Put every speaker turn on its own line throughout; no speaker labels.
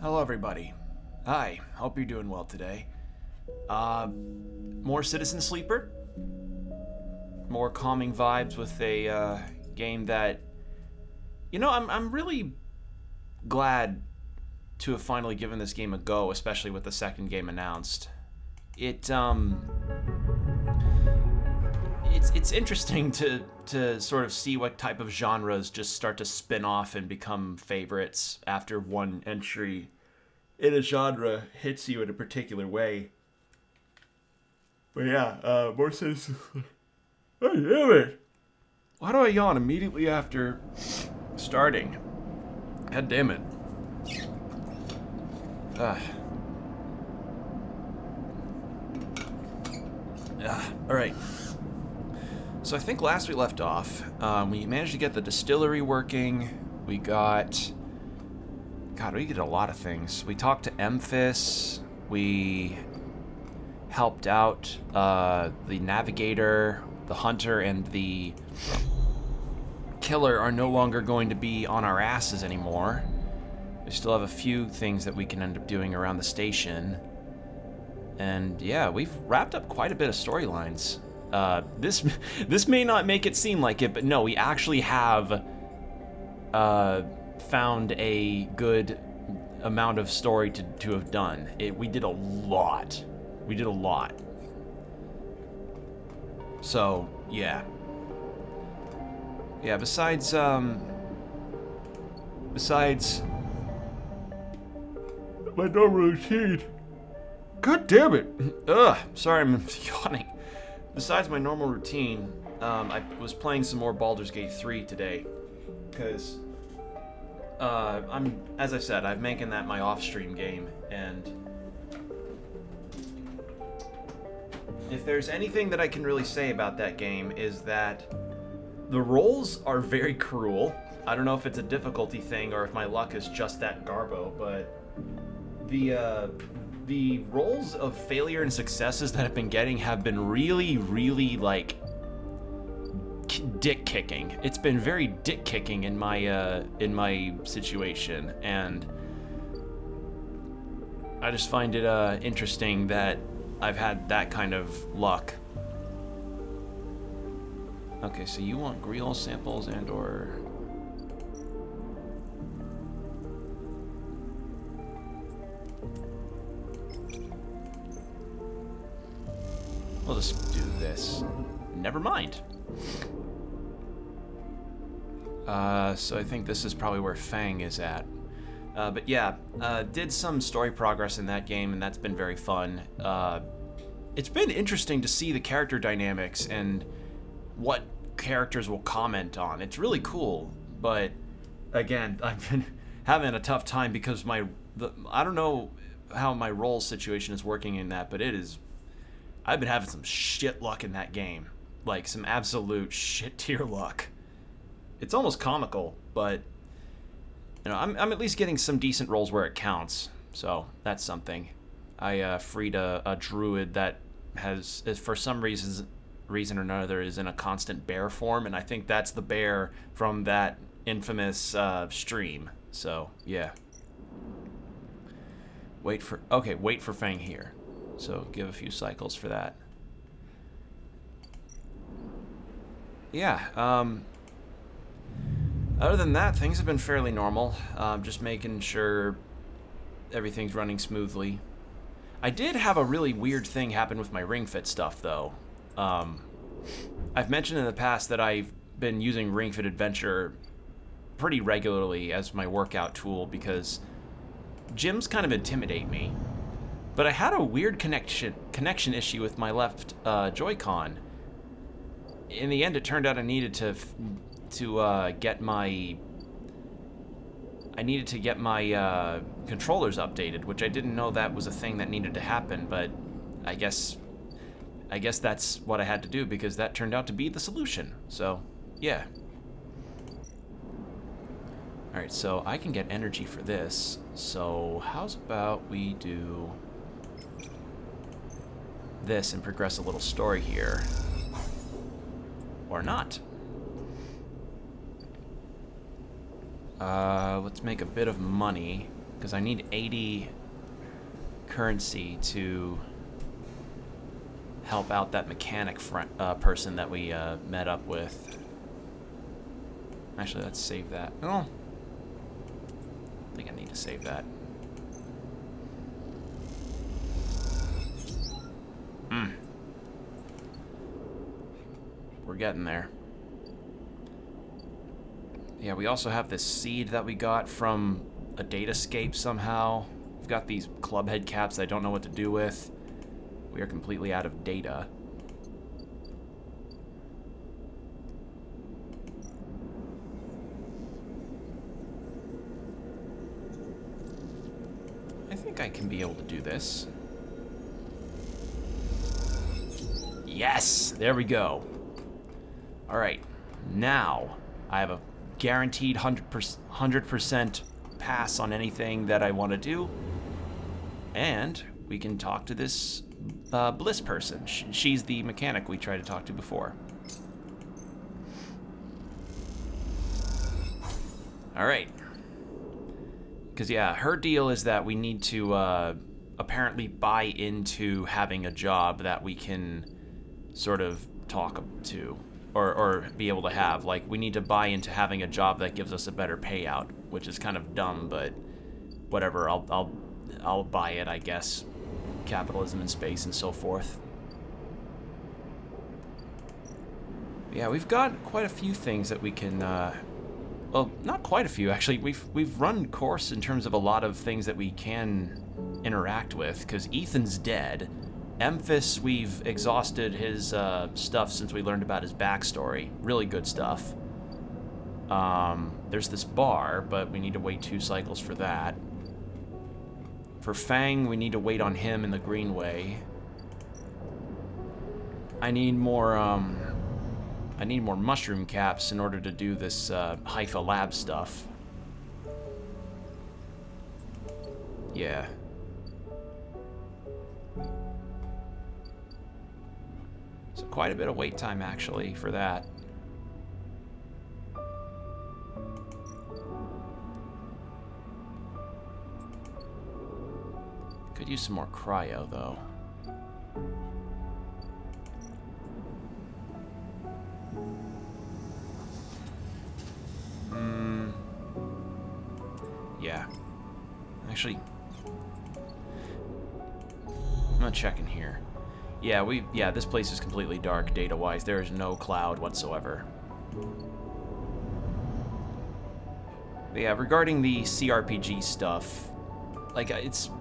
Hello, everybody. Hi, hope you're doing well today. More Citizen Sleeper? More calming vibes with a game that, I'm really glad to have finally given this game a go, especially with the second game announced. It's interesting to sort of see what type of genres just start to spin off and become favorites after one entry in a genre hits you in a particular way. But yeah, more Citizen. Oh, damn it! Why do I yawn immediately after starting? God damn it. Alright. So I think last we left off, we managed to get the distillery working. We got... God, we did a lot of things. We talked to Emphis. We helped out the navigator, the hunter, and the killer are no longer going to be on our asses anymore. We still have a few things that we can end up doing around the station. And yeah, we've wrapped up quite a bit of storylines. This may not make it seem like it, but no, we actually have found a good amount of story to have done. We did a lot. We did a lot. So, yeah. Yeah, besides my normal routine. God damn it! Ugh, sorry I'm yawning. Besides my normal routine, I was playing some more Baldur's Gate 3 today. Because, as I said, I'm making that my off-stream game, and if there's anything that I can really say about that game is that the rolls are very cruel. I don't know if it's a difficulty thing or if my luck is just that garbo, but the rolls of failure and successes that I've been getting have been really, really, like, dick kicking. It's been very dick kicking in my situation, and I just find it interesting that I've had that kind of luck. Okay, so you want Grial samples and or... We'll just do this. Never mind. So I think this is probably where Fang is at. But yeah, did some story progress in that game, and that's been very fun. It's been interesting to see the character dynamics and what characters will comment on. It's really cool, but again, I've been having a tough time because I don't know how my role situation is working in that, but I've been having some shit luck in that game. Like, some absolute shit tier luck. It's almost comical, but I'm at least getting some decent rolls where it counts, so that's something. I freed a druid that has, for some reason or another, is in a constant bear form, and I think that's the bear from that infamous stream. So yeah. Wait for Fang here. So give a few cycles for that. Yeah. Other than that, things have been fairly normal. Just making sure everything's running smoothly. I did have a really weird thing happen with my Ring Fit stuff, though. I've mentioned in the past that I've been using Ring Fit Adventure pretty regularly as my workout tool because gyms kind of intimidate me. But I had a weird connection issue with my left Joy-Con. In the end, it turned out I needed to get my controllers updated, which I didn't know that was a thing that needed to happen, but I guess that's what I had to do because that turned out to be the solution. So, yeah. Alright, so I can get energy for this. So, how's about we do this and progress a little story here? Or not. Let's make a bit of money, because I need 80 currency to help out that mechanic person that we met up with. Actually, let's save that. Oh, I think I need to save that. We're getting there. Yeah, we also have this seed that we got from a datascape somehow. We've got these club head caps I don't know what to do with. We are completely out of data. I think I can be able to do this. Yes! There we go. Alright, now I have a guaranteed 100% pass on anything that I want to do. And we can talk to this Bliss person. She's the mechanic we tried to talk to before. Alright. Because, yeah, her deal is that we need to apparently buy into having a job that we can sort of talk to. Or be able to have. Like, we need to buy into having a job that gives us a better payout, which is kind of dumb, but whatever. I'll buy it, I guess. Capitalism in space and so forth. Yeah, we've got quite a few things that we can. Well, not quite a few actually. We've run course in terms of a lot of things that we can interact with. Because Ethan's dead. Memphis, we've exhausted his stuff since we learned about his backstory. Really good stuff. There's this bar, but we need to wait 2 cycles for that. For Fang, we need to wait on him in the Greenway. I need more mushroom caps in order to do this Haifa lab stuff. Yeah. So quite a bit of wait time, actually, for that. Could use some more cryo, though. Yeah. Actually, I'm gonna check in here. Yeah, this place is completely dark data-wise. There is no cloud whatsoever. But yeah, regarding the CRPG stuff, like, it's...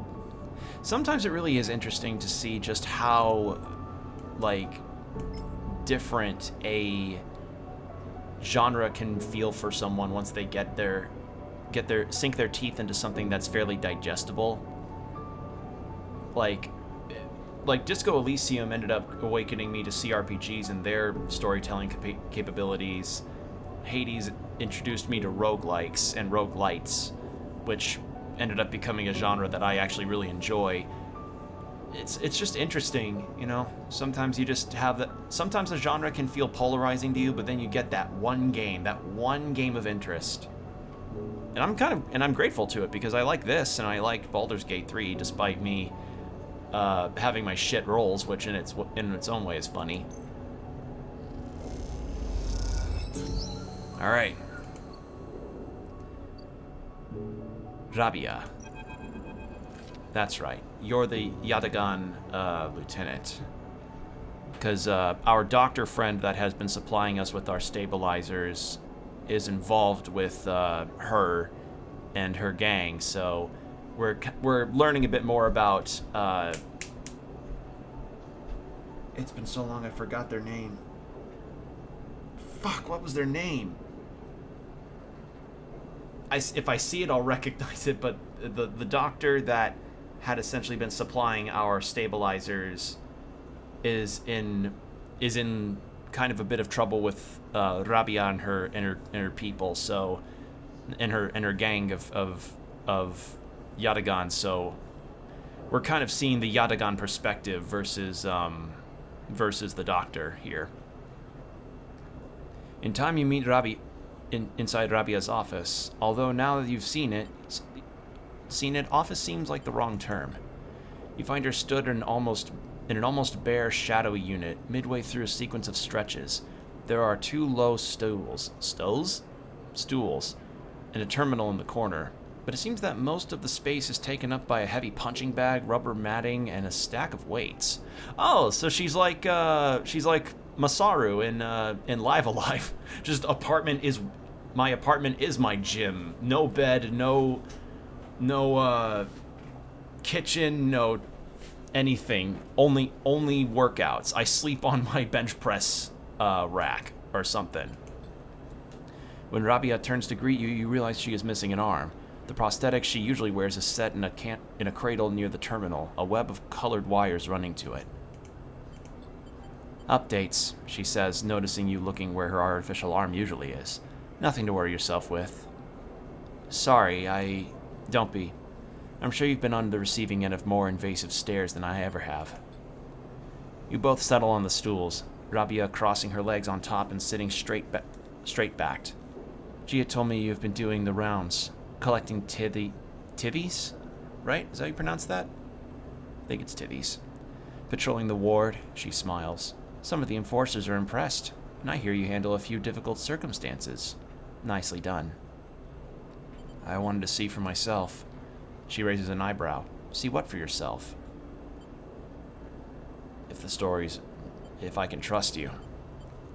Sometimes it really is interesting to see just how, like, different a genre can feel for someone once they sink their teeth into something that's fairly digestible. Like Disco Elysium ended up awakening me to CRPGs and their storytelling capabilities. Hades introduced me to roguelikes and roguelites, which ended up becoming a genre that I actually really enjoy. It's just interesting, you know? Sometimes you just have that. Sometimes a genre can feel polarizing to you, but then you get that one game of interest. And I'm grateful to it because I like this and I like Baldur's Gate 3 despite me having my shit rolls, which in its own way is funny. All right. Rabia. That's right. You're the Yadagan lieutenant. Because our doctor friend that has been supplying us with our stabilizers is involved with her and her gang, so we're learning a bit more about... It's been so long I forgot their name. Fuck, what was their name? If I see it, I'll recognize it, but the doctor that had essentially been supplying our stabilizers is in kind of a bit of trouble with Rabia and her people, so and her gang of Yadagan. So we're kind of seeing the Yadagan perspective versus the doctor here. In time, you meet Rabi inside Rabia's office. Although now that you've seen it, seen it, office seems like the wrong term. You find her stood in an almost bare, shadowy unit, midway through a sequence of stretches. There are 2 low stools, and a terminal in the corner. But it seems that most of the space is taken up by a heavy punching bag, rubber matting, and a stack of weights. Oh, so she's like Masaru in Live Alive. Just my apartment is my gym. No bed, no kitchen, no anything. Only workouts. I sleep on my bench press rack or something. When Rabia turns to greet you, you realize she is missing an arm. The prosthetic she usually wears is set in a cradle near the terminal, a web of colored wires running to it. Updates, she says, noticing you looking where her artificial arm usually is. Nothing to worry yourself with. Sorry, don't be. I'm sure you've been on the receiving end of more invasive stares than I ever have. You both settle on the stools, Rabia crossing her legs on top and sitting straight-backed. Gia told me you've been doing the rounds, collecting tivvies? Right? Is that how you pronounce that? I think it's tivvies. Patrolling the ward, she smiles. Some of the enforcers are impressed, and I hear you handle a few difficult circumstances. Nicely done. I wanted to see for myself. She raises an eyebrow. See what for yourself? If I can trust you.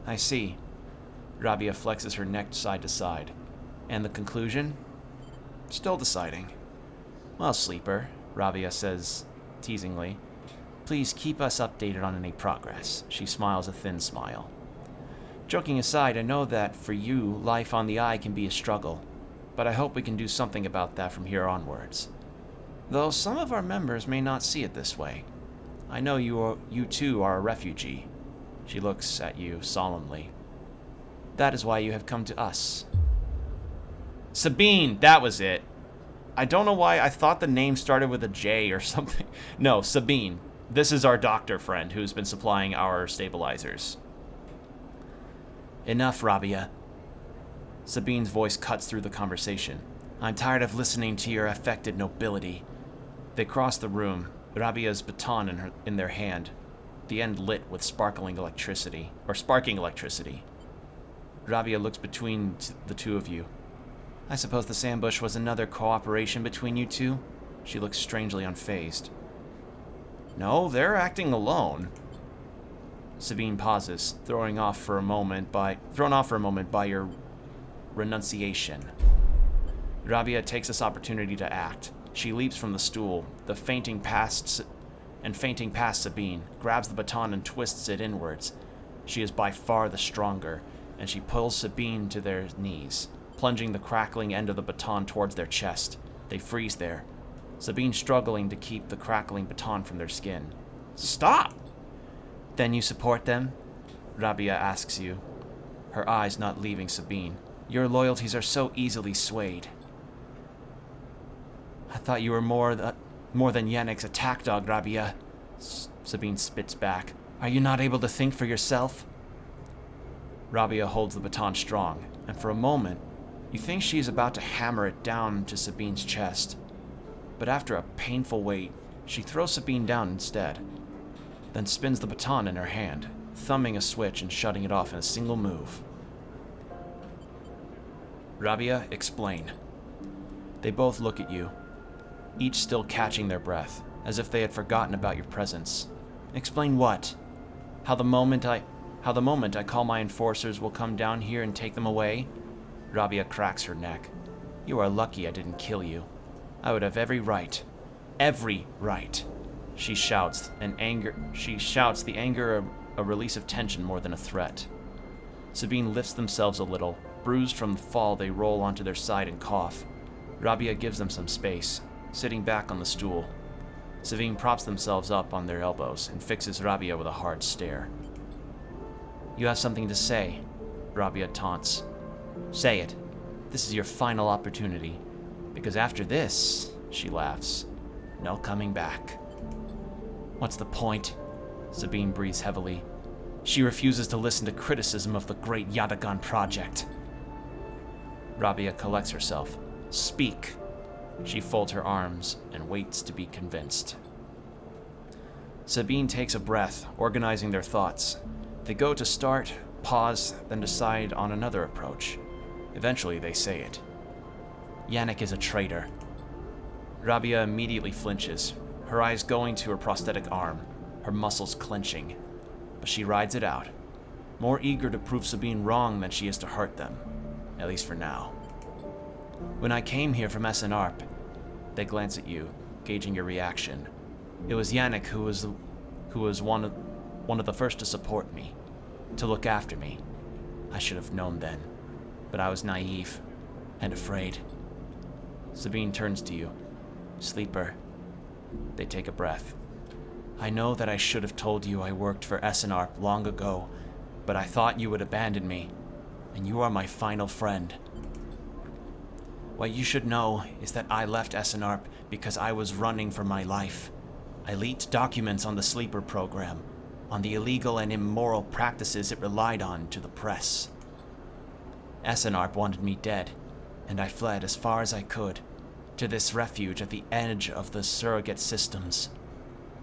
I see. Rabia flexes her neck side to side. And the conclusion? Still deciding. Well, sleeper, Rabia says teasingly. Please keep us updated on any progress. She smiles a thin smile. Joking aside, I know that for you, life on the eye can be a struggle, but I hope we can do something about that from here onwards. Though some of our members may not see it this way. I know you too are a refugee. She looks at you solemnly. That is why you have come to us. Sabine, that was it. I don't know why I thought the name started with a J or something. No, Sabine. This is our doctor friend who's been supplying our stabilizers. Enough, Rabia. Sabine's voice cuts through the conversation. I'm tired of listening to your affected nobility. They cross the room, Rabia's baton in their hand, the end lit with sparking electricity. Rabia looks between the two of you. I suppose the sandbush was another cooperation between you two? She looks strangely unfazed. No, they're acting alone. Sabine pauses, thrown off for a moment by your renunciation. Rabia takes this opportunity to act. She leaps from the stool, fainting past Sabine, grabs the baton and twists it inwards. She is by far the stronger, and she pulls Sabine to their knees, plunging the crackling end of the baton towards their chest. They freeze there, Sabine struggling to keep the crackling baton from their skin. Stop! Then you support them? Rabia asks you, her eyes not leaving Sabine. Your loyalties are so easily swayed. I thought you were more than Yannick's attack dog, Rabia. Sabine spits back. Are you not able to think for yourself? Rabia holds the baton strong, and for a moment, you think she is about to hammer it down to Sabine's chest. But after a painful wait, she throws Sabine down instead, then spins the baton in her hand, thumbing a switch and shutting it off in a single move. Rabia, explain. They both look at you, each still catching their breath, as if they had forgotten about your presence. Explain what? How the moment I call my enforcers will come down here and take them away? Rabia cracks her neck. You are lucky I didn't kill you. I would have every right. Every right. She shouts, the anger a release of tension more than a threat. Sabine lifts themselves a little. Bruised from the fall, they roll onto their side and cough. Rabia gives them some space, sitting back on the stool. Sabine props themselves up on their elbows and fixes Rabia with a hard stare. You have something to say, Rabia taunts. Say it. This is your final opportunity. Because after this, she laughs, no coming back. What's the point? Sabine breathes heavily. She refuses to listen to criticism of the great Yatagan project. Rabia collects herself. Speak. She folds her arms and waits to be convinced. Sabine takes a breath, organizing their thoughts. They go to start, pause, then decide on another approach. Eventually, they say it. Yannick is a traitor. Rabia immediately flinches, her eyes going to her prosthetic arm, her muscles clenching. But she rides it out, more eager to prove Sabine wrong than she is to hurt them, at least for now. When I came here from SNARP, they glance at you, gauging your reaction. It was Yannick who was one of the first to support me, to look after me. I should have known then, but I was naive and afraid. Sabine turns to you. Sleeper. They take a breath. I know that I should have told you I worked for SNARP long ago, but I thought you would abandon me, and you are my final friend. What you should know is that I left SNARP because I was running for my life. I leaked documents on the Sleeper program, on the illegal and immoral practices it relied on to the press. SNARP wanted me dead, and I fled as far as I could, to this refuge at the edge of the surrogate systems.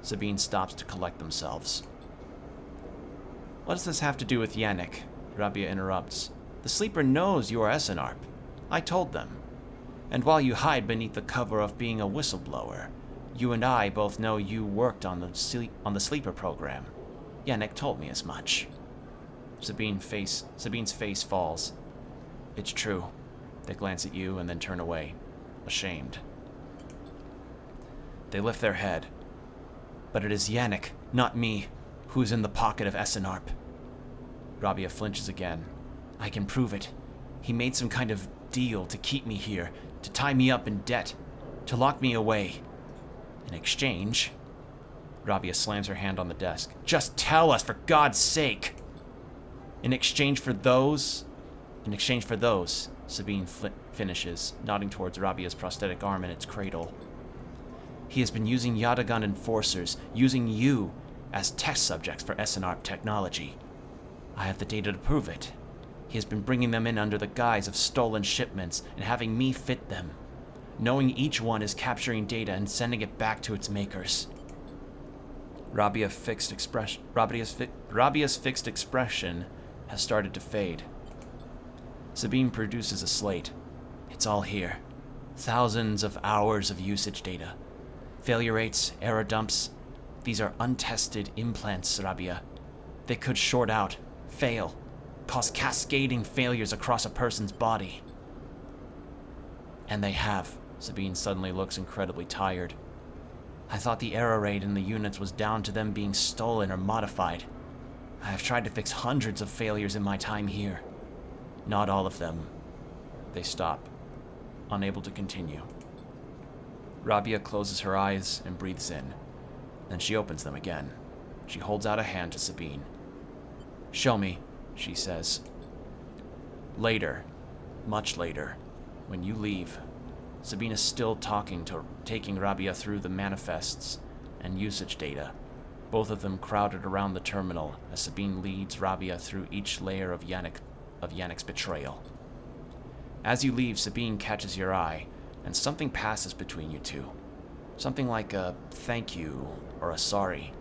Sabine stops to collect themselves. What does this have to do with Yannick? Rabia interrupts. The Sleeper knows you are SNARP. I told them. And while you hide beneath the cover of being a whistleblower, you and I both know you worked on the Sleeper program. Yannick told me as much. Sabine's face falls. It's true. They glance at you and then turn away, ashamed. They lift their head. But it is Yannick, not me, who is in the pocket of SNARP. Rabia flinches again. I can prove it. He made some kind of deal to keep me here, to tie me up in debt, to lock me away. In exchange... Rabia slams her hand on the desk. Just tell us, for God's sake! In exchange for those, Sabine finishes, nodding towards Rabia's prosthetic arm in its cradle. He has been using Yatagan enforcers, using you as test subjects for SNARP technology. I have the data to prove it. He has been bringing them in under the guise of stolen shipments and having me fit them, knowing each one is capturing data and sending it back to its makers. Rabia's fixed expression has started to fade. Sabine produces a slate. It's all here. Thousands of hours of usage data. Failure rates, error dumps. These are untested implants, Rabia. They could short out, fail, cause cascading failures across a person's body. And they have. Sabine suddenly looks incredibly tired. I thought the error rate in the units was down to them being stolen or modified. I have tried to fix hundreds of failures in my time here. Not all of them. They stop, unable to continue. Rabia closes her eyes and breathes in. Then she opens them again. She holds out a hand to Sabine. Show me, she says. Later, much later, when you leave, Sabine is still taking Rabia through the manifests and usage data, both of them crowded around the terminal as Sabine leads Rabia through each layer of Yannick's betrayal. As you leave, Sabine catches your eye, and something passes between you two. Something like a thank you or a sorry,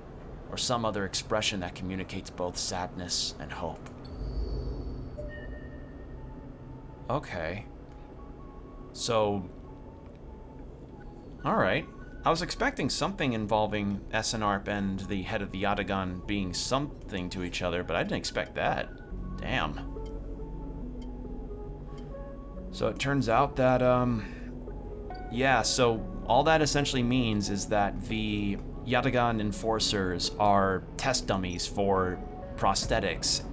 or some other expression that communicates both sadness and hope. Okay. So, alright. I was expecting something involving SNARP and the head of the Yatagan being something to each other, but I didn't expect that. Damn. So it turns out that, yeah, so all that essentially means is that the Yatagan enforcers are test dummies for prosthetics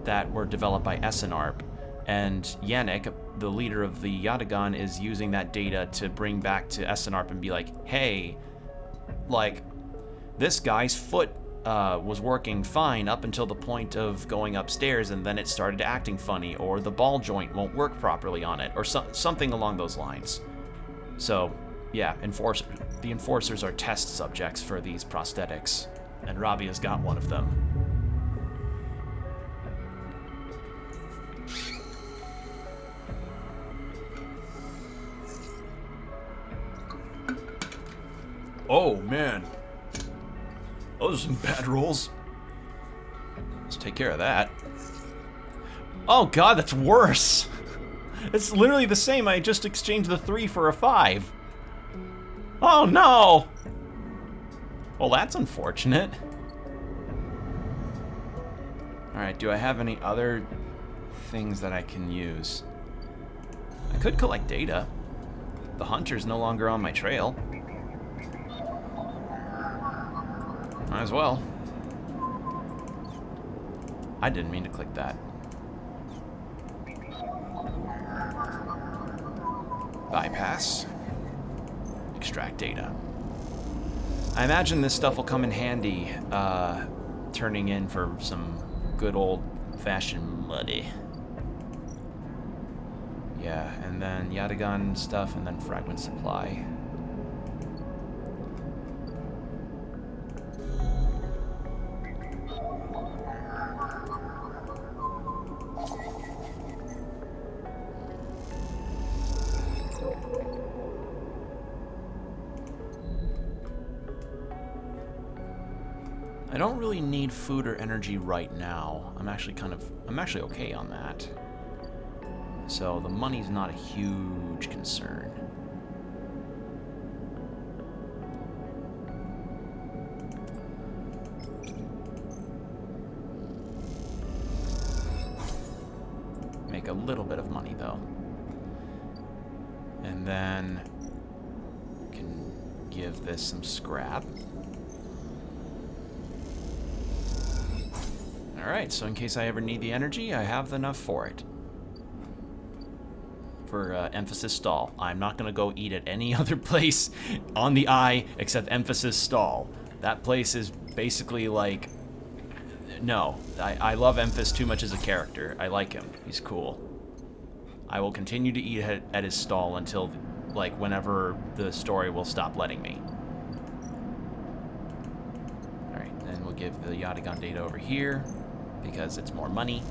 that were developed by SNARP, and Yannick, the leader of the Yatagan, is using that data to bring back to SNARP and be like, hey, like, this guy's foot was working fine up until the point of going upstairs, and then it started acting funny, or the ball joint won't work properly on it, or something along those lines. So, yeah, the enforcers are test subjects for these prosthetics, and Rabia's got one of them. Oh, man. Those are some bad rolls. Let's take care of that. Oh, God, that's worse. It's literally the same. I just exchanged the 3 for a 5. Oh, no. Well, that's unfortunate. Alright, do I have any other things that I can use? I could collect data. The hunter's no longer on my trail. Might as well. I didn't mean to click that. Bypass. Extract data. I imagine this stuff will come in handy, turning in for some good old-fashioned money. Yeah, and then Yatagan stuff, and then fragment supply. I don't really need food or energy right now. I'm actually okay on that. So the money's not a huge concern. Make a little bit of money though. And then can give this some scrap. Alright, so in case I ever need the energy, I have enough for it. For Emphasis Stall. I'm not going to go eat at any other place on the eye except Emphasis Stall. That place is basically like... No, I love Emphas too much as a character. I like him. He's cool. I will continue to eat at his stall until, like, whenever the story will stop letting me. Alright, then we'll give the Yatagan data over here, because it's more money.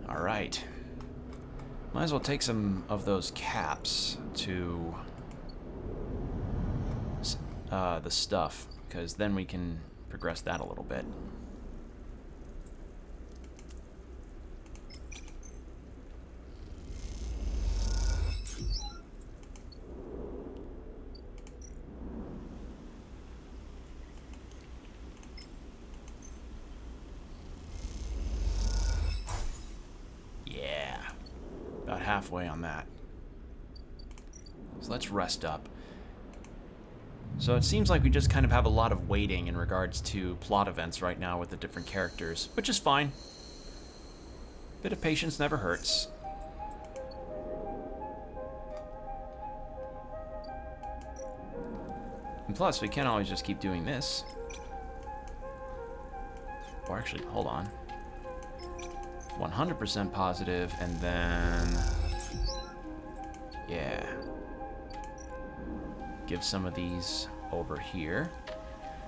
Alright. Might as well take some of those caps to the stuff, because then we can progress that a little bit. About halfway on that. So let's rest up. So it seems like we just kind of have a lot of waiting in regards to plot events right now with the different characters, which is fine. Bit of patience never hurts. And plus, we can't always just keep doing this. Or actually, hold on. 100% positive, and then... Yeah. Give some of these over here.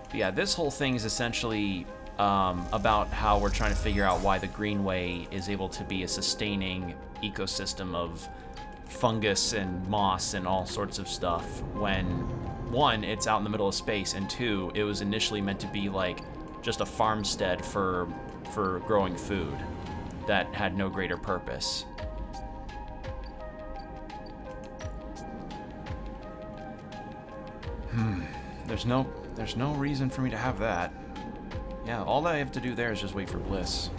But yeah, this whole thing is essentially about how we're trying to figure out why the Greenway is able to be a sustaining ecosystem of fungus and moss and all sorts of stuff when, one, it's out in the middle of space, and two, it was initially meant to be like just a farmstead for growing food that had no greater purpose. There's no reason for me to have that. Yeah, all I have to do there is just wait for Bliss.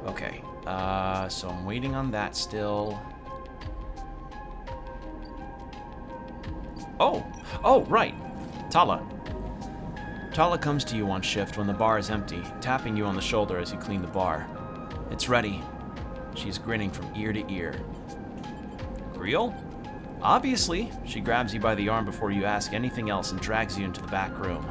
Okay, so I'm waiting on that still. Oh, right. Tala. Tala comes to you on shift when the bar is empty, tapping you on the shoulder as you clean the bar. It's ready. She's grinning from ear to ear. Creel? Obviously. She grabs you by the arm before you ask anything else and drags you into the back room.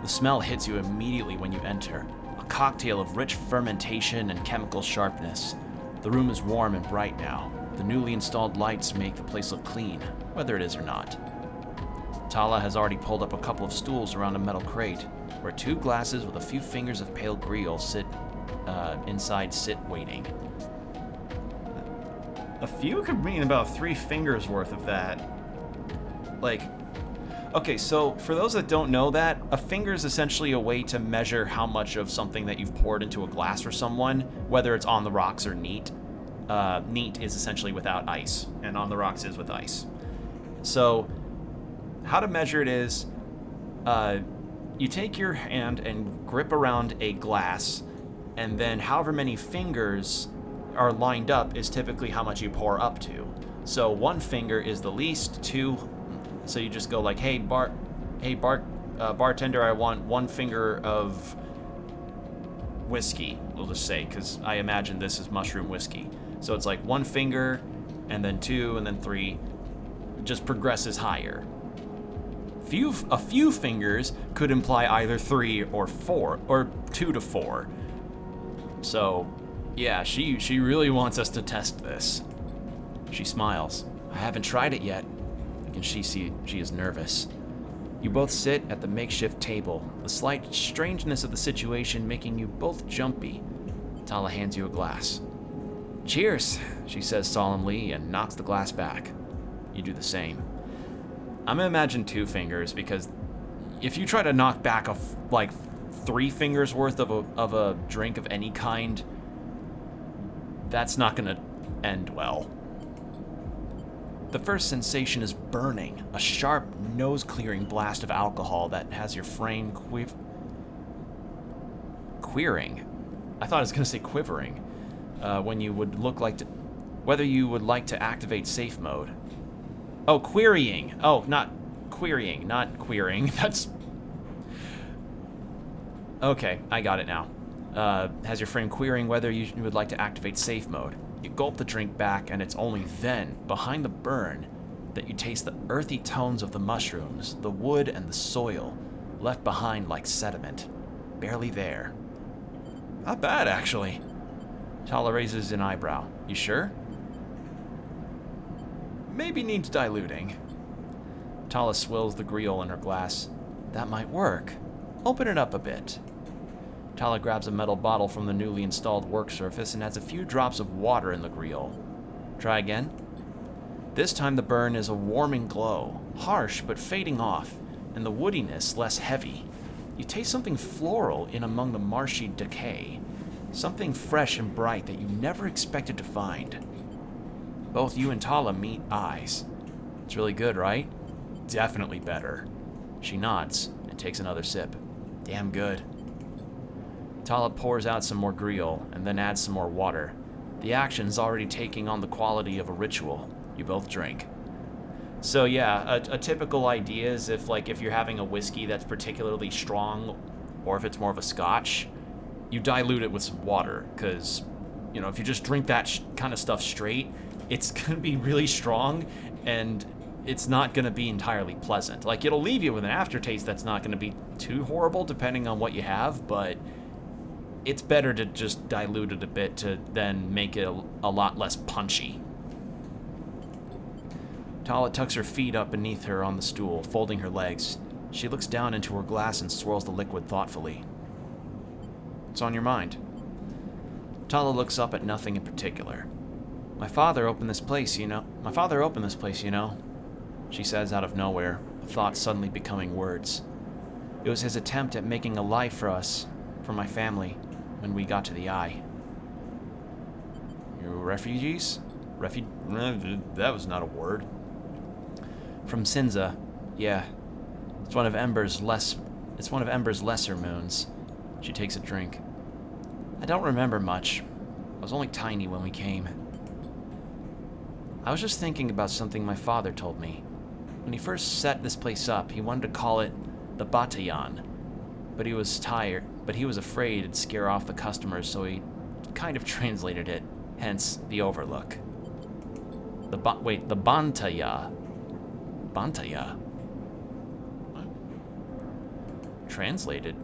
The smell hits you immediately when you enter, a cocktail of rich fermentation and chemical sharpness. The room is warm and bright now. The newly installed lights make the place look clean, whether it is or not. Tala has already pulled up a couple of stools around a metal crate, where 2 glasses with a few fingers of pale Greel sit inside waiting. A few could mean about 3 fingers worth of that. Like, okay, so for those that don't know that, a finger is essentially a way to measure how much of something that you've poured into a glass for someone, whether it's on the rocks or neat. Neat is essentially without ice, and on the rocks is with ice. So, how to measure it is, you take your hand and grip around a glass, and then however many fingers are lined up is typically how much you pour up to. So 1 finger is the least, 2, so you just go like, hey bartender, I want 1 finger of whiskey, we'll just say, because I imagine this is mushroom whiskey. So it's like 1 finger, and then 2, and then 3, it just progresses higher. A few fingers could imply either 3 or 4, or 2 to 4. So, yeah, she really wants us to test this. She smiles. I haven't tried it yet. I can see she is nervous. You both sit at the makeshift table, the slight strangeness of the situation making you both jumpy. Tala hands you a glass. Cheers, she says solemnly and knocks the glass back. You do the same. I'm gonna imagine 2 fingers because if you try to knock back like 3 fingers worth of a drink of any kind, that's not gonna end well. The first sensation is burning, a sharp, nose-clearing blast of alcohol that has your brain queering. I thought I was gonna say quivering. Whether you would like to activate safe mode. Oh, querying. Oh, not querying, not queering. That's... Okay, I got it now. Has your friend querying whether you would like to activate safe mode. You gulp the drink back, and it's only then, behind the burn, that you taste the earthy tones of the mushrooms, the wood and the soil, left behind like sediment. Barely there. Not bad, actually. Tala raises an eyebrow. You sure? Maybe needs diluting. Tala swills the griot in her glass. That might work. Open it up a bit. Tala grabs a metal bottle from the newly installed work surface and adds a few drops of water in the griot. Try again. This time the burn is a warming glow, harsh but fading off, and the woodiness less heavy. You taste something floral in among the marshy decay. Something fresh and bright that you never expected to find. Both you and Tala meet eyes. It's really good, right? Definitely better. She nods and takes another sip. Damn good. Tala pours out some more griot and then adds some more water. The action's already taking on the quality of a ritual. You both drink. So yeah, a typical idea is if you're having a whiskey that's particularly strong, or if it's more of a scotch, you dilute it with some water, because, you know, if you just drink that kind of stuff straight, it's going to be really strong, and it's not going to be entirely pleasant. Like, it'll leave you with an aftertaste that's not going to be too horrible, depending on what you have, but it's better to just dilute it a bit to then make it a lot less punchy. Tala tucks her feet up beneath her on the stool, folding her legs. She looks down into her glass and swirls the liquid thoughtfully. What's on your mind? Tala looks up at nothing in particular. My father opened this place, you know, she says out of nowhere, a thought suddenly becoming words. It was his attempt at making a life for us, for my family, when we got to the Eye. You refugees? That was not a word. From Sinza, yeah. It's one of Ember's lesser moons. She takes a drink. I don't remember much. I was only tiny when we came. I was just thinking about something my father told me. When he first set this place up, he wanted to call it the Batayan, but he was afraid it'd scare off the customers, so he kind of translated it, hence the Overlook. The Bantaya. Bantaya? What? Translated?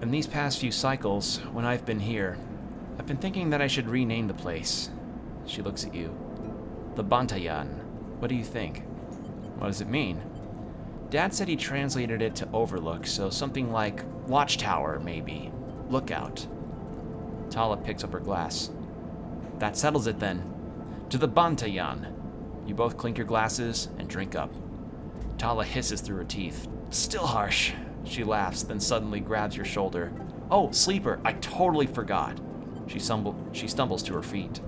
In these past few cycles, when I've been here, I've been thinking that I should rename the place. She looks at you. The Bantayan. What do you think? What does it mean? Dad said he translated it to Overlook, so something like Watchtower, maybe. Lookout. Tala picks up her glass. That settles it then. To the Bantayan. You both clink your glasses and drink up. Tala hisses through her teeth. Still harsh. She laughs, then suddenly grabs your shoulder. Oh, Sleeper, I totally forgot. She stumbles to her feet.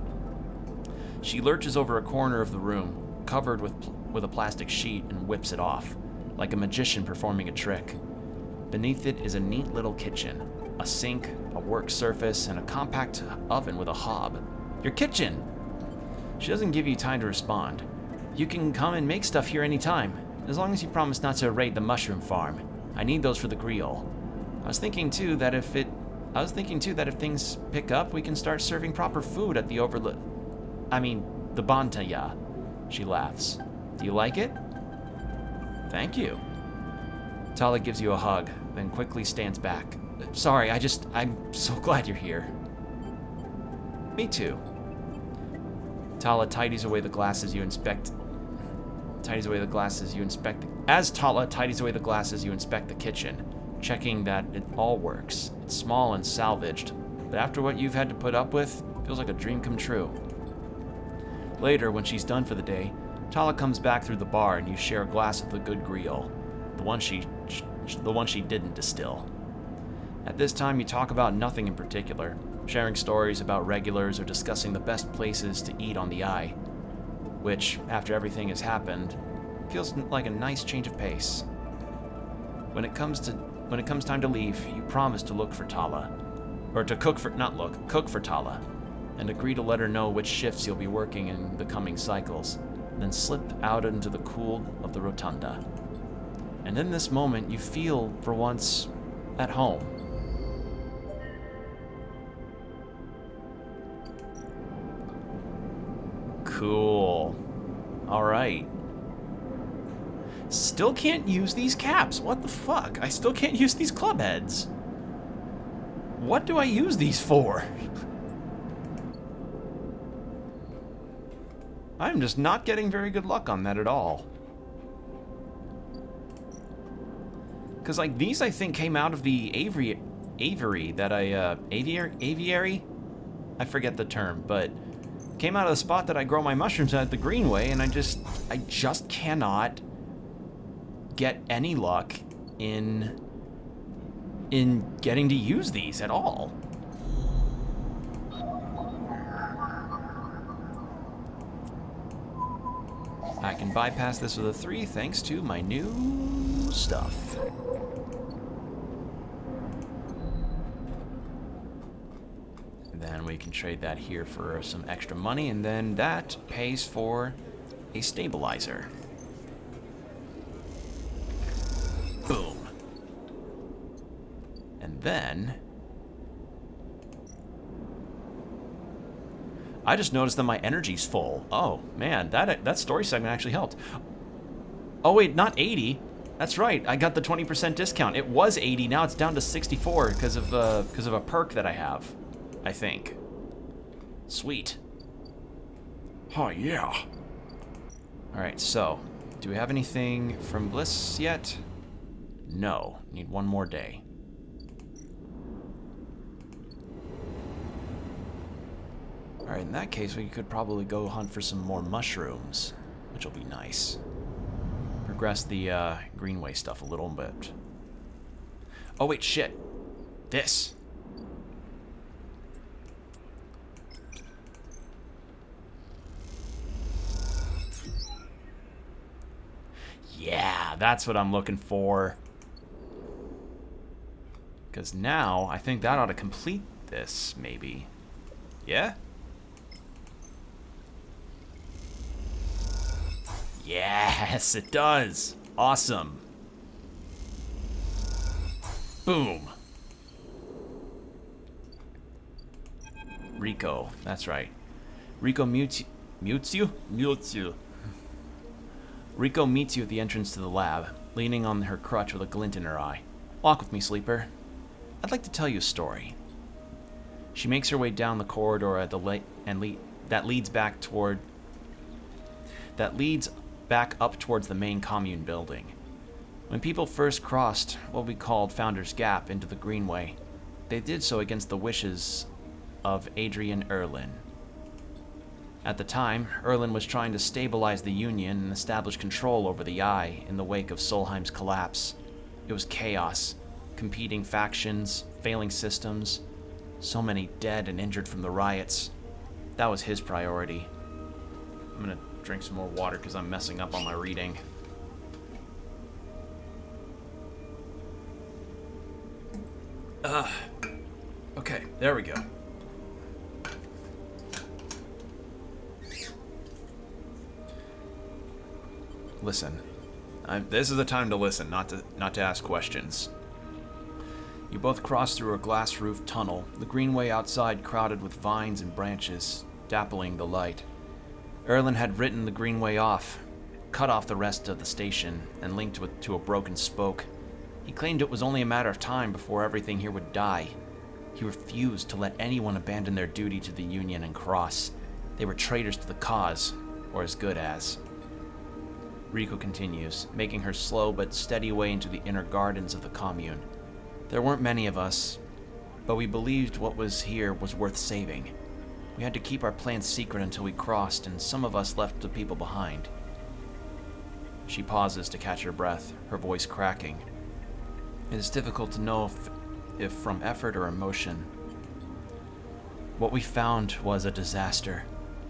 She lurches over a corner of the room, covered with a plastic sheet, and whips it off, like a magician performing a trick. Beneath it is a neat little kitchen, a sink, a work surface, and a compact oven with a hob. Your kitchen! She doesn't give you time to respond. You can come and make stuff here anytime, as long as you promise not to raid the mushroom farm. I need those for the griot. I was thinking too that if things pick up, we can start serving proper food at the the Bantaya. She laughs. Do you like it? Thank you. Tala gives you a hug, then quickly stands back. Sorry, I'm so glad you're here. Me too. Tala tidies away the glasses you inspect. As Tala tidies away the glasses, you inspect the kitchen, checking that it all works. It's small and salvaged, but after what you've had to put up with, it feels like a dream come true. Later, when she's done for the day, Tala comes back through the bar and you share a glass of the good griot, the one she didn't distill. At this time, you talk about nothing in particular, sharing stories about regulars or discussing the best places to eat on the Eye, which, after everything has happened, feels like a nice change of pace. When it comes time to leave, you promise to look for Tala, or to cook for Tala, and agree to let her know which shifts you'll be working in the coming cycles, then slip out into the cool of the rotunda. And in this moment, you feel, for once, at home. Cool. All right. Still can't use these caps. What the fuck? I still can't use these club heads. What do I use these for? I'm just not getting very good luck on that at all. Because, like, these, I think, came out of the aviary that aviary? I forget the term, but came out of the spot that I grow my mushrooms at the Greenway, and I just cannot get any luck in getting to use these at all. I can bypass this with a 3 thanks to my new stuff. Then we can trade that here for some extra money, and then that pays for a stabilizer. Boom. And then I just noticed that my energy's full. Oh, man, that story segment actually helped. Oh, wait, not 80. That's right, I got the 20% discount. It was 80, now it's down to 64 because of a perk that I have, I think. Sweet. Oh, yeah. All right, so, do we have anything from Bliss yet? No, need one more day. Alright, in that case, we could probably go hunt for some more mushrooms, which will be nice. Progress the Greenway stuff a little bit. Oh, wait, shit. This. Yeah, that's what I'm looking for. Because now, I think that ought to complete this, maybe. Yeah? Yes, it does. Awesome. Boom. Rico, that's right. Rico mutes you? Rico meets you at the entrance to the lab, leaning on her crutch with a glint in her eye. Walk with me, Sleeper. I'd like to tell you a story. She makes her way down the corridor at the that leads back up towards the main commune building. When people first crossed what we called Founder's Gap into the Greenway, they did so against the wishes of Adrian Erlin. At the time, Erlin was trying to stabilize the Union and establish control over the Eye in the wake of Solheim's collapse. It was chaos, competing factions, failing systems, so many dead and injured from the riots. That was his priority. I'm gonna drink some more water because I'm messing up on my reading. Okay, there we go. Listen. This is the time to listen, not to ask questions. You both crossed through a glass-roofed tunnel, the greenway outside crowded with vines and branches, dappling the light. Erlin had written the greenway off, cut off the rest of the station, and linked it to a broken spoke. He claimed it was only a matter of time before everything here would die. He refused to let anyone abandon their duty to the Union and cross. They were traitors to the cause, or as good as. Rico continues, making her slow but steady way into the inner gardens of the commune. There weren't many of us, but we believed what was here was worth saving. We had to keep our plans secret until we crossed, and some of us left the people behind. She pauses to catch her breath, her voice cracking. It is difficult to know if from effort or emotion. What we found was a disaster,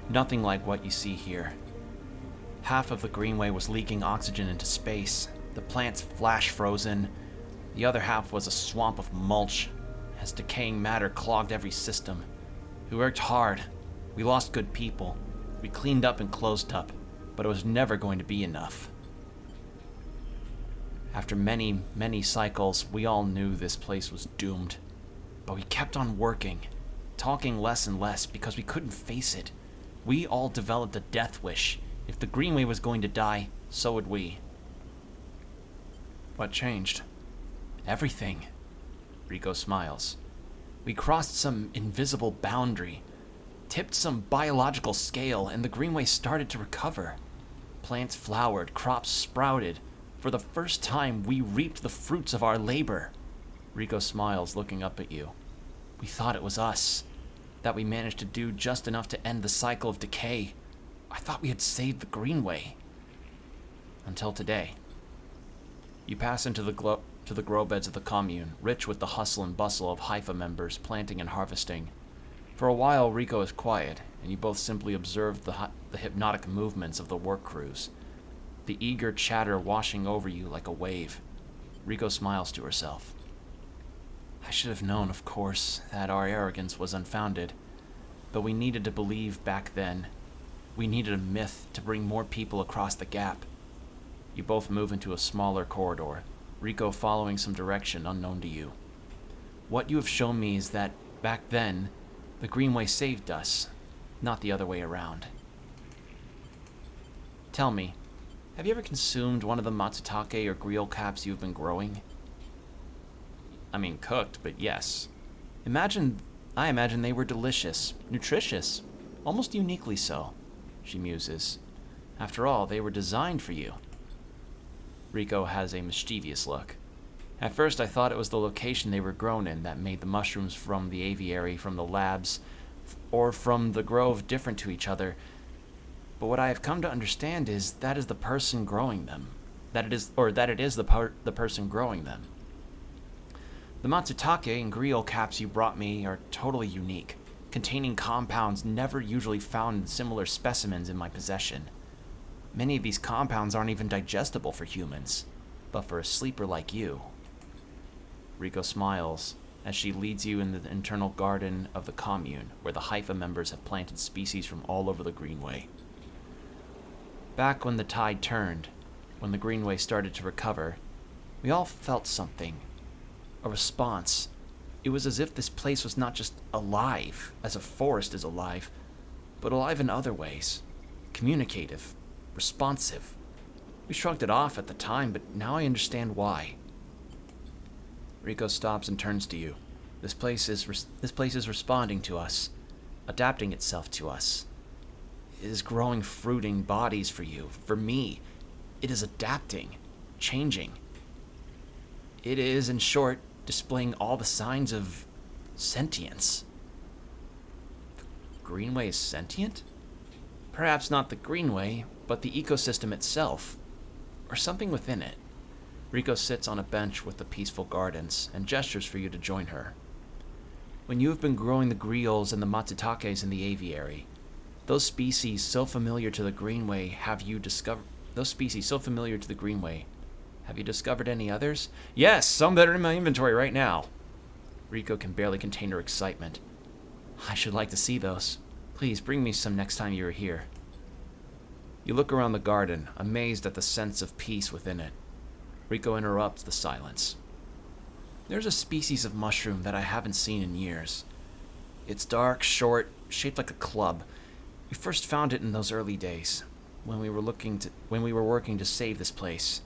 nothing like what you see here. Half of the greenway was leaking oxygen into space, the plants flash frozen. The other half was a swamp of mulch, as decaying matter clogged every system. We worked hard. We lost good people. We cleaned up and closed up, but it was never going to be enough. After many, many cycles, we all knew this place was doomed. But we kept on working, talking less and less because we couldn't face it. We all developed a death wish. If the Greenway was going to die, so would we. What changed? Everything. Rico smiles. We crossed some invisible boundary, tipped some biological scale, and the Greenway started to recover. Plants flowered, crops sprouted. For the first time, we reaped the fruits of our labor. Rico smiles, looking up at you. We thought it was us, that we managed to do just enough to end the cycle of decay. I thought we had saved the Greenway. Until today. You pass into the grow beds of the commune, rich with the hustle and bustle of Haifa members planting and harvesting. For a while, Rico is quiet, and you both simply observe the hypnotic movements of the work crews, the eager chatter washing over you like a wave. Rico smiles to herself. I should have known, of course, that our arrogance was unfounded, but we needed to believe back then. We needed a myth to bring more people across the gap. You both move into a smaller corridor, Rico following some direction unknown to you. What you have shown me is that, back then, the Greenway saved us, not the other way around. Tell me, have you ever consumed one of the matsutake or grill caps you've been growing? I mean, cooked, but yes. I imagine they were delicious, nutritious, almost uniquely so, she muses. After all, they were designed for you. Rico has a mischievous look. At first, I thought it was the location they were grown in that made the mushrooms from the aviary, from the labs, or from the grove different to each other. But what I have come to understand is that is the person growing them. That it is the person growing them. The matsutake and grill caps you brought me are totally unique, containing compounds never usually found in similar specimens in my possession. Many of these compounds aren't even digestible for humans, but for a sleeper like you. Rico smiles as she leads you in the internal garden of the commune, where the Haifa members have planted species from all over the Greenway. Back when the tide turned, when the Greenway started to recover, we all felt something. A response. It was as if this place was not just alive, as a forest is alive, but alive in other ways. Communicative. Responsive. We shrugged it off at the time, but now I understand why. Rico stops and turns to you. This place is responding to us, adapting itself to us. It is growing fruiting bodies for you, for me. It is adapting, changing. It is, in short, displaying all the signs of sentience. Greenway is sentient? Perhaps not the Greenway, but the ecosystem itself, or something within it. Riko sits on a bench with the peaceful gardens and gestures for you to join her. When you have been growing the griots and the matsutakes in the aviary, those species so familiar to the Greenway, have you discovered any others? Yes, some that are in my inventory right now. Riko can barely contain her excitement. I should like to see those. Please bring me some next time you are here. You look around the garden, amazed at the sense of peace within it. Riko interrupts the silence. There's a species of mushroom that I haven't seen in years. It's dark, short, shaped like a club. We first found it in those early days, when we were working to save this place.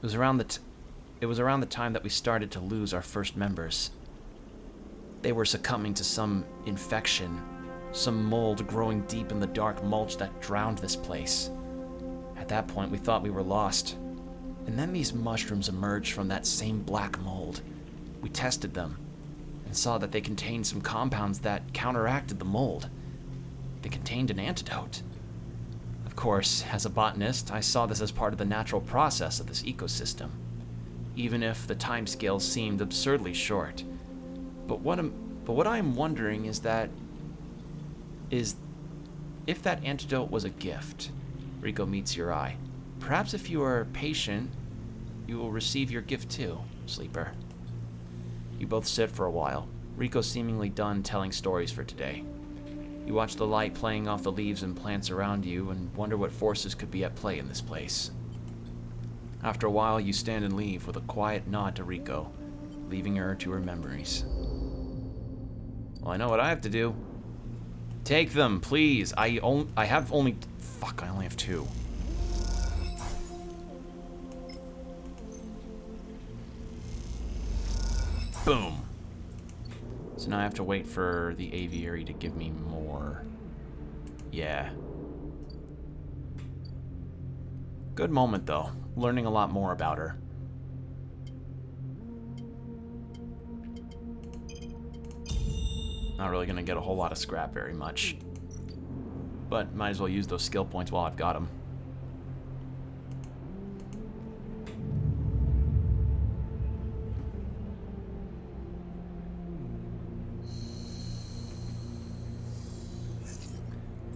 It was around the time that we started to lose our first members. They were succumbing to some infection, some mold growing deep in the dark mulch that drowned this place. At that point, we thought we were lost. And then these mushrooms emerged from that same black mold. We tested them and saw that they contained some compounds that counteracted the mold. They contained an antidote. Of course, as a botanist, I saw this as part of the natural process of this ecosystem, even if the timescales seemed absurdly short. But what I'm wondering is if that antidote was a gift. Riko meets your eye. Perhaps if you are patient, you will receive your gift too, Sleeper. You both sit for a while, Riko seemingly done telling stories for today. You watch the light playing off the leaves and plants around you and wonder what forces could be at play in this place. After a while, you stand and leave with a quiet nod to Riko, leaving her to her memories. Well, I know what I have to do. Take them, please. I only have 2. Boom. So now I have to wait for the aviary to give me more. Yeah. Good moment, though. Learning a lot more about her. Not really gonna get a whole lot of scrap very much. But might as well use those skill points while I've got them.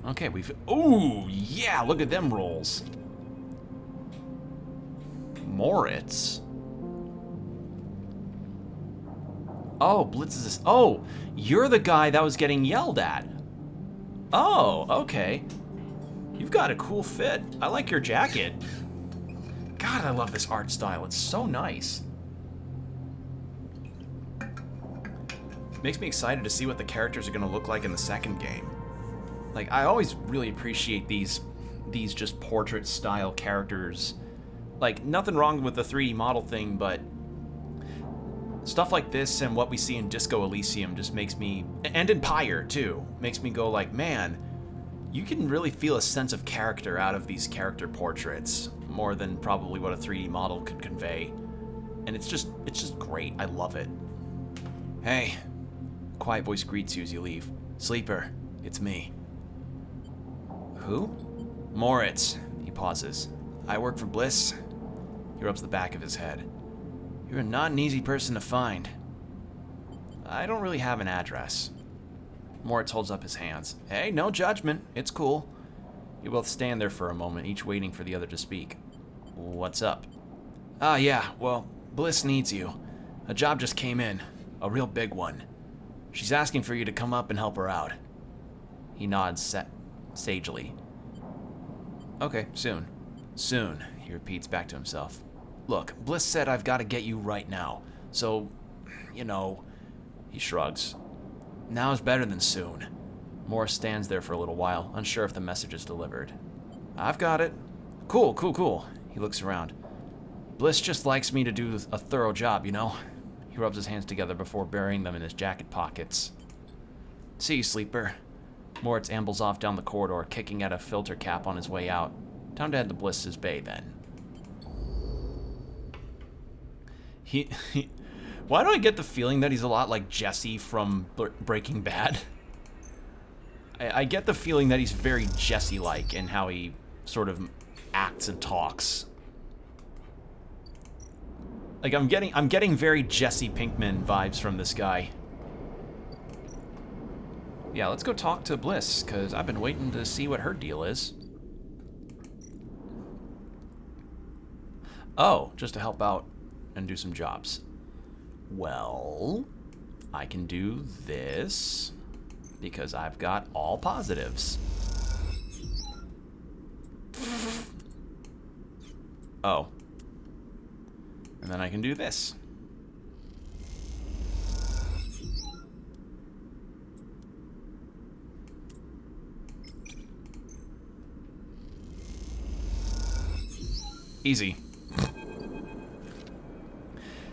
Okay, ooh, yeah, look at them rolls. Moritz. Oh, Blitz is this. Oh, you're the guy that was getting yelled at. Oh, okay. You've got a cool fit. I like your jacket. God, I love this art style. It's so nice. Makes me excited to see what the characters are going to look like in the second game. Like, I always really appreciate these just portrait-style characters. Like, nothing wrong with the 3D model thing, but stuff like this and what we see in Disco Elysium just makes me, and in Pyre, too, makes me go like, man, you can really feel a sense of character out of these character portraits, more than probably what a 3D model could convey. And it's just great. I love it. Hey. Quiet voice greets you as you leave. Sleeper, it's me. Who? Moritz. He pauses. I work for Bliss. He rubs the back of his head. You're not an easy person to find. I don't really have an address. Moritz holds up his hands. Hey, no judgment. It's cool. You both stand there for a moment, each waiting for the other to speak. What's up? Yeah, well, Bliss needs you. A job just came in. A real big one. She's asking for you to come up and help her out. He nods sagely. Okay, soon. Soon, he repeats back to himself. Look, Bliss said I've got to get you right now. So, you know, he shrugs. Now is better than soon. Morris stands there for a little while, unsure if the message is delivered. I've got it. Cool. He looks around. Bliss just likes me to do a thorough job, you know? He rubs his hands together before burying them in his jacket pockets. See you, Sleeper. Moritz ambles off down the corridor, kicking at a filter cap on his way out. Time to head to Bliss's Bay, then. Why do I get the feeling that he's a lot like Jesse from Breaking Bad? I get the feeling that he's very Jesse-like in how he sort of acts and talks. Like, I'm getting very Jesse Pinkman vibes from this guy. Yeah, let's go talk to Bliss, because I've been waiting to see what her deal is. Oh, just to help out and do some jobs. Well, I can do this because I've got all positives. Oh. And then I can do this. Easy.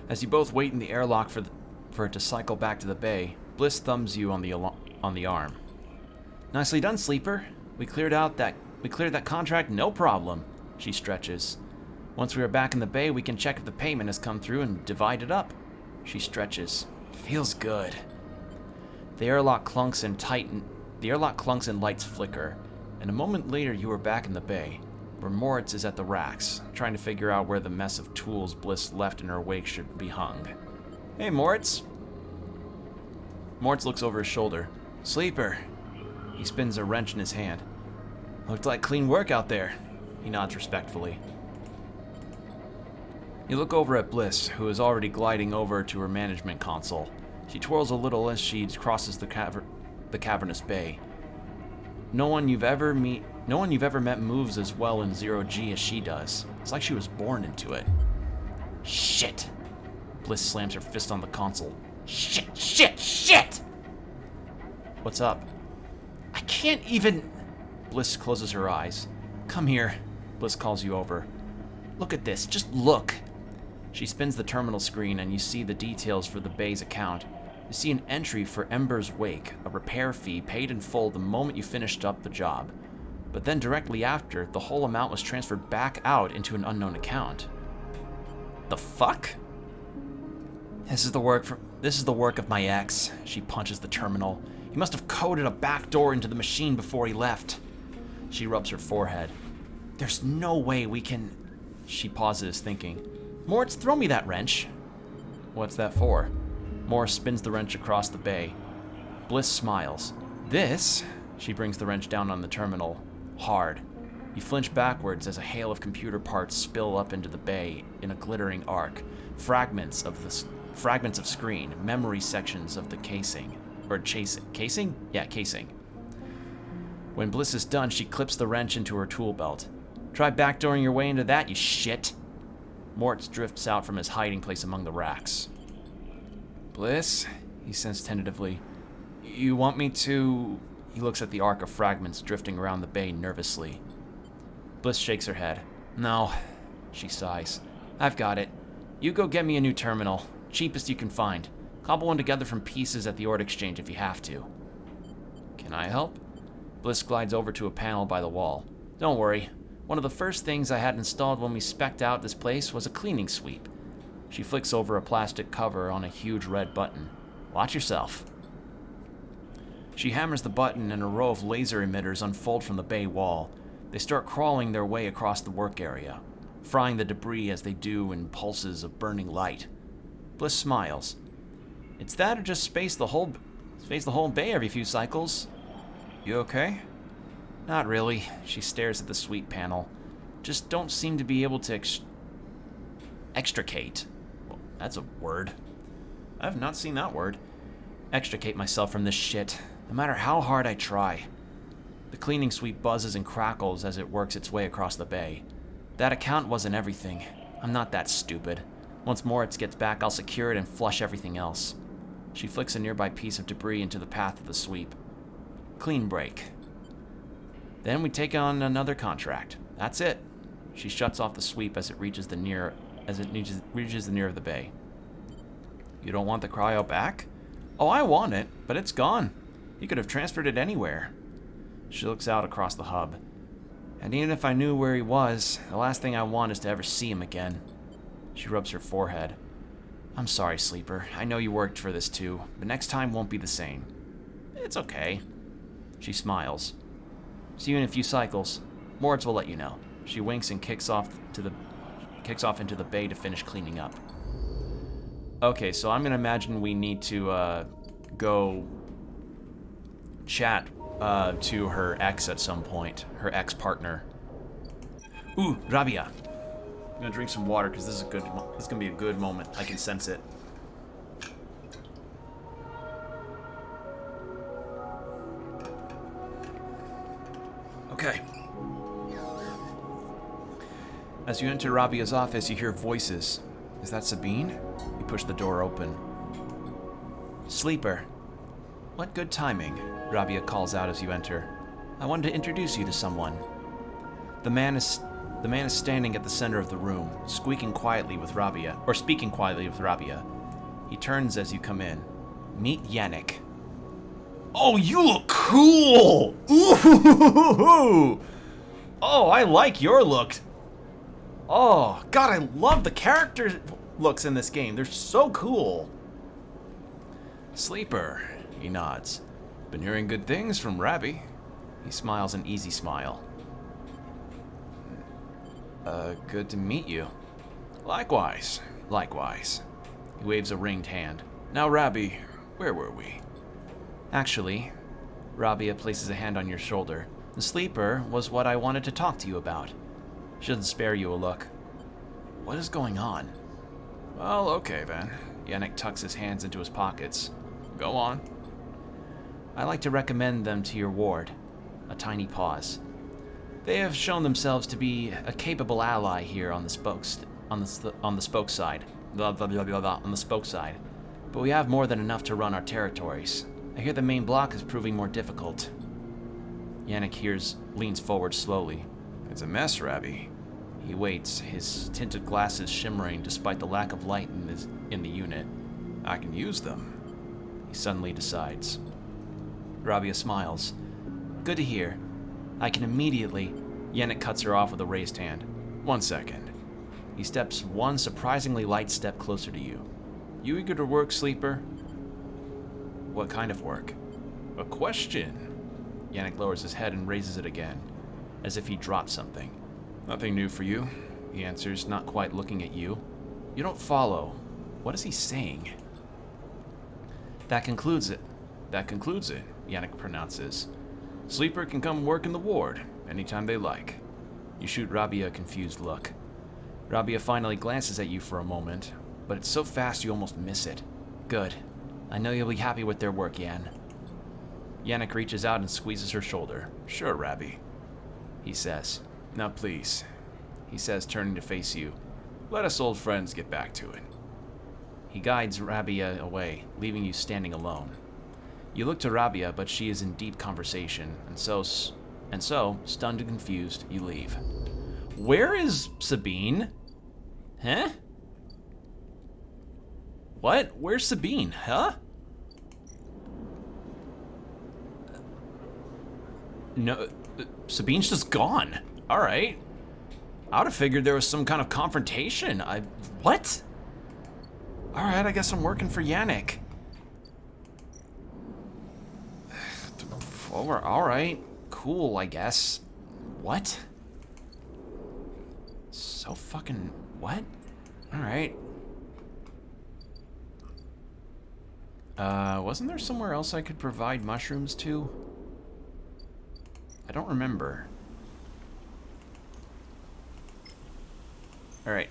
As you both wait in the airlock for it to cycle back to the bay, Bliss thumbs you on the arm. Nicely done, Sleeper. We cleared that contract, no problem. She stretches. Once we are back in the bay, we can check if the payment has come through and divide it up. She stretches. Feels good. The airlock clunks and lights flicker, and a moment later you are back in the bay, where Moritz is at the racks, trying to figure out where the mess of tools Bliss left in her wake should be hung. Hey, Moritz. Moritz looks over his shoulder. Sleeper. He spins a wrench in his hand. Looked like clean work out there. He nods respectfully. You look over at Bliss, who is already gliding over to her management console. She twirls a little as she crosses the cavernous bay. No one you've ever met moves as well in 0G as she does. It's like she was born into it. Shit! Bliss slams her fist on the console. Shit, shit, shit! What's up? I can't even... Bliss closes her eyes. Come here. Bliss calls you over. Look at this. Just look. She spins the terminal screen and you see the details for the bay's account. You see an entry for Ember's Wake, a repair fee paid in full the moment you finished up the job. But then directly after, the whole amount was transferred back out into an unknown account. The fuck? This is the work of my ex. She punches the terminal. He must have coded a backdoor into the machine before he left. She rubs her forehead. There's no way we can... She pauses, thinking. Moritz, throw me that wrench. What's that for? Moritz spins the wrench across the bay. Bliss smiles. This? She brings the wrench down on the terminal. Hard. You flinch backwards as a hail of computer parts spill up into the bay in a glittering arc. Fragments of screen, memory sections of the casing. Or casing? Yeah, casing. When Bliss is done, she clips the wrench into her tool belt. Try backdooring your way into that, you shit. Moritz drifts out from his hiding place among the racks. Bliss, he says tentatively. You want me to... He looks at the arc of fragments drifting around the bay nervously. Bliss shakes her head. No, she sighs. I've got it. You go get me a new terminal. Cheapest you can find. Cobble one together from pieces at the ore exchange if you have to. Can I help? Bliss glides over to a panel by the wall. Don't worry. One of the first things I had installed when we spec'd out this place was a cleaning sweep. She flicks over a plastic cover on a huge red button. Watch yourself. She hammers the button and a row of laser emitters unfold from the bay wall. They start crawling their way across the work area, frying the debris as they do in pulses of burning light. Bliss smiles. It's that or just space the whole bay every few cycles. You okay? Not really. She stares at the sweep panel. Just don't seem to be able to extricate. Well, that's a word. I've not seen that word. Extricate myself from this shit, no matter how hard I try. The cleaning sweep buzzes and crackles as it works its way across the bay. That account wasn't everything. I'm not that stupid. Once Moritz gets back, I'll secure it and flush everything else. She flicks a nearby piece of debris into the path of the sweep. Clean break. Then we take on another contract. That's it. She shuts off the sweep as it reaches the near of the bay. You don't want the cryo back? Oh, I want it, but it's gone. You could have transferred it anywhere. She looks out across the hub. And even if I knew where he was, the last thing I want is to ever see him again. She rubs her forehead. I'm sorry, Sleeper. I know you worked for this too, but next time won't be the same. It's okay. She smiles. See you in a few cycles. Moritz will let you know. She winks and kicks off into the bay to finish cleaning up. Okay, so I'm gonna imagine we need to go chat to her ex at some point, her ex-partner. Ooh, Rabia. I'm gonna drink some water because this is gonna be a good moment. I can sense it. Okay. As you enter Rabia's office, you hear voices. Is that Sabine? You push the door open. Sleeper. What good timing, Rabia calls out as you enter. I wanted to introduce you to someone. The man is standing at the center of the room, speaking quietly with Rabia. He turns as you come in. Meet Yannick. Oh, you look cool! Ooh! Oh, I like your look. Oh, God, I love the character looks in this game. They're so cool. Sleeper, he nods. Been hearing good things from Rabbi. He smiles an easy smile. Good to meet you. Likewise. He waves a ringed hand. Now, Rabbi, where were we? Actually, Rabia places a hand on your shoulder. The sleeper was what I wanted to talk to you about. Shouldn't spare you a look. What is going on? Well, okay then. Yannick tucks his hands into his pockets. Go on. I like to recommend them to your ward. A tiny pause. They have shown themselves to be a capable ally here on the spoke side. On the spoke side. But we have more than enough to run our territories. I hear the main block is proving more difficult. Yannick leans forward slowly. It's a mess, Rabbi. He waits, his tinted glasses shimmering despite the lack of light in the unit. I can use them. He suddenly decides. Rabia smiles. Good to hear. I can immediately... Yannick cuts her off with a raised hand. 1 second. He steps one surprisingly light step closer to you. You eager to work, Sleeper? What kind of work? A question. Yannick lowers his head and raises it again, as if he dropped something. Nothing new for you, he answers, not quite looking at you. You don't follow. What is he saying? That concludes it, Yannick pronounces. Sleeper can come work in the ward, anytime they like. You shoot Rabia a confused look. Rabia finally glances at you for a moment, but it's so fast you almost miss it. Good. I know you'll be happy with their work, Yan. Yannick reaches out and squeezes her shoulder. Sure, Rabbi, he says. Now please, he says, turning to face you. Let us old friends get back to it. He guides Rabia away, leaving you standing alone. You look to Rabia, but she is in deep conversation, and so, stunned and confused, you leave. Where is Sabine? Huh? What? Where's Sabine? Huh? No, Sabine's just gone. All right. I would have figured there was some kind of confrontation. What? All right, I guess I'm working for Yannick. All right, cool, I guess. What? So fucking what? All right. Wasn't there somewhere else I could provide mushrooms to? I don't remember. All right.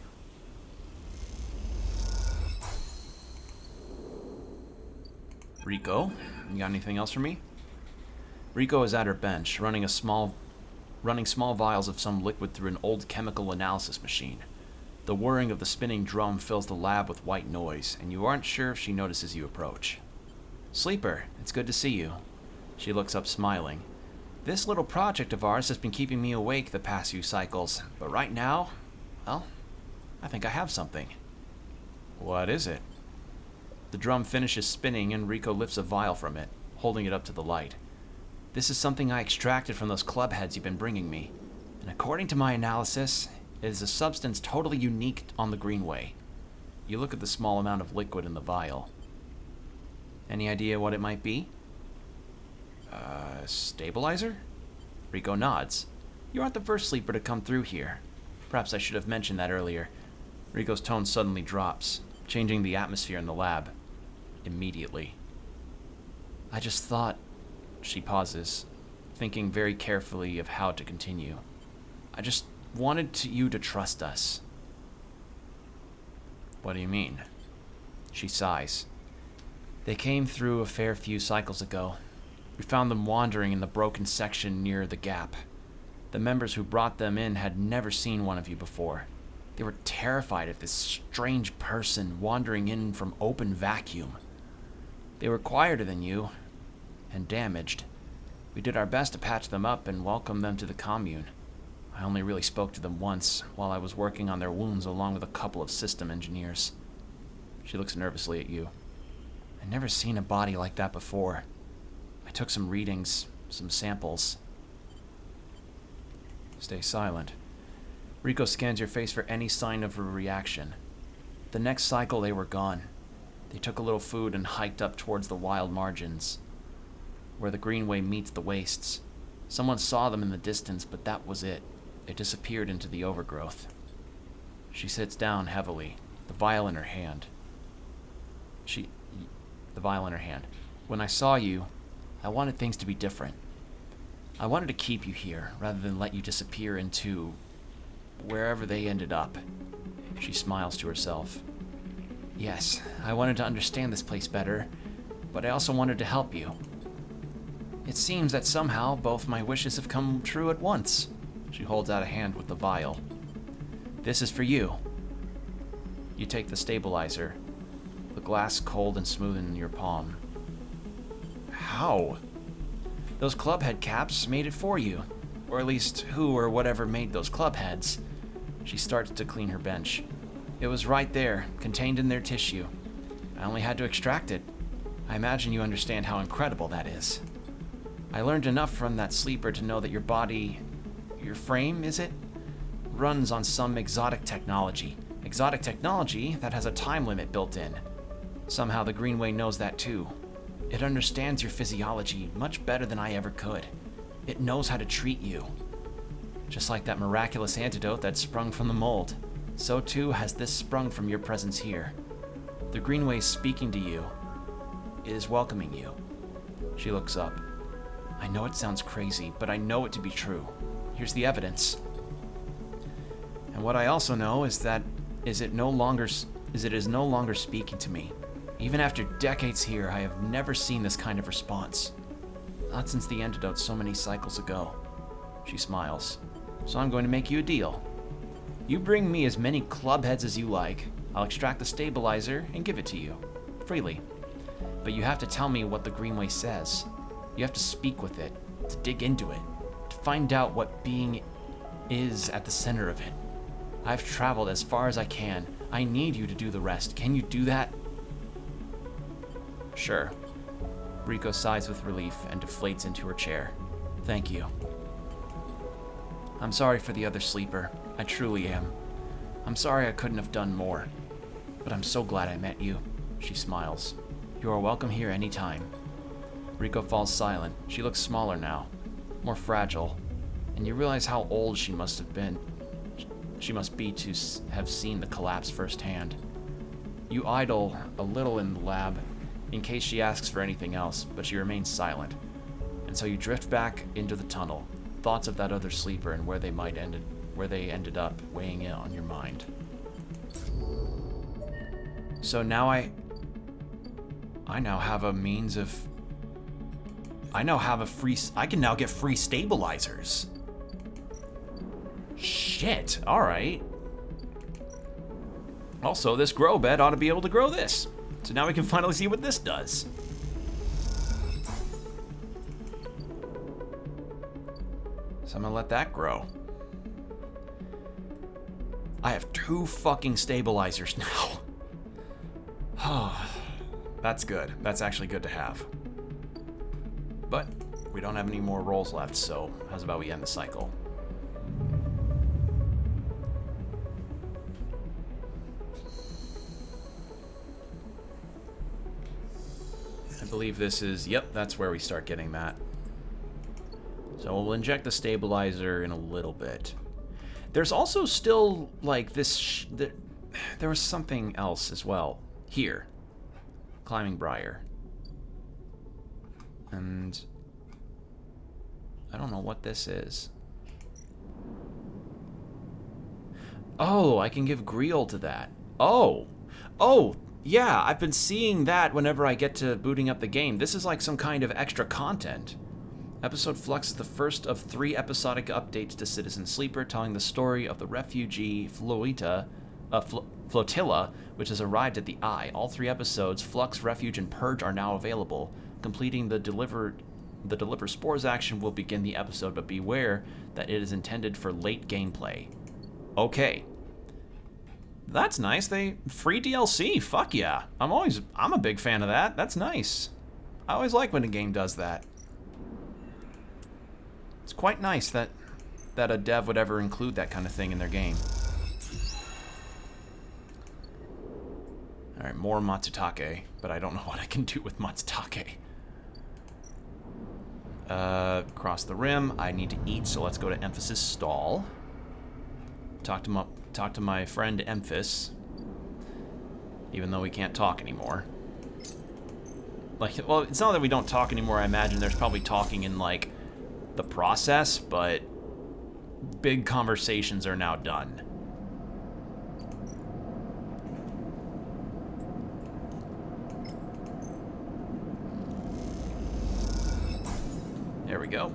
Rico, you got anything else for me? Rico is at her bench, running small vials of some liquid through an old chemical analysis machine. The whirring of the spinning drum fills the lab with white noise, and you aren't sure if she notices you approach. Sleeper, it's good to see you. She looks up smiling. This little project of ours has been keeping me awake the past few cycles, but right now, well, I think I have something. What is it? The drum finishes spinning and Rico lifts a vial from it, holding it up to the light. This is something I extracted from those club heads you've been bringing me, and according to my analysis, it is a substance totally unique on the Greenway. You look at the small amount of liquid in the vial. Any idea what it might be? Stabilizer? Rico nods. You aren't the first sleeper to come through here. Perhaps I should have mentioned that earlier. Rico's tone suddenly drops, changing the atmosphere in the lab. Immediately. I just thought... She pauses, thinking very carefully of how to continue. I just wanted you to trust us. What do you mean? She sighs. They came through a fair few cycles ago. We found them wandering in the broken section near the gap. The members who brought them in had never seen one of you before. They were terrified of this strange person wandering in from open vacuum. They were quieter than you, and damaged. We did our best to patch them up and welcome them to the commune. I only really spoke to them once, while I was working on their wounds along with a couple of system engineers. She looks nervously at you. I'd never seen a body like that before. I took some readings, some samples. Stay silent. Rico scans your face for any sign of a reaction. The next cycle, they were gone. They took a little food and hiked up towards the wild margins, where the greenway meets the wastes. Someone saw them in the distance, but that was it. They disappeared into the overgrowth. She sits down heavily, the vial in her hand. When I saw you, I wanted things to be different. I wanted to keep you here, rather than let you disappear into wherever they ended up. She smiles to herself. Yes, I wanted to understand this place better, but I also wanted to help you. It seems that somehow both my wishes have come true at once. She holds out a hand with the vial. This is for you. You take the stabilizer, the glass cold and smooth in your palm. How? Those club head caps made it for you. Or at least who or whatever made those club heads. She starts to clean her bench. It was right there, contained in their tissue. I only had to extract it. I imagine you understand how incredible that is. I learned enough from that sleeper to know that your body... your frame, is it? Runs on some exotic technology. Exotic technology that has a time limit built in. Somehow the Greenway knows that too. It understands your physiology much better than I ever could. It knows how to treat you. Just like that miraculous antidote that sprung from the mold, so too has this sprung from your presence here. The Greenway is speaking to you. It is welcoming you. She looks up. I know it sounds crazy, but I know it to be true. Here's the evidence. And what I also know is that it is no longer speaking to me. Even after decades here, I have never seen this kind of response. Not since the antidote so many cycles ago. She smiles. So I'm going to make you a deal. You bring me as many club heads as you like. I'll extract the stabilizer and give it to you. Freely. But you have to tell me what the Greenway says. You have to speak with it. To dig into it. To find out what being is at the center of it. I've traveled as far as I can. I need you to do the rest. Can you do that? Sure. Rico sighs with relief and deflates into her chair. Thank you. I'm sorry for the other sleeper. I truly am. I'm sorry I couldn't have done more. But I'm so glad I met you. She smiles. You are welcome here anytime. Rico falls silent. She looks smaller now. More fragile. And you realize how old she must have been. She must be to have seen the collapse firsthand. You idle a little in the lab, in case she asks for anything else, but she remains silent. And so you drift back into the tunnel, thoughts of that other sleeper and where they ended up weighing in on your mind. So now I now have a means of... I can now get free stabilizers. Shit, alright. Also, this grow bed ought to be able to grow this. So now we can finally see what this does. So I'm gonna let that grow. I have 2 fucking stabilizers now. Oh, that's good. That's actually good to have. But we don't have any more rolls left, so how's about we end the cycle? I believe this is, yep, that's where we start getting that. So we'll inject the stabilizer in a little bit. There's also still, like, this... there was something else as well. Here. Climbing briar. And... I don't know what this is. Oh, I can give Griel to that. Oh! Oh! Yeah, I've been seeing that whenever I get to booting up the game. This is like some kind of extra content. Episode Flux is the first of 3 episodic updates to Citizen Sleeper, telling the story of the refugee flotilla, which has arrived at the Eye. All 3 episodes, Flux, Refuge, and Purge, are now available. Completing the Deliver Spores action will begin the episode, but beware that it is intended for late gameplay. Okay. That's nice. Free DLC. Fuck yeah. I'm a big fan of that. That's nice. I always like when a game does that. It's quite nice that a dev would ever include that kind of thing in their game. Alright, more Matsutake, but I don't know what I can do with Matsutake. Cross the rim. I need to eat, so let's go to Emphasis Stall. Talk to my friend Emphas, even though we can't talk anymore. Like, well, it's not that we don't talk anymore. I imagine there's probably talking in, like, the process, but big conversations are now done. There we go.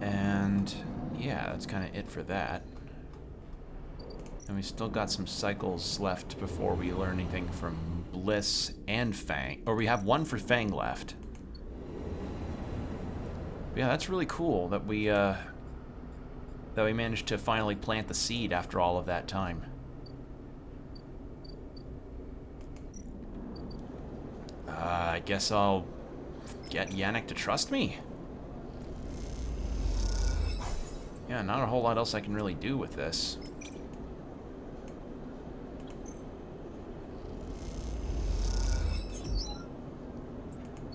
And yeah, that's kind of it for that. And we still got some cycles left before we learn anything from Bliss and Fang. Or we have one for Fang left. But yeah, that's really cool that we managed to finally plant the seed after all of that time. I guess I'll get Yannick to trust me. Yeah, not a whole lot else I can really do with this.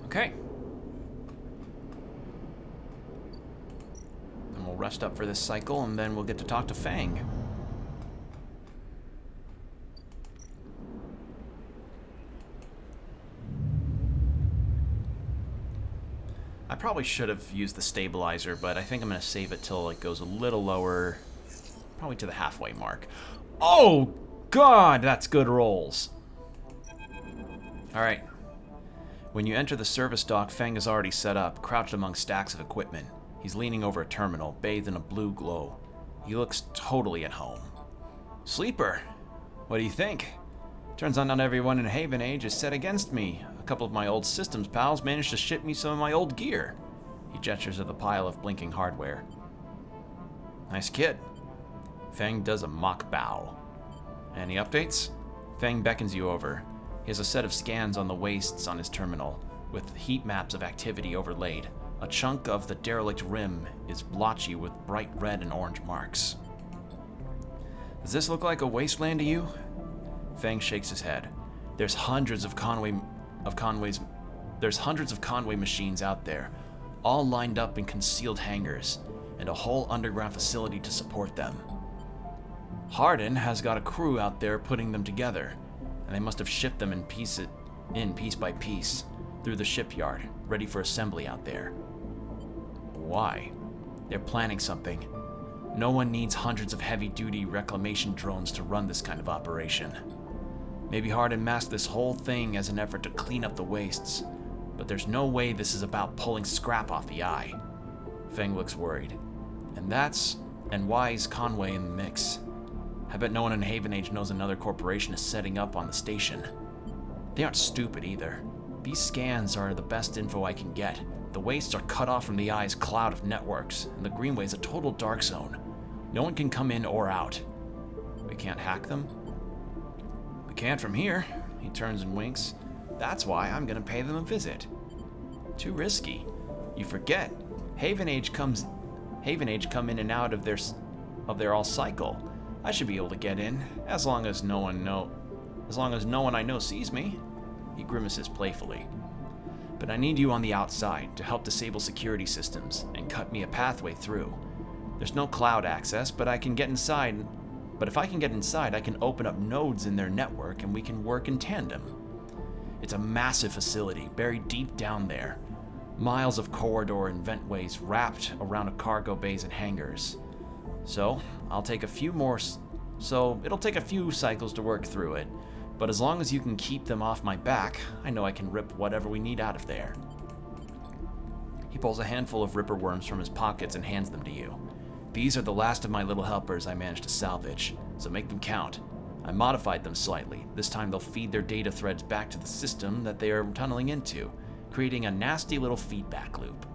Okay. Then we'll rest up for this cycle, and then we'll get to talk to Fang. I probably should have used the stabilizer, but I think I'm going to save it till it goes a little lower, probably to the halfway mark. Oh, God, that's good rolls. All right. When you enter the service dock, Fang is already set up, crouched among stacks of equipment. He's leaning over a terminal, bathed in a blue glow. He looks totally at home. Sleeper, what do you think? Turns out not everyone in Haven Age is set against me. A couple of my old systems pals managed to ship me some of my old gear. He gestures at the pile of blinking hardware. Nice kid. Fang does a mock bow. Any updates? Fang beckons you over. He has a set of scans on the wastes on his terminal, with heat maps of activity overlaid. A chunk of the derelict rim is blotchy with bright red and orange marks. Does this look like a wasteland to you? Fang shakes his head. There's hundreds of Conway machines out there, all lined up in concealed hangars, and a whole underground facility to support them. Hardin has got a crew out there putting them together, and they must have shipped them in piece by piece through the shipyard, ready for assembly out there. Why? They're planning something. No one needs hundreds of heavy-duty reclamation drones to run this kind of operation. Maybe Hardin masked this whole thing as an effort to clean up the wastes, but there's no way this is about pulling scrap off the Eye. Fang looks worried. And why is Conway in the mix? I bet no one in Haven Age knows another corporation is setting up on the station. They aren't stupid either. These scans are the best info I can get. The wastes are cut off from the Eye's cloud of networks, and the Greenway's a total dark zone. No one can come in or out. We can't hack them? We can't from here. He turns and winks. That's why I'm gonna pay them a visit. Too risky. You forget. Haven Age come in and out of their all cycle. I should be able to get in, as long as no one I know sees me. He grimaces playfully. But I need you on the outside to help disable security systems and cut me a pathway through. There's no cloud access, but I can get inside. But if I can get inside, I can open up nodes in their network and we can work in tandem. It's a massive facility buried deep down there. Miles of corridor and ventways wrapped around cargo bays and hangars. So, it'll take a few cycles to work through it, but as long as you can keep them off my back, I know I can rip whatever we need out of there. He pulls a handful of ripper worms from his pockets and hands them to you. These are the last of my little helpers I managed to salvage, so make them count. I modified them slightly. This time they'll feed their data threads back to the system that they are tunneling into, creating a nasty little feedback loop.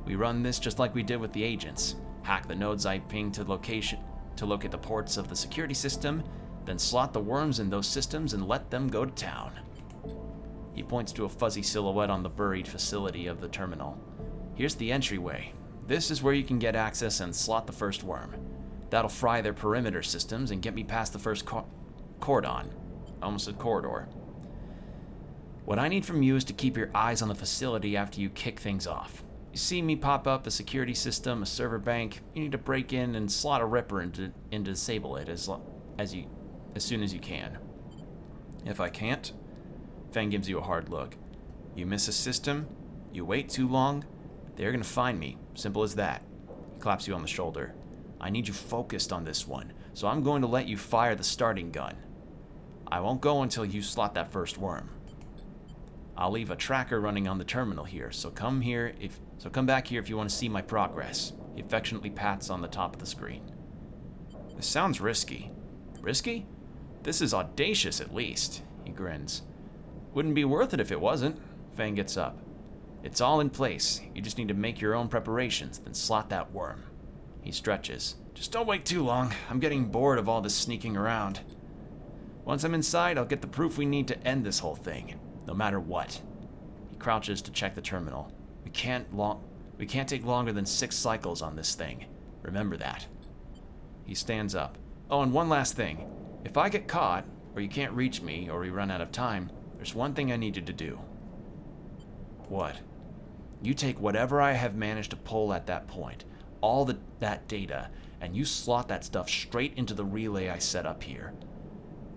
We run this just like we did with the agents. Hack the nodes I pinged to locate the ports of the security system, then slot the worms in those systems and let them go to town. He points to a fuzzy silhouette on the buried facility of the terminal. Here's the entryway. This is where you can get access and slot the first worm. That'll fry their perimeter systems and get me past the first cordon. Almost a corridor. What I need from you is to keep your eyes on the facility after you kick things off. You see me pop up a security system, a server bank, you need to break in and slot a ripper and disable it as soon as you can. If I can't, Fang gives you a hard look. You miss a system, you wait too long, they're gonna find me. Simple as that. He claps you on the shoulder. I need you focused on this one, so I'm going to let you fire the starting gun. I won't go until you slot that first worm. I'll leave a tracker running on the terminal here, so come back here if you want to see my progress. He affectionately pats on the top of the screen. This sounds risky. Risky? This is audacious at least, he grins. Wouldn't be worth it if it wasn't. Fang gets up. It's all in place. You just need to make your own preparations, then slot that worm. He stretches. Just don't wait too long. I'm getting bored of all this sneaking around. Once I'm inside, I'll get the proof we need to end this whole thing, no matter what. He crouches to check the terminal. We can't take longer than 6 cycles on this thing. Remember that. He stands up. Oh, and one last thing. If I get caught, or you can't reach me, or we run out of time, there's one thing I need you to do. What? You take whatever I have managed to pull at that point, all that data, and you slot that stuff straight into the relay I set up here.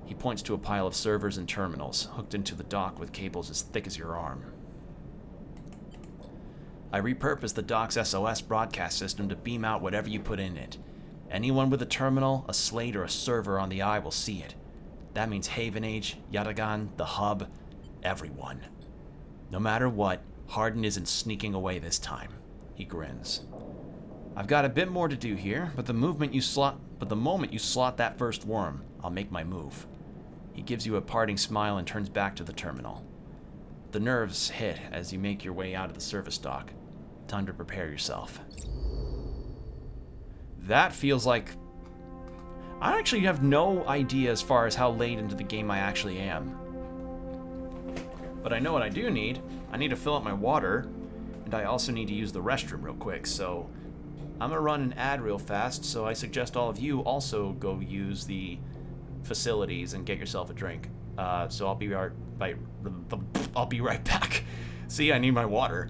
He points to a pile of servers and terminals, hooked into the dock with cables as thick as your arm. I repurposed the dock's SOS broadcast system to beam out whatever you put in it. Anyone with a terminal, a slate, or a server on the eye will see it. That means Haven Age, Yatagan, the hub, everyone. No matter what, Hardin isn't sneaking away this time. He grins. I've got a bit more to do here, but the moment you slot that first worm, I'll make my move. He gives you a parting smile and turns back to the terminal. The nerves hit as you make your way out of the service dock. Time to prepare yourself. That feels like... I actually have no idea as far as how late into the game I actually am. But I know what I do need. I need to fill up my water, and I also need to use the restroom real quick, so I'm gonna run an ad real fast, so I suggest all of you also go use the facilities and get yourself a drink. So I'll be right back. See, I need my water.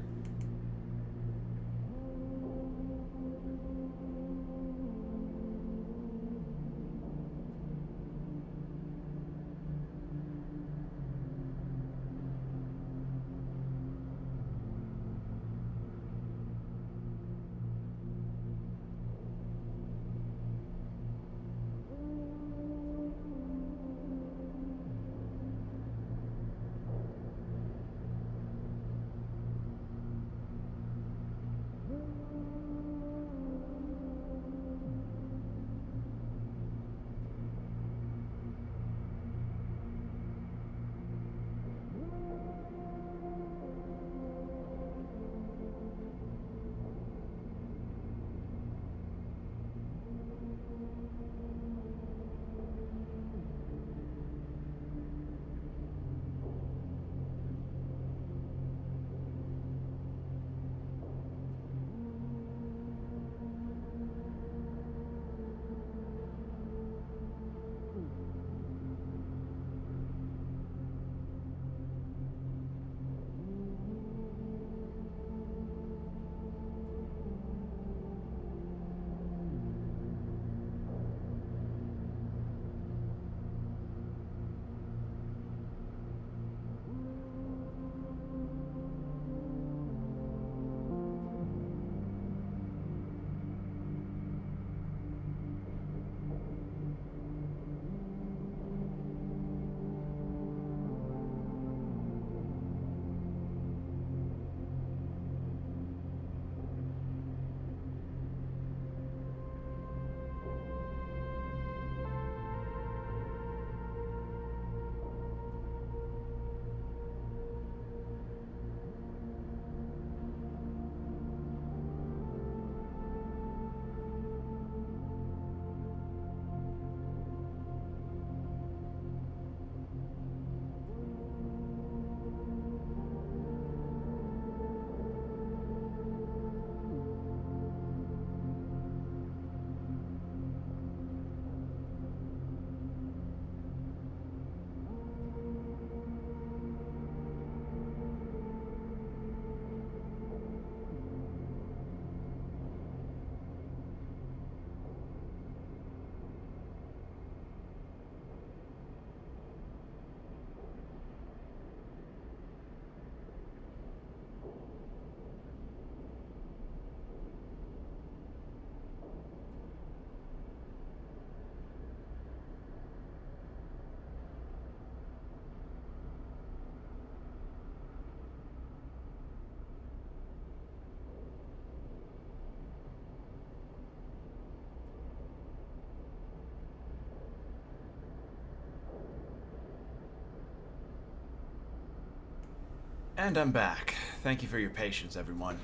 And I'm back. Thank you for your patience, everyone.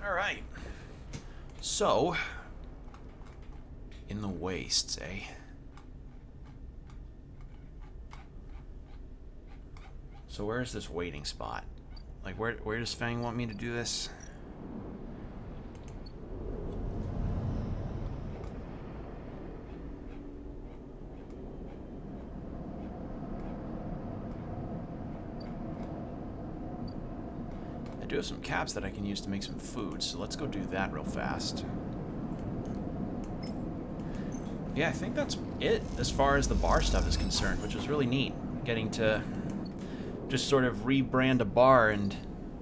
Alright. So, in the wastes, eh? So where's this waiting spot? Like, where does Fang want me to do this? I do have some caps that I can use to make some food, so let's go do that real fast. Yeah, I think that's it as far as the bar stuff is concerned, which is really neat. Getting to just sort of rebrand a bar and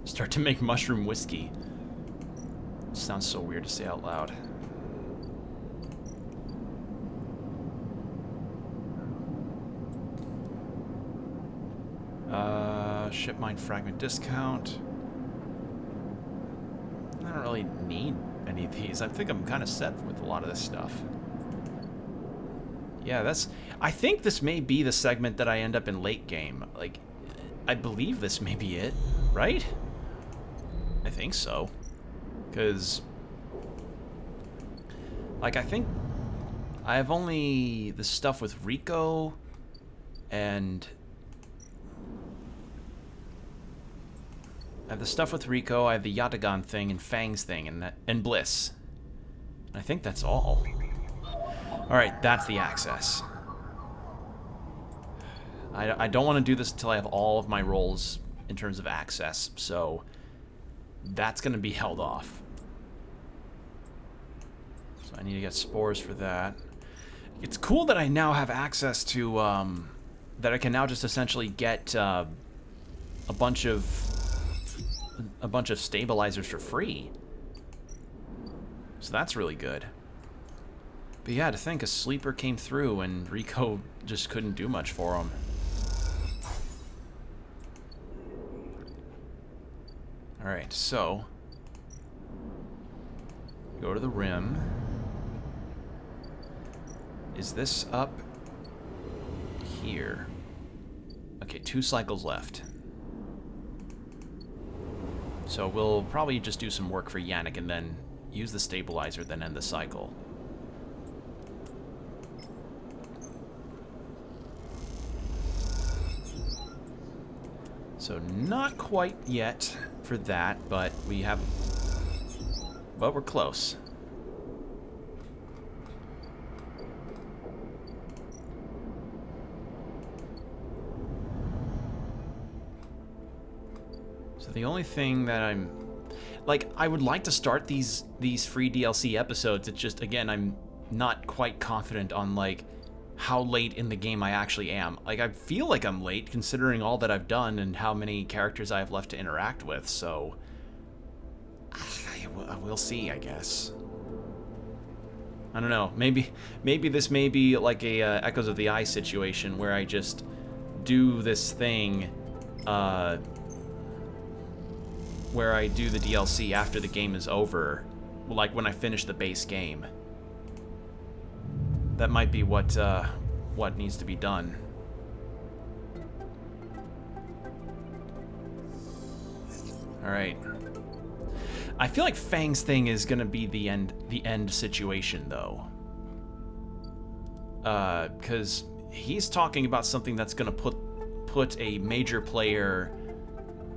start to make mushroom whiskey. It sounds so weird to say out loud. Ship mine fragment discount. I don't really need any of these. I think I'm kind of set with a lot of this stuff. Yeah, I think this may be the segment that I end up in late game. Like, I believe this may be it, right? I think so. Because, like, I think I have only the stuff with Rico and... I have the stuff with Rico, I have the Yatagan thing and Fang's thing and Bliss. I think that's all. Alright, that's the access. I don't want to do this until I have all of my roles in terms of access, so that's going to be held off. So I need to get spores for that. It's cool that I now have access to, that I can now just essentially get a bunch of stabilizers for free. So that's really good. But yeah, to think a sleeper came through and Rico just couldn't do much for him. Alright, so go to the rim. Is this up here? Okay, 2 cycles left. So we'll probably just do some work for Yannick and then use the stabilizer, then end the cycle. So not quite yet for that, but we're close. So the only thing that I'm... Like, I would like to start these free DLC episodes. It's just, again, I'm not quite confident on, like, how late in the game I actually am. Like, I feel like I'm late, considering all that I've done and how many characters I have left to interact with, so... we'll see, I guess. I don't know. Maybe this may be like a Echoes of the Eye situation, where I just do this thing, where I do the DLC after the game is over, like when I finish the base game. That might be what needs to be done. Alright. I feel like Fang's thing is gonna be the end situation, though. Because he's talking about something that's gonna put a major player,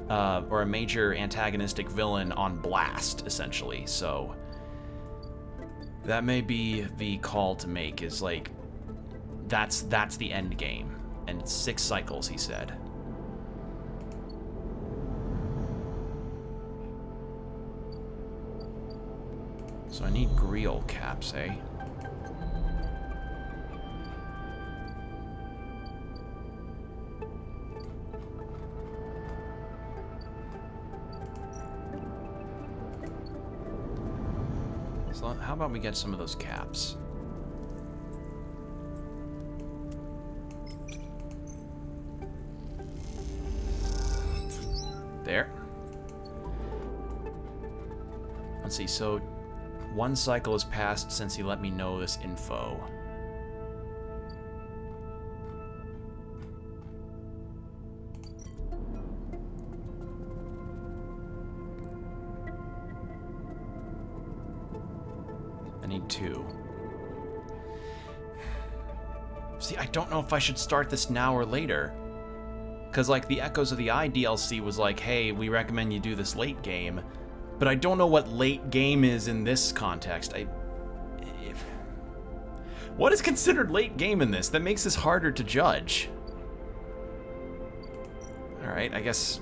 or a major antagonistic villain on blast, essentially, so... That may be the call to make, is like, that's the end game. And it's 6 cycles, he said. So I need Grial caps, eh? So how about we get some of those caps? There. Let's see, so 1 cycle has passed since he let me know this info. I need 2. See, I don't know if I should start this now or later. Because, like, the Echoes of the Eye DLC was like, hey, we recommend you do this late game. But I don't know what late game is in this context. What is considered late game in this? That makes this harder to judge. Alright, I guess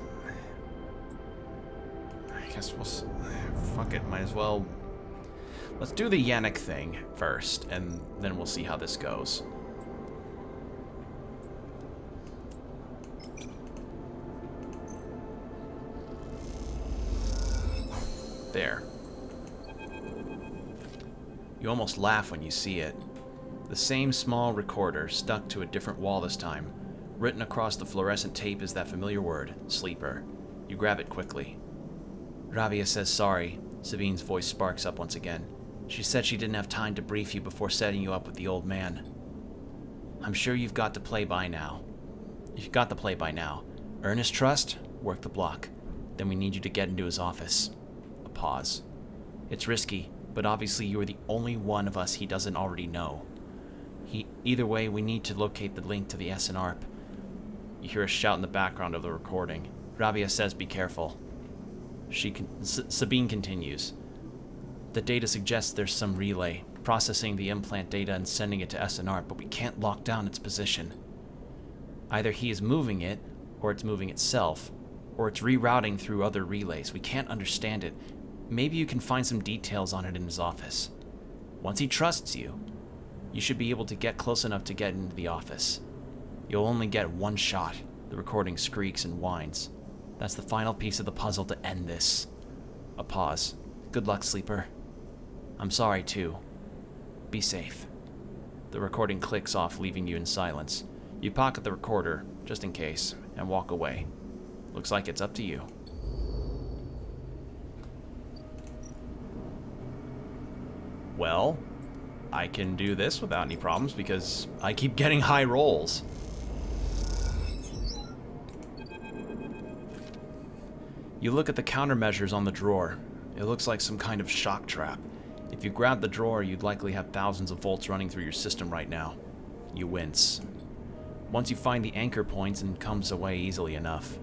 we'll... Fuck it, might as well... Let's do the Yannick thing first, and then we'll see how this goes. There. You almost laugh when you see it. The same small recorder stuck to a different wall this time. Written across the fluorescent tape is that familiar word, sleeper. You grab it quickly. Rabia says sorry. Sabine's voice sparks up once again. She said she didn't have time to brief you before setting you up with the old man. I'm sure you've got the play by now. Earn his trust, work the block. Then we need you to get into his office. A pause. It's risky, but obviously you are the only one of us he doesn't already know. Either way, we need to locate the link to the SNARP. You hear a shout in the background of the recording. Rabia says be careful. Sabine continues. The data suggests there's some relay, processing the implant data and sending it to SNARP, but we can't lock down its position. Either he is moving it, or it's moving itself, or it's rerouting through other relays. We can't understand it. Maybe you can find some details on it in his office. Once he trusts you, you should be able to get close enough to get into the office. You'll only get one shot. The recording screaks and whines. That's the final piece of the puzzle to end this. A pause. Good luck, Sleeper. I'm sorry, too. Be safe. The recording clicks off, leaving you in silence. You pocket the recorder, just in case, and walk away. Looks like it's up to you. Well, I can do this without any problems because I keep getting high rolls. You look at the countermeasures on the drawer. It looks like some kind of shock trap. If you grab the drawer, you'd likely have thousands of volts running through your system right now. You wince. Once you find the anchor points and comes away easily enough,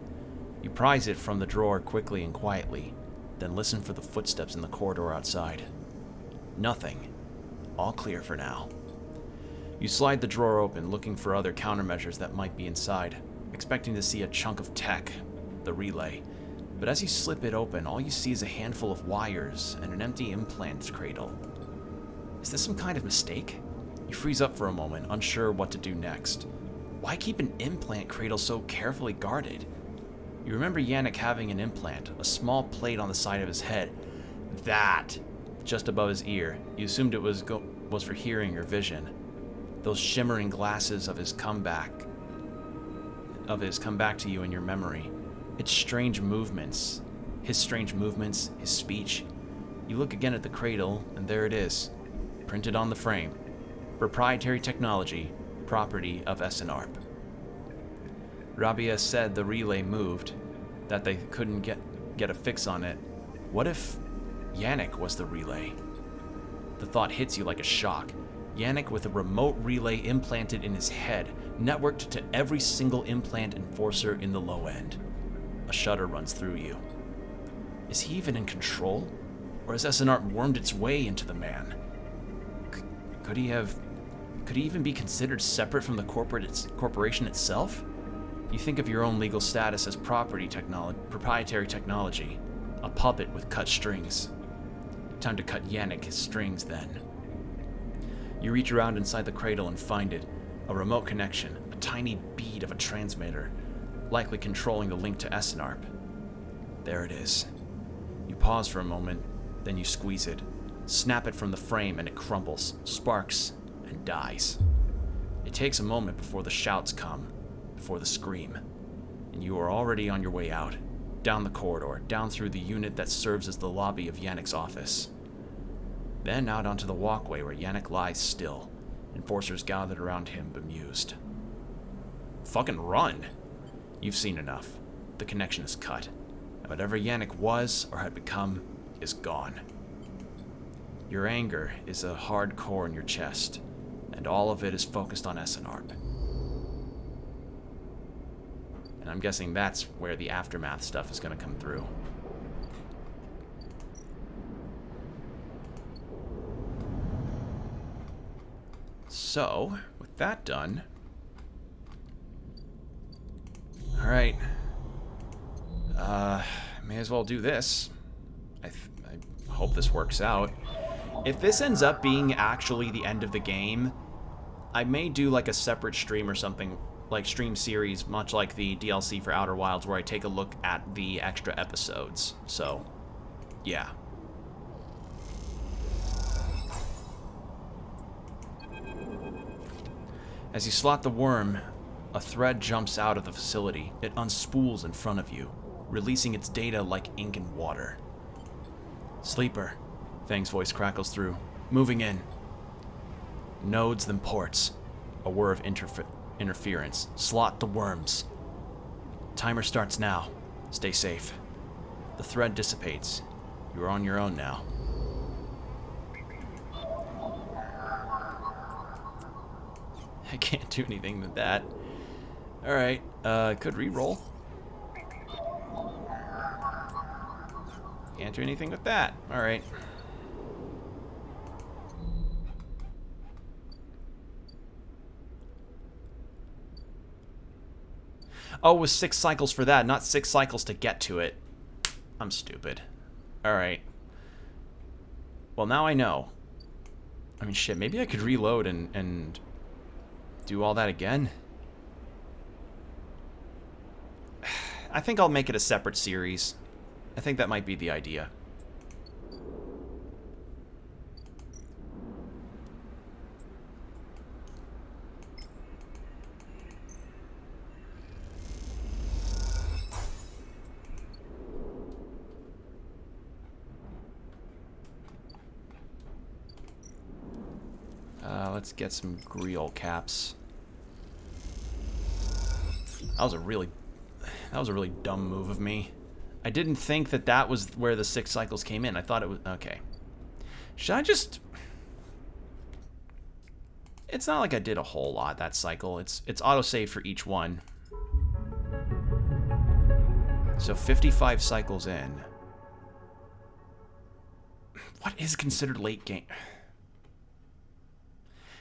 you prise it from the drawer quickly and quietly, then listen for the footsteps in the corridor outside. Nothing. All clear for now. You slide the drawer open, looking for other countermeasures that might be inside, expecting to see a chunk of tech, the relay. But as you slip it open, all you see is a handful of wires and an empty implant cradle. Is this some kind of mistake? You freeze up for a moment, unsure what to do next. Why keep an implant cradle so carefully guarded? You remember Yannick having an implant, a small plate on the side of his head. That, just above his ear. You assumed it was for hearing or vision. Those shimmering glasses of his come back to you in your memory. Its strange movements. His strange movements, his speech. You look again at the cradle, and there it is, printed on the frame. Proprietary technology, property of SNARP. Rabia said the relay moved, that they couldn't get a fix on it. What if Yannick was the relay? The thought hits you like a shock. Yannick with a remote relay implanted in his head, networked to every single implant enforcer in the low end. A shudder runs through you. Is he even in control? Or has SNARP wormed its way into the man? Could he even be considered separate from the corporation itself? You think of your own legal status as proprietary technology, a puppet with cut strings. Time to cut Yannick his strings then. You reach around inside the cradle and find it, a remote connection, a tiny bead of a transmitter, likely controlling the link to SNARP. There it is. You pause for a moment, then you squeeze it, snap it from the frame, and it crumbles, sparks, and dies. It takes a moment before the shouts come, before the scream, and you are already on your way out, down the corridor, down through the unit that serves as the lobby of Yannick's office. Then out onto the walkway where Yannick lies still, enforcers gathered around him, bemused. Fucking run! You've seen enough. The connection is cut. And whatever Yannick was or had become is gone. Your anger is a hard core in your chest, and all of it is focused on Essenarp. And I'm guessing that's where the aftermath stuff is going to come through. So, with that done... Alright. May as well do this. I hope this works out. If this ends up being actually the end of the game, I may do like a separate stream or something, like stream series, much like the DLC for Outer Wilds, where I take a look at the extra episodes. So, yeah. As you slot the worm, a thread jumps out of the facility. It unspools in front of you, releasing its data like ink and water. Sleeper, Fang's voice crackles through. Moving in. Nodes, then ports. A whir of interference. Slot the worms. Timer starts now. Stay safe. The thread dissipates. You are on your own now. I can't do anything with that. Alright, could re-roll. Can't do anything with that. Alright. Oh, it was 6 cycles for that, not 6 cycles to get to it. I'm stupid. Alright. Well, now I know. I mean, shit, maybe I could reload and do all that again. I think I'll make it a separate series. I think that might be the idea. Let's get some Griol caps. That was a really dumb move of me. I didn't think that that was where the 6 cycles came in. I thought it was... Okay. Should I just... It's not like I did a whole lot that cycle. It's autosave for each one. So 55 cycles in. What is considered late game?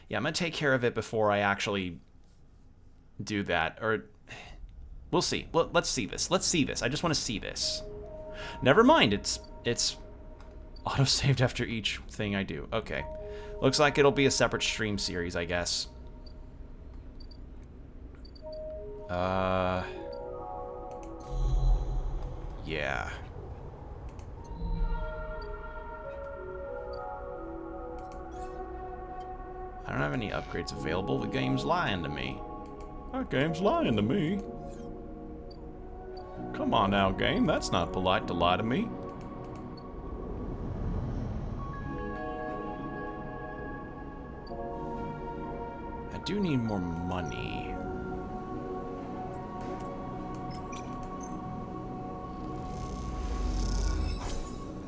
Yeah, I'm going to take care of it before I actually do that. Or... We'll see. Let's see this. Let's see this. I just want to see this. Never mind. It's auto-saved after each thing I do. Okay. Looks like it'll be a separate stream series, I guess. Yeah. I don't have any upgrades available. The game's lying to me. That game's lying to me. Come on now, game. That's not polite to lie to me. I do need more money.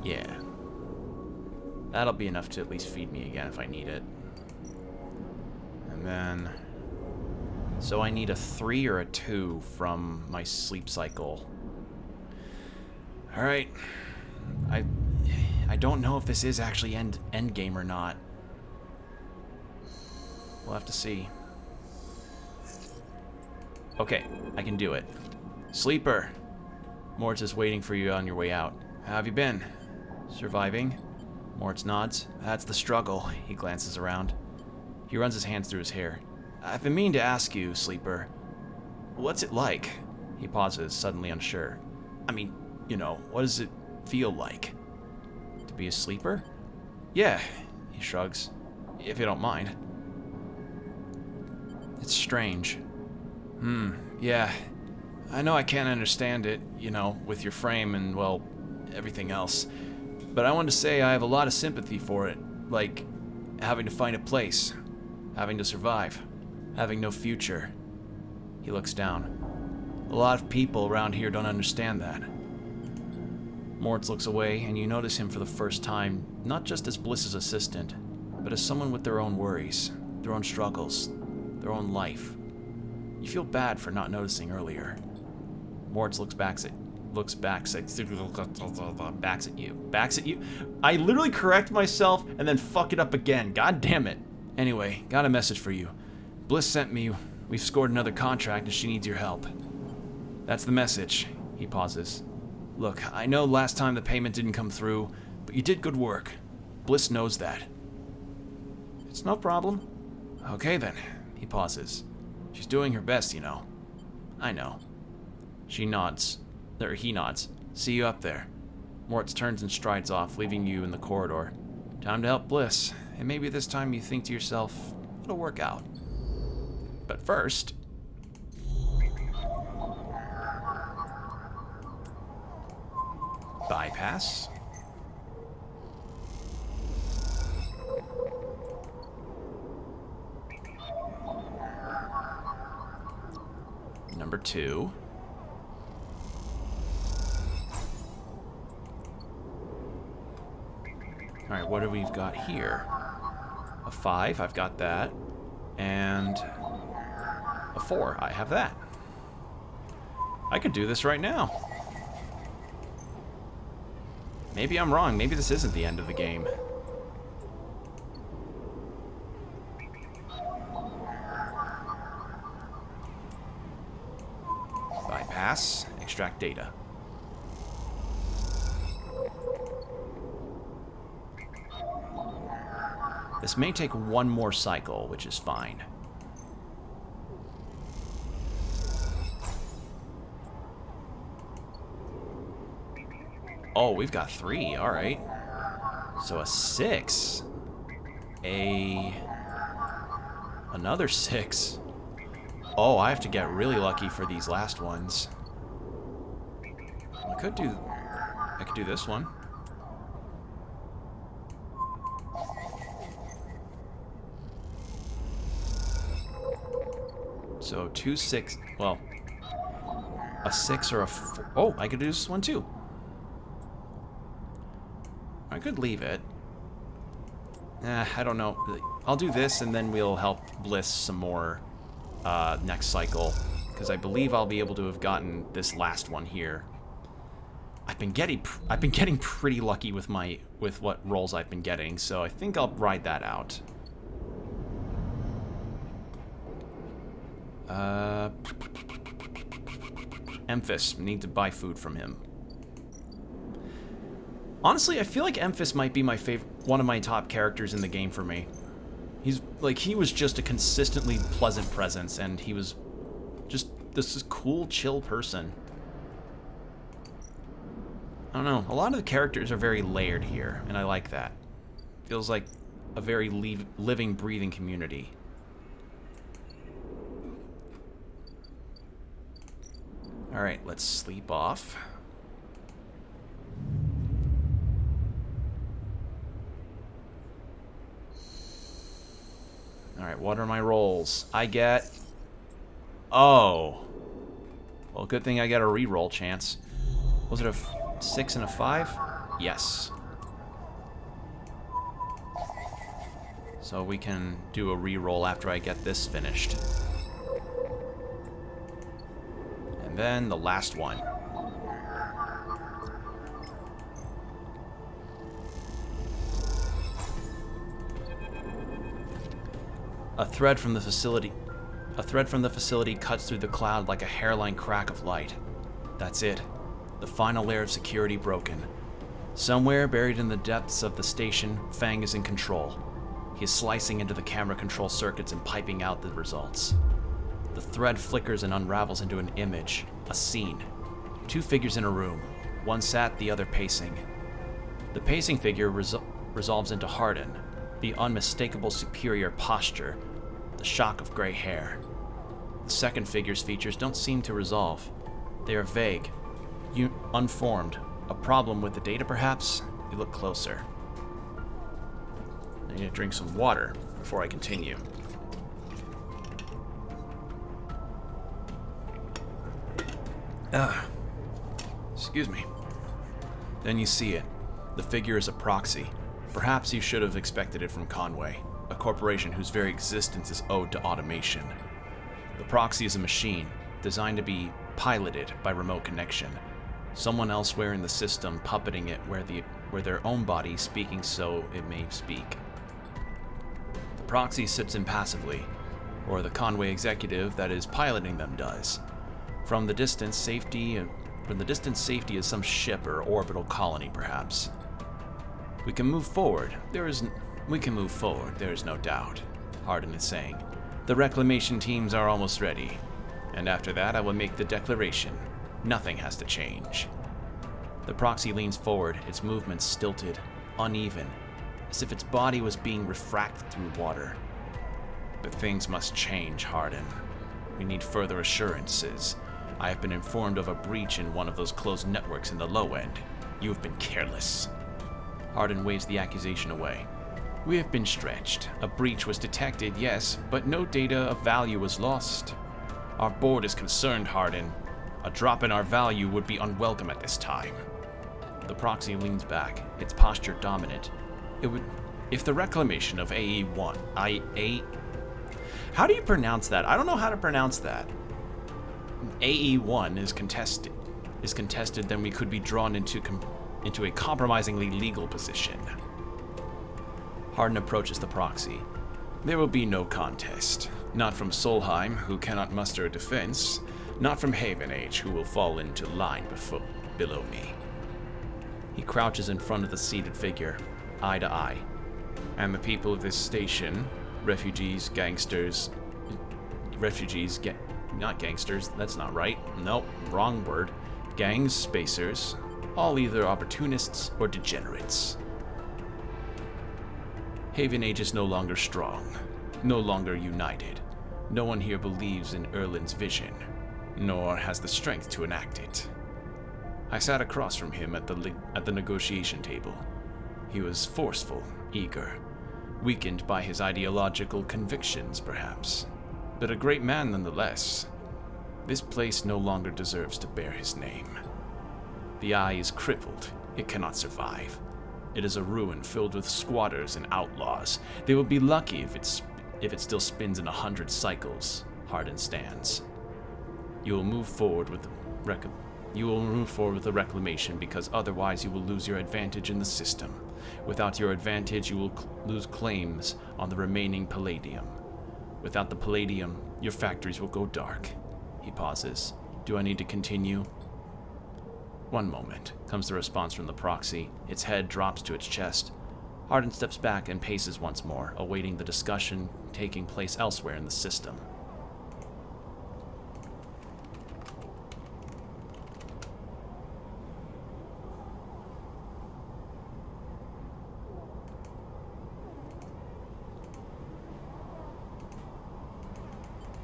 Yeah. That'll be enough to at least feed me again if I need it. And then... So I need a 3 or a 2 from my sleep cycle. Alright. I don't know if this is actually end game or not. We'll have to see. Okay, I can do it. Sleeper. Moritz is waiting for you on your way out. How have you been? Surviving? Moritz nods. That's the struggle. He glances around. He runs his hands through his hair. I've been meaning to ask you, Sleeper. What's it like? He pauses, suddenly unsure. I mean, you know, what does it feel like? To be a sleeper? Yeah, he shrugs. If you don't mind. It's strange. Yeah. I know I can't understand it, you know, with your frame and, well, everything else. But I wanted to say I have a lot of sympathy for it. Like, having to find a place. Having to survive. Having no future. He looks down. A lot of people around here don't understand that. Moritz looks away, and you notice him for the first time, not just as Bliss's assistant, but as someone with their own worries, their own struggles, their own life. You feel bad for not noticing earlier. Moritz backs at you. I literally correct myself and then fuck it up again. God damn it. Anyway, got a message for you. Bliss sent me. We've scored another contract and she needs your help. That's the message. He pauses. Look, I know last time the payment didn't come through, but you did good work. Bliss knows that. It's no problem. Okay then. He pauses. She's doing her best, you know. I know. He nods. See you up there. Moritz turns and strides off, leaving you in the corridor. Time to help Bliss. And maybe this time you think to yourself, it'll work out. But first... bypass. Number 2. Alright, what do we've got here? A 5, I've got that. And a 4, I have that. I could do this right now. Maybe I'm wrong. Maybe this isn't the end of the game. Bypass. Extract data. This may take one more cycle, which is fine. Oh, we've got 3, alright. So a 6. Another 6. Oh, I have to get really lucky for these last ones. I could do this one. So 2, 6, well, a 6 or a 4. Oh, I could do this one too. I could leave it. I don't know. I'll do this and then we'll help Bliss some more next cycle, because I believe I'll be able to have gotten this last one here. I've been getting pretty lucky with what rolls I've been getting, so I think I'll ride that out. Emphis, need to buy food from him. Honestly, I feel like Emphis might be one of my top characters in the game for me. He was just a consistently pleasant presence, and he was just this cool, chill person. I don't know, a lot of the characters are very layered here, and I like that. Feels like a very living, breathing community. Alright, let's sleep off. Alright, what are my rolls? I get... Oh. Well, good thing I got a reroll chance. Was it a 6 and a 5? Yes. So we can do a reroll after I get this finished. And then the last one. A thread from the facility cuts through the cloud like a hairline crack of light. That's it. The final layer of security broken. Somewhere buried in the depths of the station, Fang is in control. He is slicing into the camera control circuits and piping out the results. The thread flickers and unravels into an image, a scene. 2 figures in a room. One sat, the other pacing. The pacing figure resolves into Hardin, the unmistakable superior posture, the shock of gray hair. The second figure's features don't seem to resolve. They are vague, unformed. A problem with the data, perhaps? You look closer. I need to drink some water before I continue. Excuse me. Then you see it. The figure is a proxy. Perhaps you should have expected it from Conway, a corporation whose very existence is owed to automation. The proxy is a machine, designed to be piloted by remote connection. Someone elsewhere in the system puppeting it where their own body speaking so it may speak. The proxy sits impassively, or the Conway executive that is piloting them does. From the distance, safety is some ship or orbital colony, perhaps. We can move forward. There is no doubt, Hardin is saying. The reclamation teams are almost ready, and after that I will make the declaration. Nothing has to change. The proxy leans forward, its movements stilted, uneven, as if its body was being refracted through water. But things must change, Hardin. We need further assurances. I have been informed of a breach in one of those closed networks in the low end. You have been careless. Hardin waves the accusation away. We have been stretched. A breach was detected, yes, but no data of value was lost. Our board is concerned, Hardin. A drop in our value would be unwelcome at this time. The proxy leans back, its posture dominant. If the reclamation of how do you pronounce that? I don't know how to pronounce that. AE1 is contested, then we could be drawn into a compromisingly legal position. Hardin approaches the proxy. There will be no contest. Not from Solheim, who cannot muster a defense. Not from Haven Age, who will fall into line below me. He crouches in front of the seated figure, eye to eye. And the people of this station, not gangsters, that's not right. Nope, wrong word. Gangs, spacers, all either opportunists or degenerates. Haven Age is no longer strong, no longer united. No one here believes in Erlin's vision, nor has the strength to enact it. I sat across from him at the negotiation table. He was forceful, eager, weakened by his ideological convictions, perhaps, but a great man nonetheless. This place no longer deserves to bear his name. The eye is crippled. It cannot survive. It is a ruin filled with squatters and outlaws. They will be lucky if it still spins in 100 cycles. Hardin stands. You will move forward with the reclamation because otherwise you will lose your advantage in the system. Without your advantage, you will lose claims on the remaining palladium. Without the palladium, your factories will go dark. He pauses. Do I need to continue? One moment, comes the response from the proxy. Its head drops to its chest. Hardin steps back and paces once more, awaiting the discussion taking place elsewhere in the system.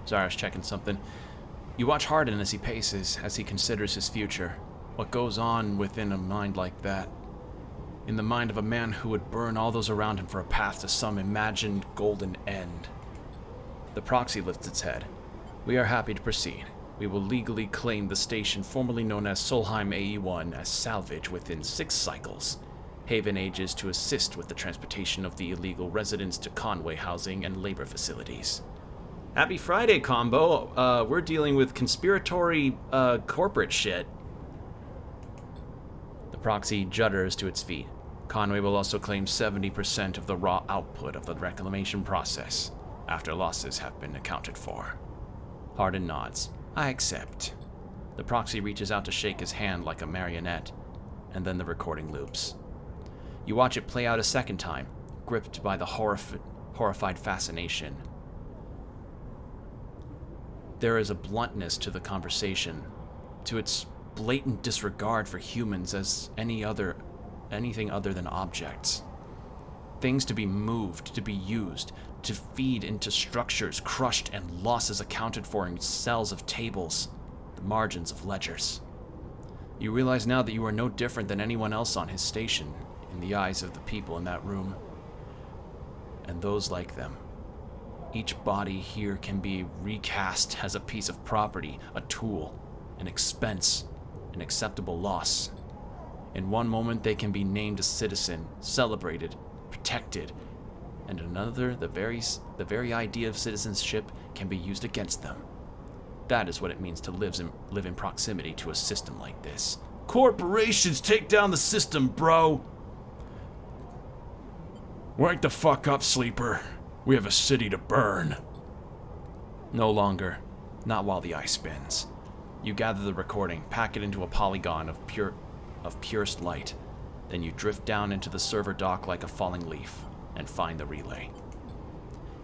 Sorry, I was checking something. You watch Hardin as he paces, as he considers his future. What goes on within a mind like that? In the mind of a man who would burn all those around him for a path to some imagined golden end. The proxy lifts its head. We are happy to proceed. We will legally claim the station formerly known as Solheim AE1 as salvage within 6 cycles. Haven Age is to assist with the transportation of the illegal residents to Conway housing and labor facilities. Happy Friday, combo. We're dealing with conspiratory, corporate shit. The proxy judders to its feet. Conway will also claim 70% of the raw output of the reclamation process, after losses have been accounted for. Hardin nods. I accept. The proxy reaches out to shake his hand like a marionette, and then the recording loops. You watch it play out a second time, gripped by the horrified fascination. There is a bluntness to the conversation, to its blatant disregard for humans as anything other than objects. Things to be moved, to be used, to feed into structures crushed and losses accounted for in cells of tables, the margins of ledgers. You realize now that you are no different than anyone else on his station, in the eyes of the people in that room, and those like them. Each body here can be recast as a piece of property, a tool, an expense, an acceptable loss. In one moment, they can be named a citizen, celebrated, protected, and another, the very idea of citizenship can be used against them. That is what it means to live in proximity to a system like this. Corporations take down the system, bro! Wake the fuck up, sleeper. We have a city to burn. No longer. Not while the ice spins. You gather the recording, pack it into a polygon of purest light. Then you drift down into the server dock like a falling leaf and find the relay.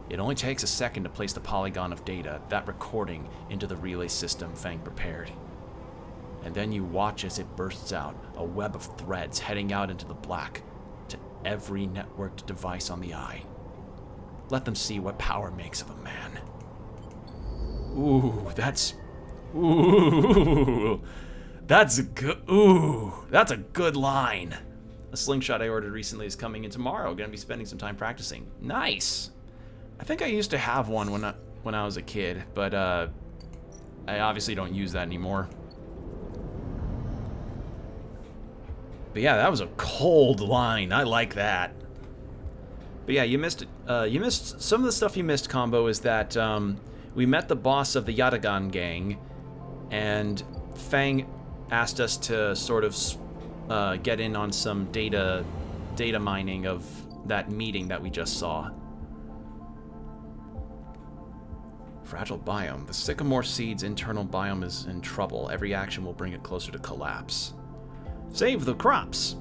It only takes a second to place the polygon of data, that recording, into the relay system Fang prepared. And then you watch as it bursts out, a web of threads heading out into the black, to every networked device on the eye. Let them see what power makes of a man. That's a good line. A slingshot I ordered recently is coming in tomorrow. Gonna be spending some time practicing. Nice. I think I used to have one when I was a kid, but I obviously don't use that anymore. But yeah, that was a cold line. I like that. But yeah, you missed some of the stuff you missed, Combo, is that we met the boss of the Yatagan gang, and Fang asked us to sort of get in on some data mining of that meeting that we just saw. Fragile biome. The sycamore seed's internal biome is in trouble. Every action will bring it closer to collapse. Save the crops!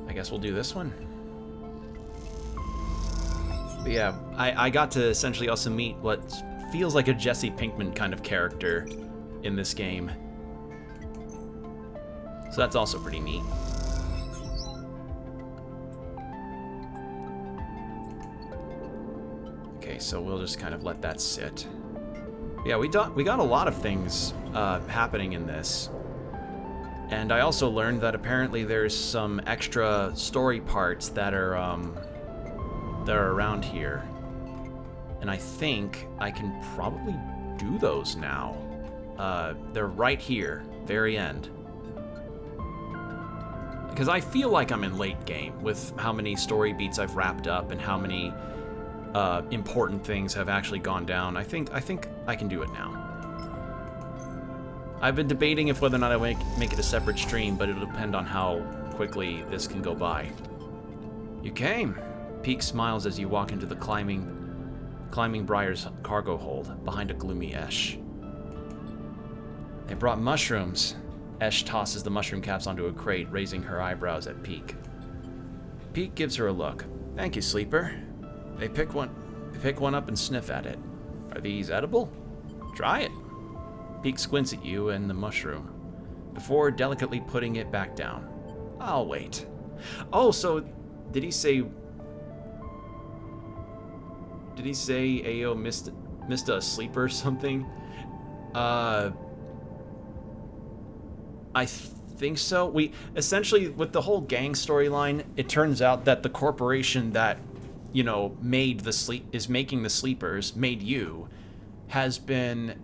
I guess we'll do this one. But yeah, I got to essentially also meet what feels like a Jesse Pinkman kind of character in this game. So that's also pretty neat. Okay, so we'll just kind of let that sit. Yeah, we got a lot of things happening in this. And I also learned that apparently there's some extra story parts that are around here. And I think I can probably do those now. They're right here, very end. Because I feel like I'm in late game with how many story beats I've wrapped up and how many important things have actually gone down. I think I can do it now. I've been debating if whether or not I make it a separate stream, but it'll depend on how quickly this can go by. You came. Peak smiles as you walk into the climbing Briar's cargo hold behind a gloomy Esh. They brought mushrooms. Esh tosses the mushroom caps onto a crate, raising her eyebrows at Peak. Peak gives her a look. Thank you, Sleeper. They pick one up and sniff at it. Are these edible? Try it. Peak squints at you and the mushroom, before delicately putting it back down. I'll wait. Oh, so did he say Ayo missed a sleeper or something? I think so. We essentially, with the whole gang storyline, it turns out that the corporation that, made is making the sleepers, made you, has been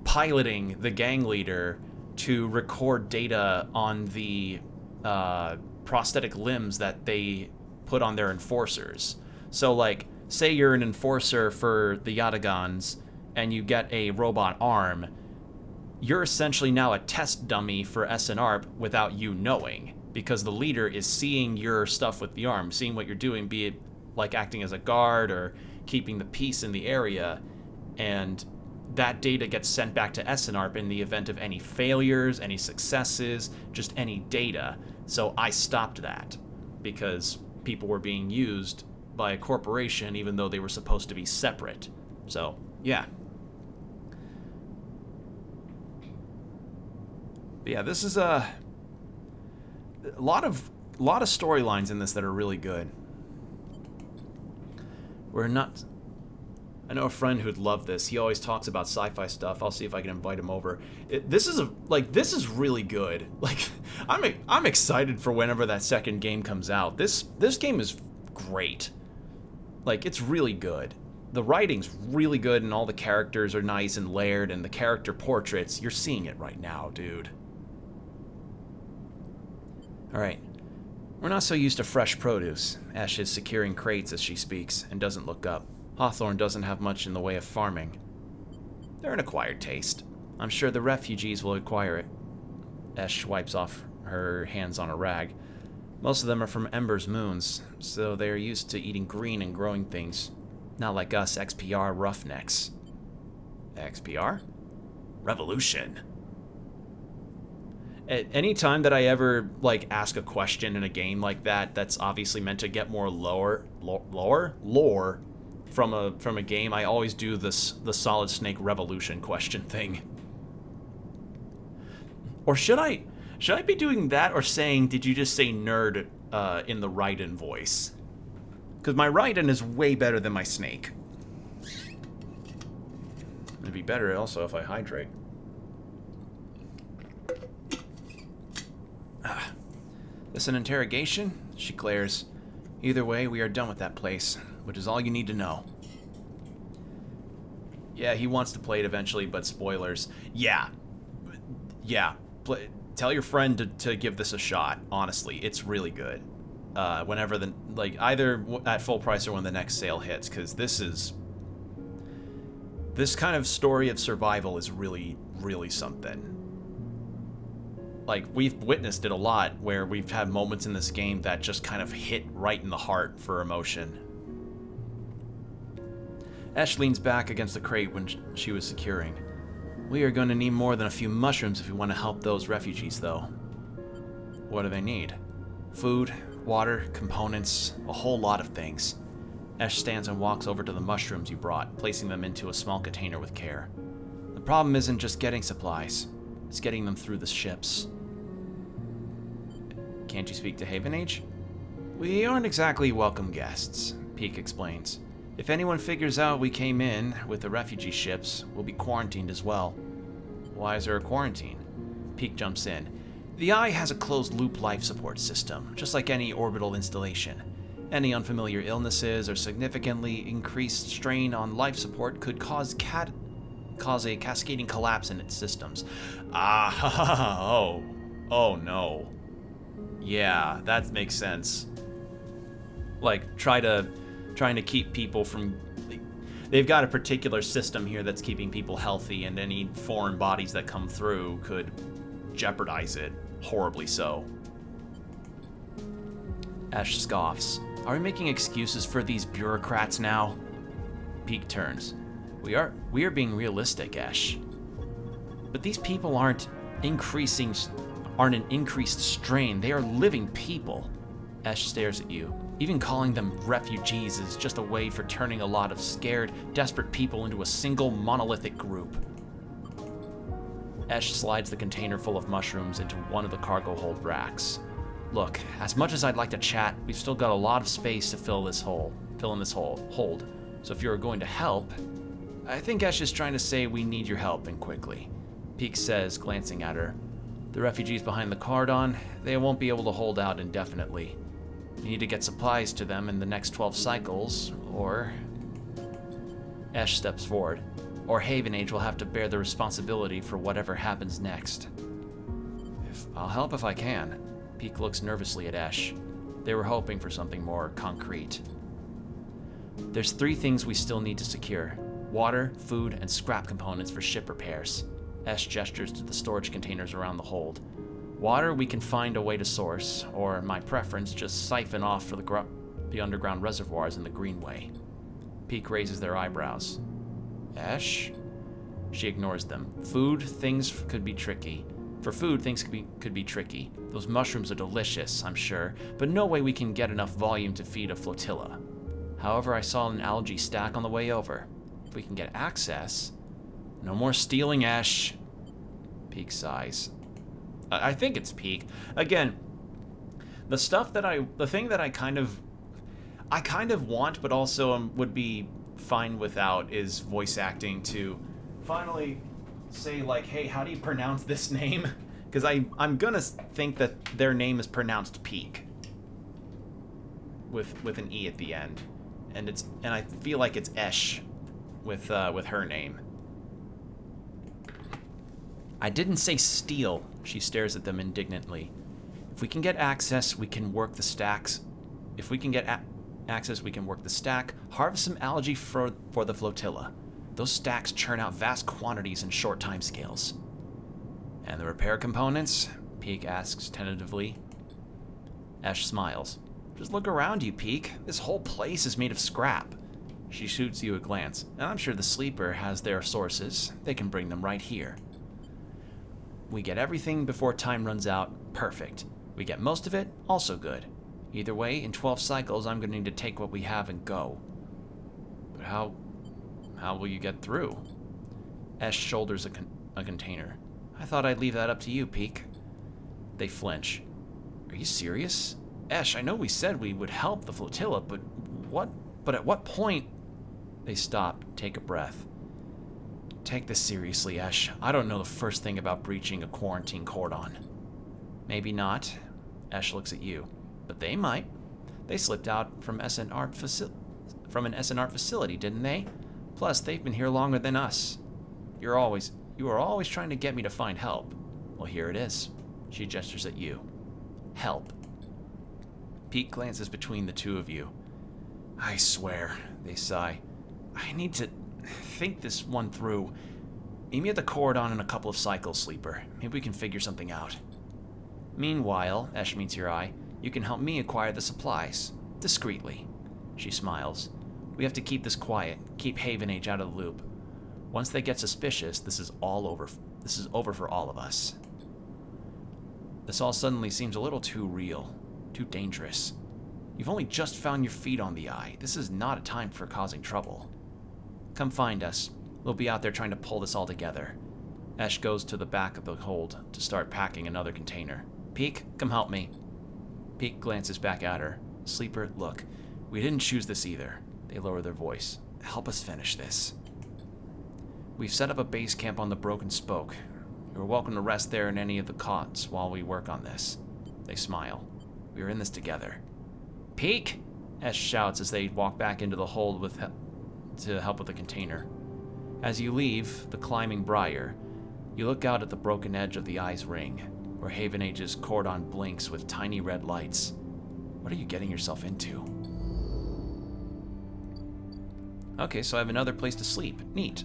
piloting the gang leader to record data on the prosthetic limbs that they put on their enforcers. So, like, say you're an enforcer for the Yatagans and you get a robot arm, you're essentially now a test dummy for SNARP without you knowing, because the leader is seeing your stuff with the arm, seeing what you're doing, be it like acting as a guard or keeping the peace in the area, and that data gets sent back to SNARP in the event of any failures, any successes, just any data. So I stopped that because people were being used by a corporation even though they were supposed to be separate. So, yeah. But yeah, this is a lot of storylines in this that are really good. We're not I know a friend who'd love this. He always talks about sci-fi stuff. I'll see if I can invite him over. This is really good. Like, I'm excited for whenever that second game comes out. This game is great. Like, it's really good. The writing's really good, and all the characters are nice and layered, and the character portraits, you're seeing it right now, dude. Alright. We're not so used to fresh produce. Ash is securing crates as she speaks, and doesn't look up. Hawthorne doesn't have much in the way of farming. They're an acquired taste. I'm sure the refugees will acquire it. Ash wipes off her hands on a rag. Most of them are from Ember's moons, so they are used to eating green and growing things. Not like us XPR roughnecks. XPR? Revolution. At any time that I ever, like, ask a question in a game like that, that's obviously meant to get more lore from a game, I always do the Solid Snake Revolution question thing. Or should I be doing that, or saying, did you just say nerd in the Raiden voice? Because my Raiden is way better than my Snake. It'd be better also if I hydrate. This an interrogation? She glares. Either way, we are done with that place, which is all you need to know. Yeah, he wants to play it eventually, but spoilers. Yeah. Tell your friend to give this a shot. Honestly, it's really good. Whenever either at full price or when the next sale hits, because this kind of story of survival is really, really something. Like, we've witnessed it a lot, where we've had moments in this game that just kind of hit right in the heart for emotion. Ash leans back against the crate when she was securing. We are going to need more than a few mushrooms if we want to help those refugees, though. What do they need? Food, water, components, a whole lot of things. Ash stands and walks over to the mushrooms you brought, placing them into a small container with care. The problem isn't just getting supplies, it's getting them through the ships. Can't you speak to Haven Age? We aren't exactly welcome guests, Peak explains. If anyone figures out we came in with the refugee ships, we'll be quarantined as well. Why is there a quarantine? Peak jumps in. The Eye has a closed-loop life support system, just like any orbital installation. Any unfamiliar illnesses or significantly increased strain on life support could cause a cascading collapse in its systems. Oh no. Yeah, that makes sense. Like, trying to keep people from... They've got a particular system here that's keeping people healthy, and any foreign bodies that come through could jeopardize it. Horribly so. Ash scoffs. Are we making excuses for these bureaucrats now? Peak turns. We are being realistic, Ash. But these people aren't an increased strain. They are living people. Ash stares at you. Even calling them refugees is just a way for turning a lot of scared, desperate people into a single monolithic group. Ash slides the container full of mushrooms into one of the cargo hold racks. Look, as much as I'd like to chat, we've still got a lot of space to fill in this hold. So if you're going to help, I think Ash is trying to say we need your help, and quickly. Peak says, glancing at her. The refugees behind the cordon, they won't be able to hold out indefinitely. You need to get supplies to them in the next 12 cycles, or... Ash steps forward. Or Haven Age will have to bear the responsibility for whatever happens next. I'll help if I can. Peak looks nervously at Ash. They were hoping for something more concrete. There's 3 things we still need to secure. Water, food, and scrap components for ship repairs. Ash gestures to the storage containers around the hold. Water we can find a way to source, or my preference, just siphon off for the underground reservoirs in the Greenway. Peak raises their eyebrows. Ash? She ignores them. Things could be tricky. For food, things could be tricky. Those mushrooms are delicious, I'm sure, but no way we can get enough volume to feed a flotilla. However, I saw an algae stack on the way over. If we can get access... No more stealing, Ash. Peak sighs. I think it's Peak. Again, the thing that I kind of want, but also would be fine without is voice acting to finally say, like, hey, how do you pronounce this name? Because I'm gonna think that their name is pronounced Peak with an E at the end, and I feel like it's Esh with her name. I didn't say steal. She stares at them indignantly. If we can get access, we can work the stacks. If we can get access, we can work the stack, harvest some algae for the flotilla. Those stacks churn out vast quantities in short time scales. And the repair components? Peak asks tentatively. Ash smiles. Just look around you, Peak. This whole place is made of scrap. She shoots you a glance. And I'm sure the sleeper has their sources. They can bring them right here. We get everything before time runs out. Perfect. We get most of it. Also good. Either way, in 12 cycles, I'm going to need to take what we have and go. But how will you get through? Esh shoulders a container. I thought I'd leave that up to you, Peak. They flinch. Are you serious? Esh, I know we said we would help the flotilla, but at what point? They stop, take a breath. Take this seriously, Esh. I don't know the first thing about breaching a quarantine cordon. Maybe not. Esh looks at you. But they might. They slipped out from an SNR facility, didn't they? Plus, they've been here longer than us. You are always trying to get me to find help. Well, here it is. She gestures at you. Help. Pete glances between the two of you. I swear, they sigh. I need to think this one through. Meet me at the cordon in a couple of cycles, Sleeper. Maybe we can figure something out. Meanwhile, Esh meets your eye, you can help me acquire the supplies. Discreetly. She smiles. We have to keep this quiet, keep Haven Age out of the loop. Once they get suspicious, this is over for all of us. This all suddenly seems a little too real, too dangerous. You've only just found your feet on the eye. This is not a time for causing trouble. Come find us. We'll be out there trying to pull this all together. Esh goes to the back of the hold to start packing another container. Peek, come help me. Peek glances back at her. Sleeper, look. We didn't choose this either. They lower their voice. Help us finish this. We've set up a base camp on the Broken Spoke. You're welcome to rest there in any of the cots while we work on this. They smile. We are in this together. Peek! Esh shouts as they walk back into the hold to help with the container. As you leave the climbing briar, you look out at the broken edge of the eye's ring, where Haven Age's cordon blinks with tiny red lights. What are you getting yourself into? Okay, so I have another place to sleep. Neat.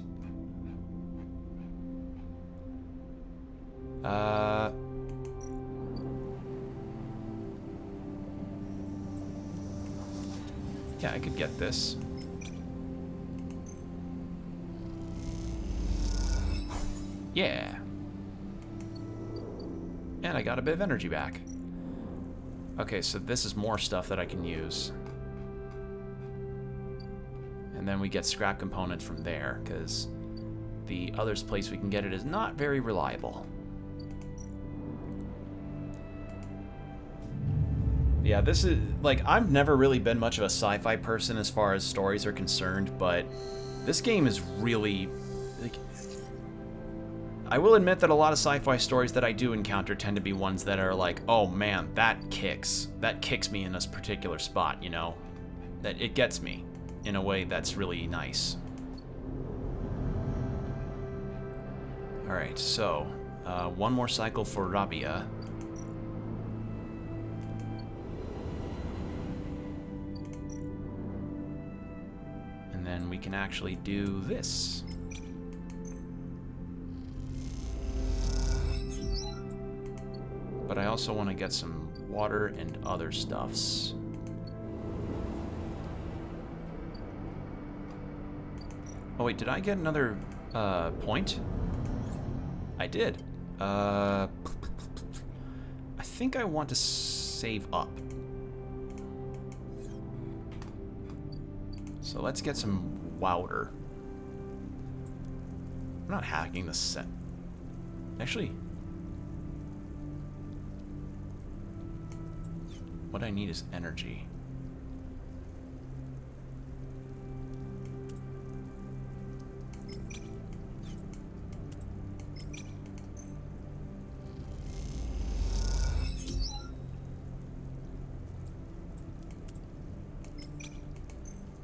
Yeah, I could get this. Yeah. And I got a bit of energy back. Okay, so this is more stuff that I can use. And then we get scrap components from there, because the other place we can get it is not very reliable. Yeah, this is, like, I've never really been much of a sci-fi person as far as stories are concerned, but this game is really, like, I will admit that a lot of sci-fi stories that I do encounter tend to be ones that are like, oh man, that kicks me in this particular spot, you know? That it gets me in a way that's really nice. Alright, so, one more cycle for Rabia. And then we can actually do this. But I also want to get some water and other stuffs. Oh wait, did I get another point? I did. I think I want to save up. So let's get some water. I'm not hacking the set. Actually, what I need is energy.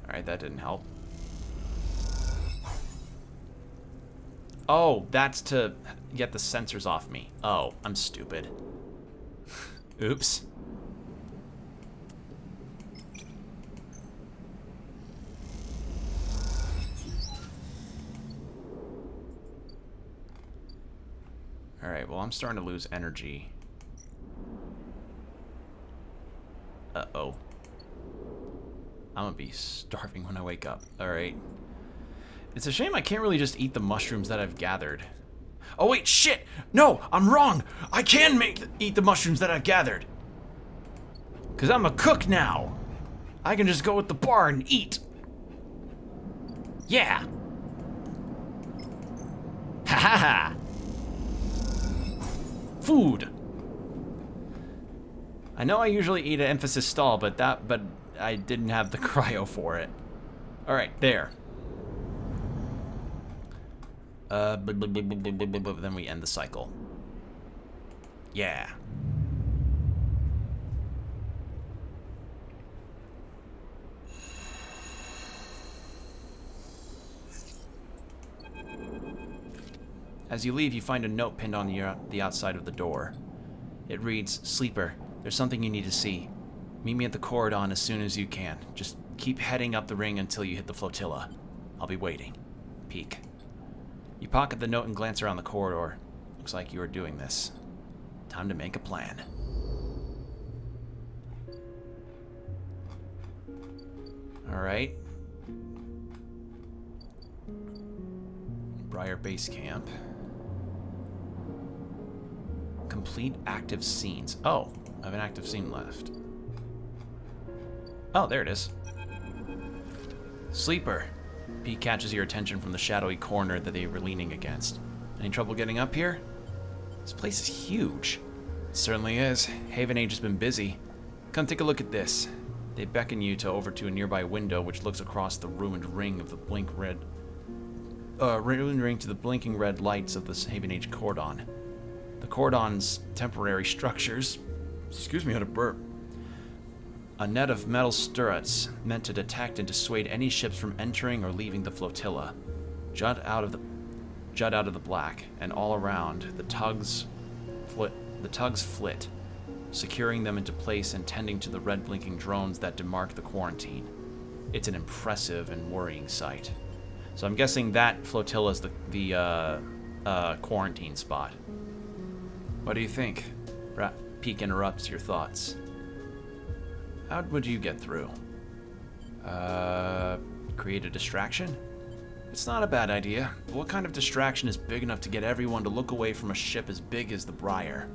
Alright, that didn't help. Oh, that's to get the sensors off me. Oh, I'm stupid. Oops. Alright, well, I'm starting to lose energy. Uh-oh. I'm gonna be starving when I wake up. Alright. It's a shame I can't really just eat the mushrooms that I've gathered. Oh, wait, shit! No, I'm wrong! I can eat the mushrooms that I've gathered! Because I'm a cook now! I can just go at the bar and eat! Yeah! Ha ha ha! Food! I know I usually eat at Emphasis Stall, but I didn't have the cryo for it. Alright, there. Then we end the cycle. Yeah. As you leave, you find a note pinned on the outside of the door. It reads, "Sleeper, there's something you need to see. Meet me at the corridor as soon as you can. Just keep heading up the ring until you hit the flotilla. I'll be waiting. Peek." You pocket the note and glance around the corridor. Looks like you are doing this. Time to make a plan. Alright. Briar Base Camp. Complete active scenes. Oh, I have an active scene left. Oh, there it is. Sleeper. Pete catches your attention from the shadowy corner that they were leaning against. Any trouble getting up here? This place is huge. It certainly is. Haven Age has been busy. Come take a look at this. They beckon you over to a nearby window which looks across the ruined ring of the ruined ring to the blinking red lights of this Haven Age cordon. The cordon's temporary structures, excuse me, I had a burp. A net of metal turrets meant to detect and dissuade any ships from entering or leaving the flotilla. Jut out of the black, and all around the tugs flit, securing them into place and tending to the red blinking drones that demark the quarantine. It's an impressive and worrying sight. So I'm guessing that flotilla is the quarantine spot. What do you think? Peek interrupts your thoughts. How would you get through? Create a distraction? It's not a bad idea, but what kind of distraction is big enough to get everyone to look away from a ship as big as the Briar?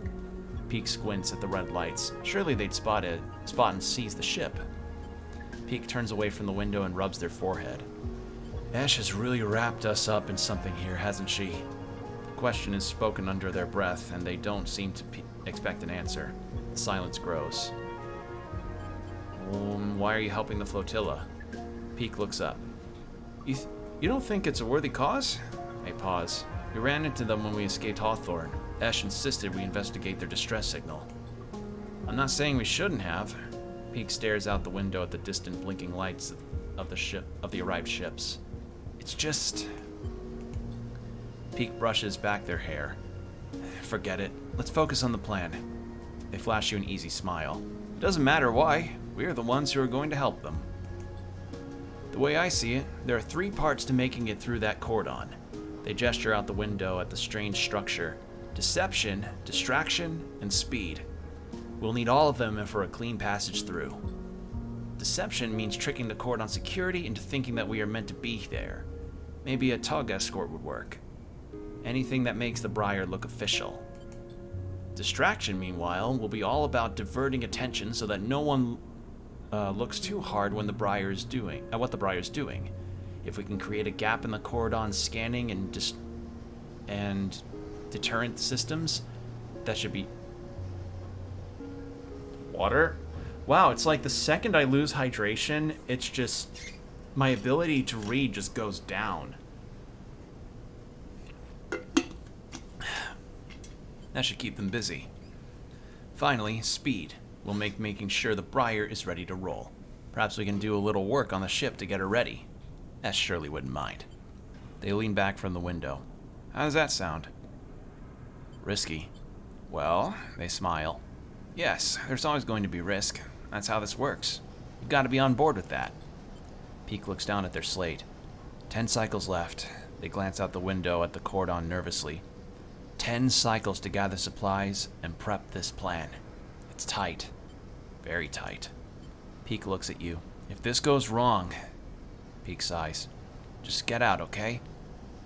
Peek squints at the red lights. Surely they'd spot and seize the ship. Peek turns away from the window and rubs their forehead. Ash has really wrapped us up in something here, hasn't she? The question is spoken under their breath, and they don't seem to expect an answer. The silence grows. Why are you helping the flotilla? Peek looks up. You don't think it's a worthy cause? I pause. We ran into them when we escaped Hawthorne. Ash insisted we investigate their distress signal. I'm not saying we shouldn't have. Peek stares out the window at the distant blinking lights of the arrived ships. It's just... Peek brushes back their hair. Forget it. Let's focus on the plan. They flash you an easy smile. It doesn't matter why. We're the ones who are going to help them. The way I see it, there are 3 parts to making it through that cordon. They gesture out the window at the strange structure. Deception, distraction, and speed. We'll need all of them for a clean passage through. Deception means tricking the cordon security into thinking that we are meant to be there. Maybe a tug escort would work. Anything that makes the Briar look official. Distraction, meanwhile, will be all about diverting attention so that no one looks too hard when what the Briar's doing. If we can create a gap in the cordon scanning and deterrent systems, that should be... Water? Wow, it's like the second I lose hydration, it's just... my ability to read just goes down. That should keep them busy. Finally, speed will make making sure the Briar is ready to roll. Perhaps we can do a little work on the ship to get her ready. Esh surely wouldn't mind. They lean back from the window. How does that sound? Risky. Well, they smile. Yes, there's always going to be risk. That's how this works. You've got to be on board with that. Peak looks down at their slate. 10 cycles left. They glance out the window at the cordon nervously. 10 cycles to gather supplies and prep this plan. It's tight. Very tight. Peak looks at you. If this goes wrong... Peak sighs. Just get out, okay?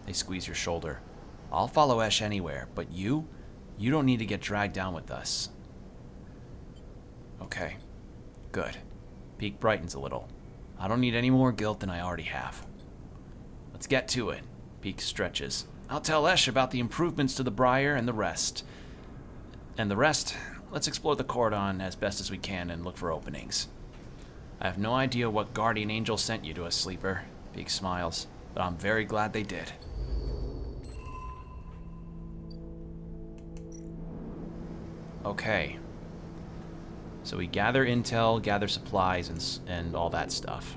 They squeeze your shoulder. I'll follow Esh anywhere, but you don't need to get dragged down with us. Okay. Good. Peak brightens a little. I don't need any more guilt than I already have. Let's get to it. Peak stretches. I'll tell Esh about the improvements to the Briar and the rest. Let's explore the cordon as best as we can and look for openings. I have no idea what guardian angel sent you to us, Sleeper. Peak smiles, but I'm very glad they did. Okay. So we gather intel, gather supplies, and all that stuff.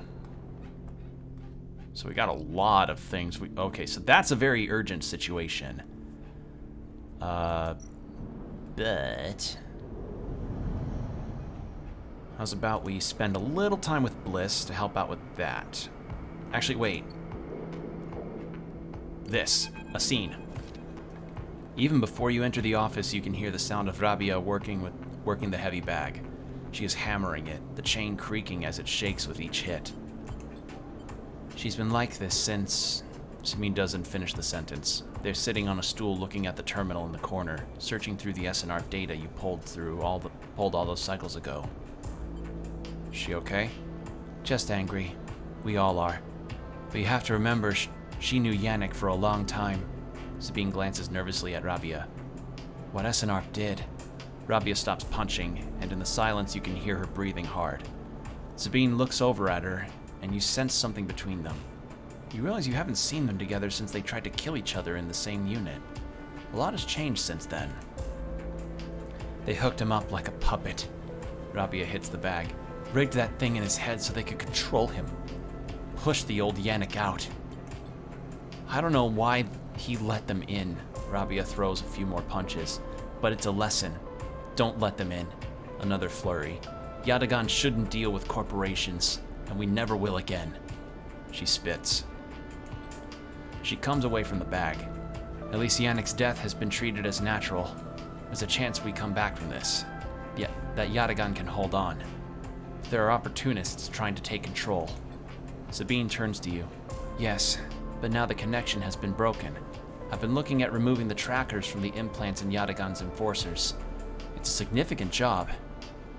So we got a lot of things. Okay, so that's a very urgent situation. But... how's about we spend a little time with Bliss to help out with that? Actually, wait. A scene. Even before you enter the office, you can hear the sound of Rabia working the heavy bag. She is hammering it, the chain creaking as it shakes with each hit. She's been like this since... Sabine doesn't finish the sentence. They're sitting on a stool looking at the terminal in the corner, searching through the SNR data you pulled all those cycles ago. She okay? Just angry. We all are. But you have to remember, she knew Yannick for a long time. Sabine glances nervously at Rabia. What SNR did. Rabia stops punching, and in the silence you can hear her breathing hard. Sabine looks over at her, and you sense something between them. You realize you haven't seen them together since they tried to kill each other in the same unit. A lot has changed since then. They hooked him up like a puppet. Rabia hits the bag. Rigged that thing in his head so they could control him. Pushed the old Yannick out. I don't know why he let them in. Rabia throws a few more punches. But it's a lesson. Don't let them in. Another flurry. Yatagan shouldn't deal with corporations, and we never will again. She spits. She comes away from the bag. At least Yannick's death has been treated as natural. There's a chance we come back from this. Yet that Yatagan can hold on. There are opportunists trying to take control. Sabine turns to you. Yes, but now the connection has been broken. I've been looking at removing the trackers from the implants in Yatagan's enforcers. It's a significant job,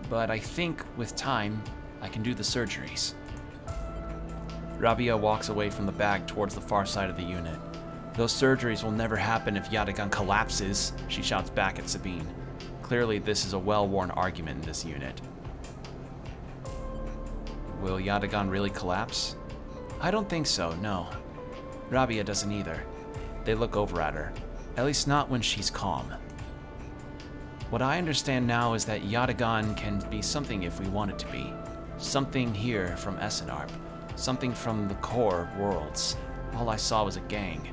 but I think with time, I can do the surgeries. Rabia walks away from the bag towards the far side of the unit. Those surgeries will never happen if Yatagan collapses, she shouts back at Sabine. Clearly, this is a well-worn argument in this unit. Will Yatagan really collapse? I don't think so, no. Rabia doesn't either. They look over at her. At least not when she's calm. What I understand now is that Yatagan can be something if we want it to be. Something here from Essenarp. Something from the core worlds. All I saw was a gang.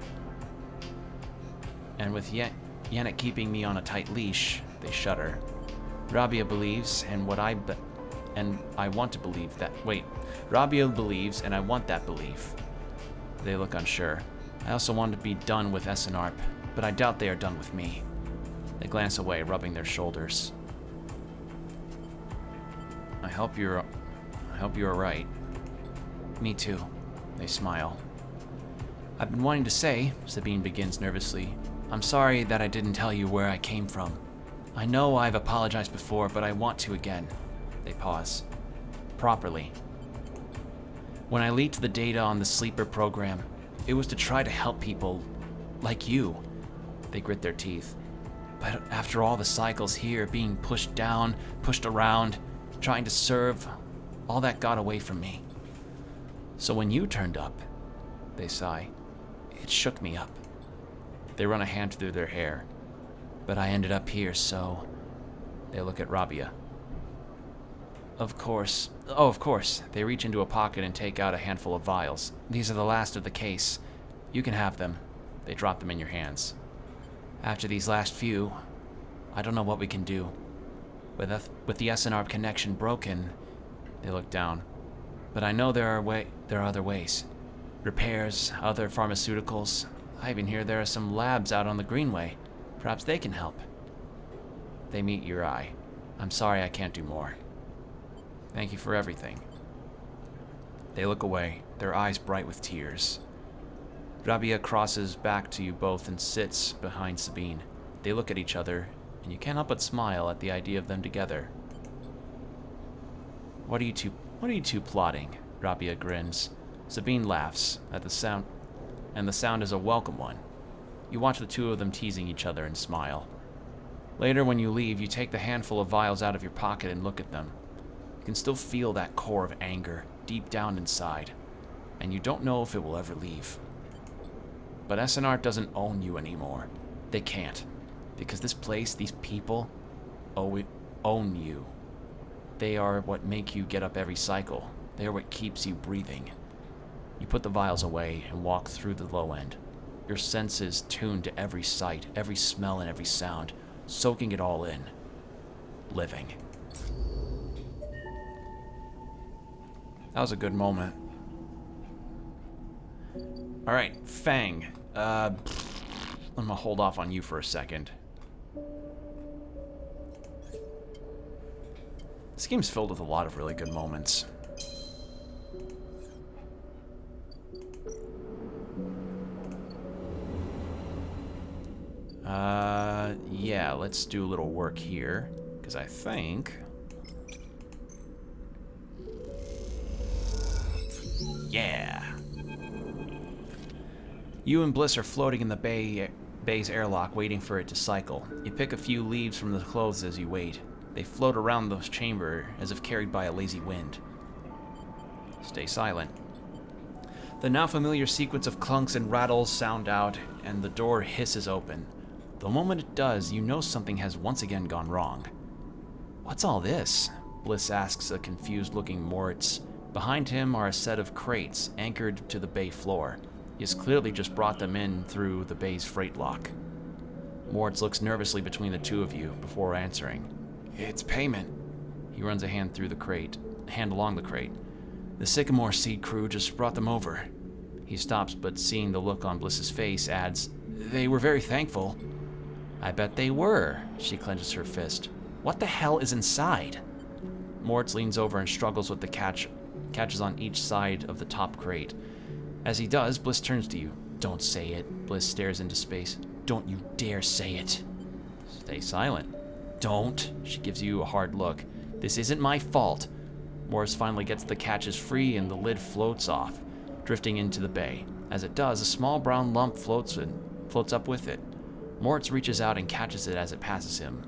And with Yannick keeping me on a tight leash, they shudder. Rabia believes, and I want to believe that. Wait, Rabia believes, and I want that belief. They look unsure. I also want to be done with Essenarp, but I doubt they are done with me. They glance away, rubbing their shoulders. I hope you're right. Me too. They smile. I've been wanting to say, Sabine begins nervously, I'm sorry that I didn't tell you where I came from. I know I've apologized before, but I want to again. They pause. Properly. When I leaked the data on the Sleeper program, it was to try to help people like you. They grit their teeth. But after all the cycles here, being pushed down, pushed around, trying to serve, all that got away from me. So when you turned up, they sigh, it shook me up. They run a hand through their hair. But I ended up here, so... They look at Rabia. Of course. Oh, of course. They reach into a pocket and take out a handful of vials. These are the last of the case. You can have them. They drop them in your hands. After these last few, I don't know what we can do. With the SNR connection broken, they look down. But I know there are other ways. Repairs, other pharmaceuticals. I even hear there are some labs out on the Greenway. Perhaps they can help. They meet your eye. I'm sorry I can't do more. Thank you for everything. They look away, their eyes bright with tears. Rabia crosses back to you both and sits behind Sabine. They look at each other, and you can't help but smile at the idea of them together. What are you two plotting? Rabia grins. Sabine laughs at the sound, and the sound is a welcome one. You watch the two of them teasing each other and smile. Later, when you leave, you take the handful of vials out of your pocket and look at them. You can still feel that core of anger deep down inside, and you don't know if it will ever leave. But SNR doesn't own you anymore. They can't, because this place, these people, own you. They are what make you get up every cycle. They are what keeps you breathing. You put the vials away and walk through the low end. Your senses tuned to every sight, every smell, and every sound, soaking it all in. Living. That was a good moment. Alright, Fang. I'm gonna hold off on you for a second. This game's filled with a lot of really good moments. Yeah, let's do a little work here, because I think... Yeah! You and Bliss are floating in the bay's airlock, waiting for it to cycle. You pick a few leaves from the clothes as you wait. They float around the chamber as if carried by a lazy wind. Stay silent. The now familiar sequence of clunks and rattles sound out, and the door hisses open. The moment it does, you know something has once again gone wrong. What's all this? Bliss asks a confused-looking Moritz. Behind him are a set of crates anchored to the bay floor. He has clearly just brought them in through the bay's freight lock. Moritz looks nervously between the two of you before answering. It's payment. He runs a hand along the crate. The Sycamore Seed crew just brought them over. He stops, but seeing the look on Bliss's face, adds, They were very thankful. I bet they were. She clenches her fist. What the hell is inside? Moritz leans over and struggles with the catches on each side of the top crate. As he does, Bliss turns to you. Don't say it. Bliss stares into space. Don't you dare say it. Stay silent. Don't. She gives you a hard look. This isn't my fault. Moritz finally gets the catches free and the lid floats off, drifting into the bay. As it does, a small brown lump floats up with it. Moritz reaches out and catches it as it passes him.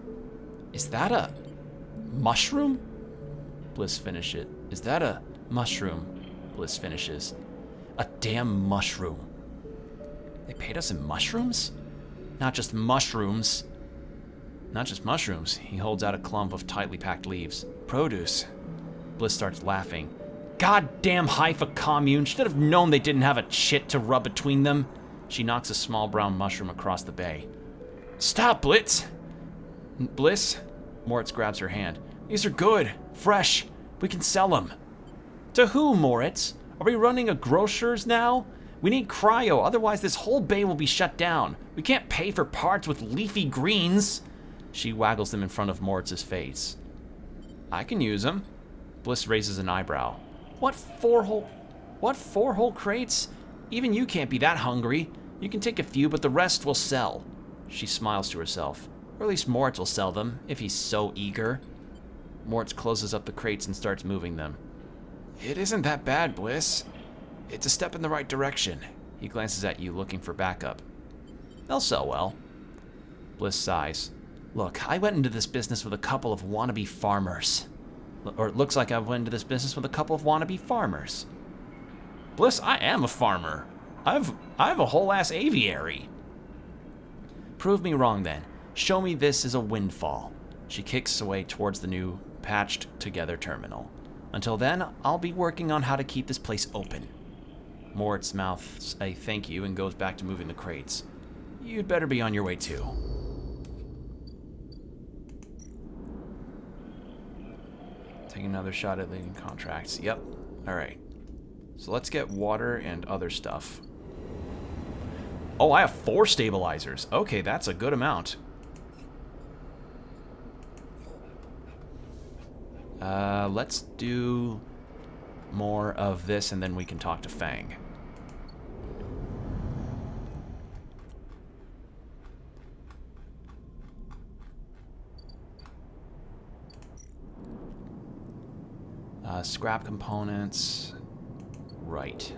Is that a mushroom? Bliss finishes. Is that a mushroom? Bliss finishes. A damn mushroom. They paid us in mushrooms? Not just mushrooms. Not just mushrooms. He holds out a clump of tightly packed leaves. Produce. Bliss starts laughing. Goddamn Haifa commune. Should have known they didn't have a chit to rub between them. She knocks a small brown mushroom across the bay. Stop, Bliss? Moritz grabs her hand. These are good. Fresh. We can sell them. To who, Moritz? Are we running a grocer's now? We need cryo, otherwise this whole bay will be shut down. We can't pay for parts with leafy greens. She waggles them in front of Moritz's face. I can use them. Bliss raises an eyebrow. What four-hole crates? Even you can't be that hungry. You can take a few, but the rest will sell. She smiles to herself. Or at least Moritz will sell them, if he's so eager. Moritz closes up the crates and starts moving them. It isn't that bad, Bliss. It's a step in the right direction. He glances at you, looking for backup. They'll sell well. Bliss sighs. Look, I went into this business with a couple of wannabe farmers. Or it looks like I went into this business with a couple of wannabe farmers. Bliss, I am a farmer. I have a whole ass aviary. Prove me wrong then. Show me this is a windfall. She kicks away towards the new patched together terminal. Until then, I'll be working on how to keep this place open. Moritz mouths a thank you and goes back to moving the crates. You'd better be on your way too. Take another shot at leading contracts. Yep. Alright. So let's get water and other stuff. Oh, I have 4 stabilizers. Okay, that's a good amount. Let's do more of this and then we can talk to Fang. Scrap components. Right.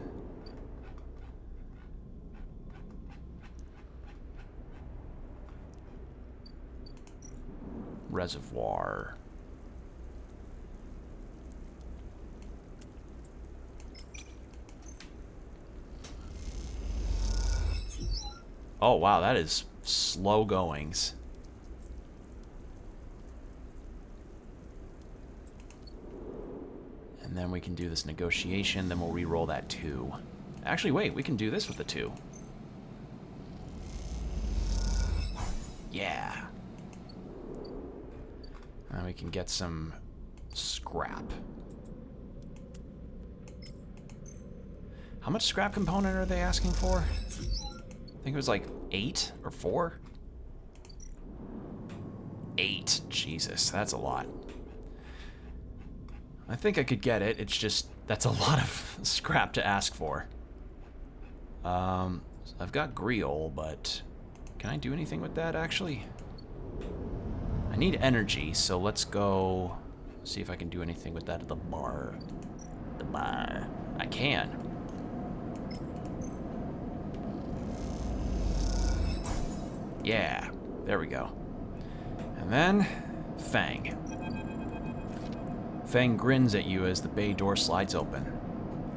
Reservoir. Oh, wow, that is slow goings. And then we can do this negotiation, then we'll re-roll that 2. Actually, wait, we can do this with the 2. Yeah. And we can get some scrap. How much scrap component are they asking for? I think it was like 8 or 4? 8. Jesus, that's a lot. I think I could get it. It's just, that's a lot of scrap to ask for. I've got Griol, but can I do anything with that, actually? I need energy, so let's go see if I can do anything with that at the bar. The bar. I can. Yeah, there we go. And then, Fang. Fang grins at you as the bay door slides open.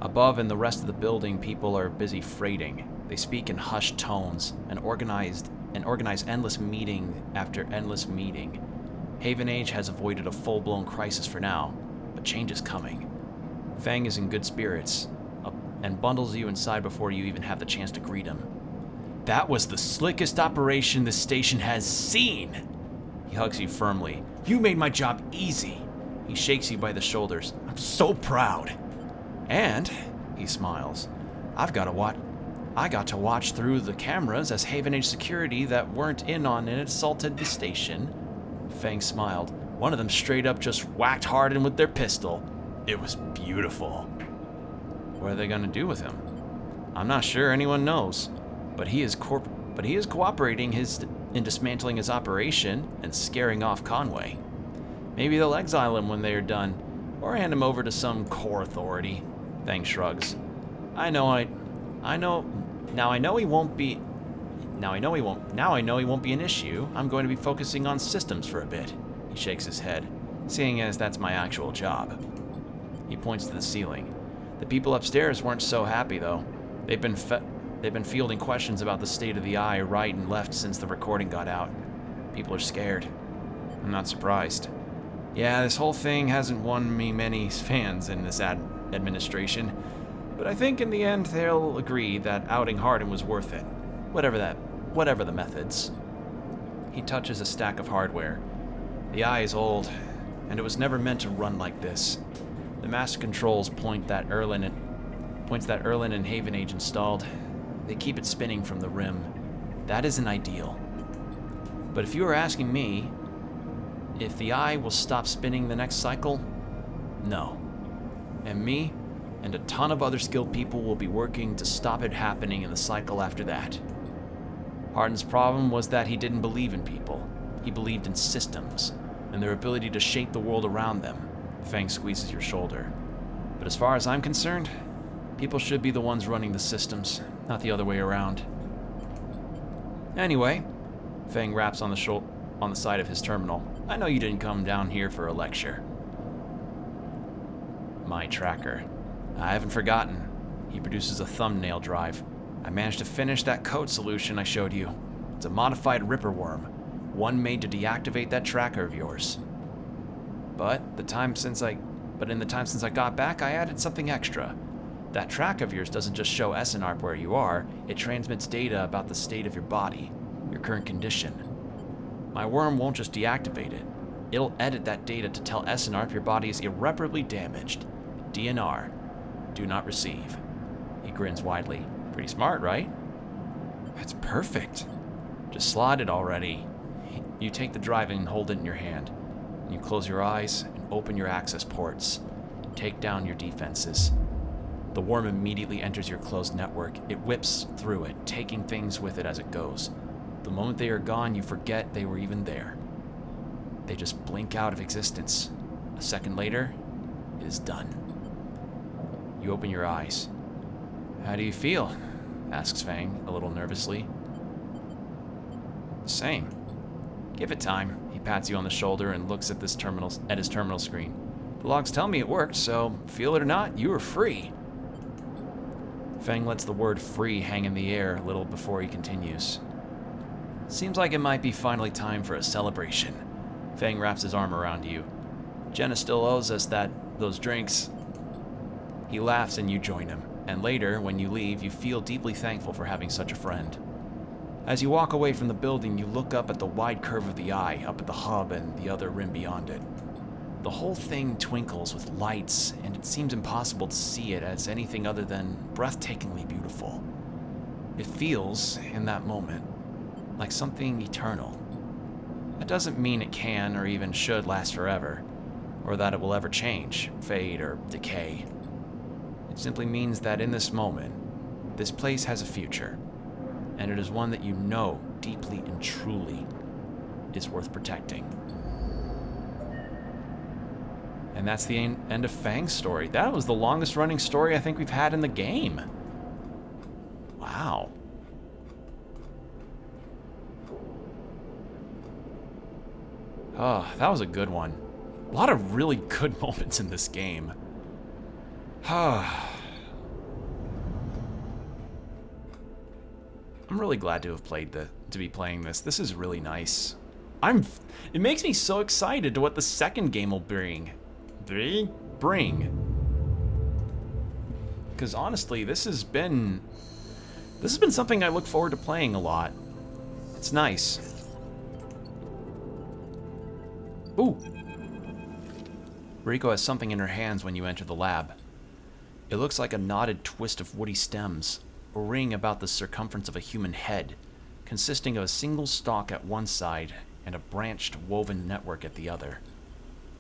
Above in the rest of the building, people are busy freighting. They speak in hushed tones and organize endless meeting after endless meeting. Haven Age has avoided a full-blown crisis for now, but change is coming. Fang is in good spirits and bundles you inside before you even have the chance to greet him. That was the slickest operation the station has seen! He hugs you firmly. You made my job easy. He shakes you by the shoulders. I'm so proud. And, he smiles, I got to watch through the cameras as Haven Age security that weren't in on it assaulted the station. Fang smiled. One of them straight up just whacked Hardin with their pistol. It was beautiful. What are they gonna do with him? I'm not sure anyone knows, but he is cooperating in dismantling his operation and scaring off Conway. Maybe they'll exile him when they are done, or hand him over to some core authority. Fang shrugs. Now I know he won't be an issue. I'm going to be focusing on systems for a bit. He shakes his head, seeing as that's my actual job. He points to the ceiling. The people upstairs weren't so happy though. They've been fielding questions about the state of the eye right and left since the recording got out. People are scared. I'm not surprised. Yeah, this whole thing hasn't won me many fans in this administration, but I think in the end they'll agree that outing Hardin was worth it. Whatever the methods. He touches a stack of hardware. The eye is old, and it was never meant to run like this. The master controls points that Erlin and Haven Age installed. They keep it spinning from the rim. That isn't ideal. But if you are asking me, if the eye will stop spinning the next cycle, no. And me and a ton of other skilled people will be working to stop it happening in the cycle after that. Hardin's problem was that he didn't believe in people. He believed in systems and their ability to shape the world around them. Fang squeezes your shoulder. But as far as I'm concerned, people should be the ones running the systems, not the other way around. Anyway, Fang raps on the side of his terminal. I know you didn't come down here for a lecture. My tracker. I haven't forgotten. He produces a thumbnail drive. I managed to finish that code solution I showed you. It's a modified Ripper worm, one made to deactivate that tracker of yours. But in the time since I got back, I added something extra. That track of yours doesn't just show SNARP where you are, it transmits data about the state of your body, your current condition. My worm won't just deactivate it. It'll edit that data to tell SNARP your body is irreparably damaged. DNR. Do not receive. He grins widely. Pretty smart, right? That's perfect. Just slide it already. You take the drive and hold it in your hand. You close your eyes and open your access ports. Take down your defenses. The worm immediately enters your closed network. It whips through it, taking things with it as it goes. The moment they are gone, you forget they were even there. They just blink out of existence. A second later, it is done. You open your eyes. How do you feel? Asks Fang, a little nervously. Same. Give it time. He pats you on the shoulder and looks at his terminal screen. The logs tell me it worked, so feel it or not, you are free. Fang lets the word free hang in the air a little before he continues. Seems like it might be finally time for a celebration. Fang wraps his arm around you. Jenna still owes us those drinks. He laughs and you join him, and later, when you leave, you feel deeply thankful for having such a friend. As you walk away from the building, you look up at the wide curve of the eye, up at the hub and the other rim beyond it. The whole thing twinkles with lights, and it seems impossible to see it as anything other than breathtakingly beautiful. It feels, in that moment, like something eternal. That doesn't mean it can or even should last forever, or that it will ever change, fade, or decay. It simply means that in this moment, this place has a future, and it is one that you know deeply and truly is worth protecting. And that's the end of Fang's story. That was the longest running story I think we've had in the game. Wow. Oh, that was a good one. A lot of really good moments in this game. I'm really glad to have to be playing this. This is really nice. It makes me so excited to what the second game will bring. Because honestly, this has been something I look forward to playing a lot. It's nice. Ooh. Rico has something in her hands when you enter the lab. It looks like a knotted twist of woody stems, a ring about the circumference of a human head, consisting of a single stalk at one side and a branched woven network at the other.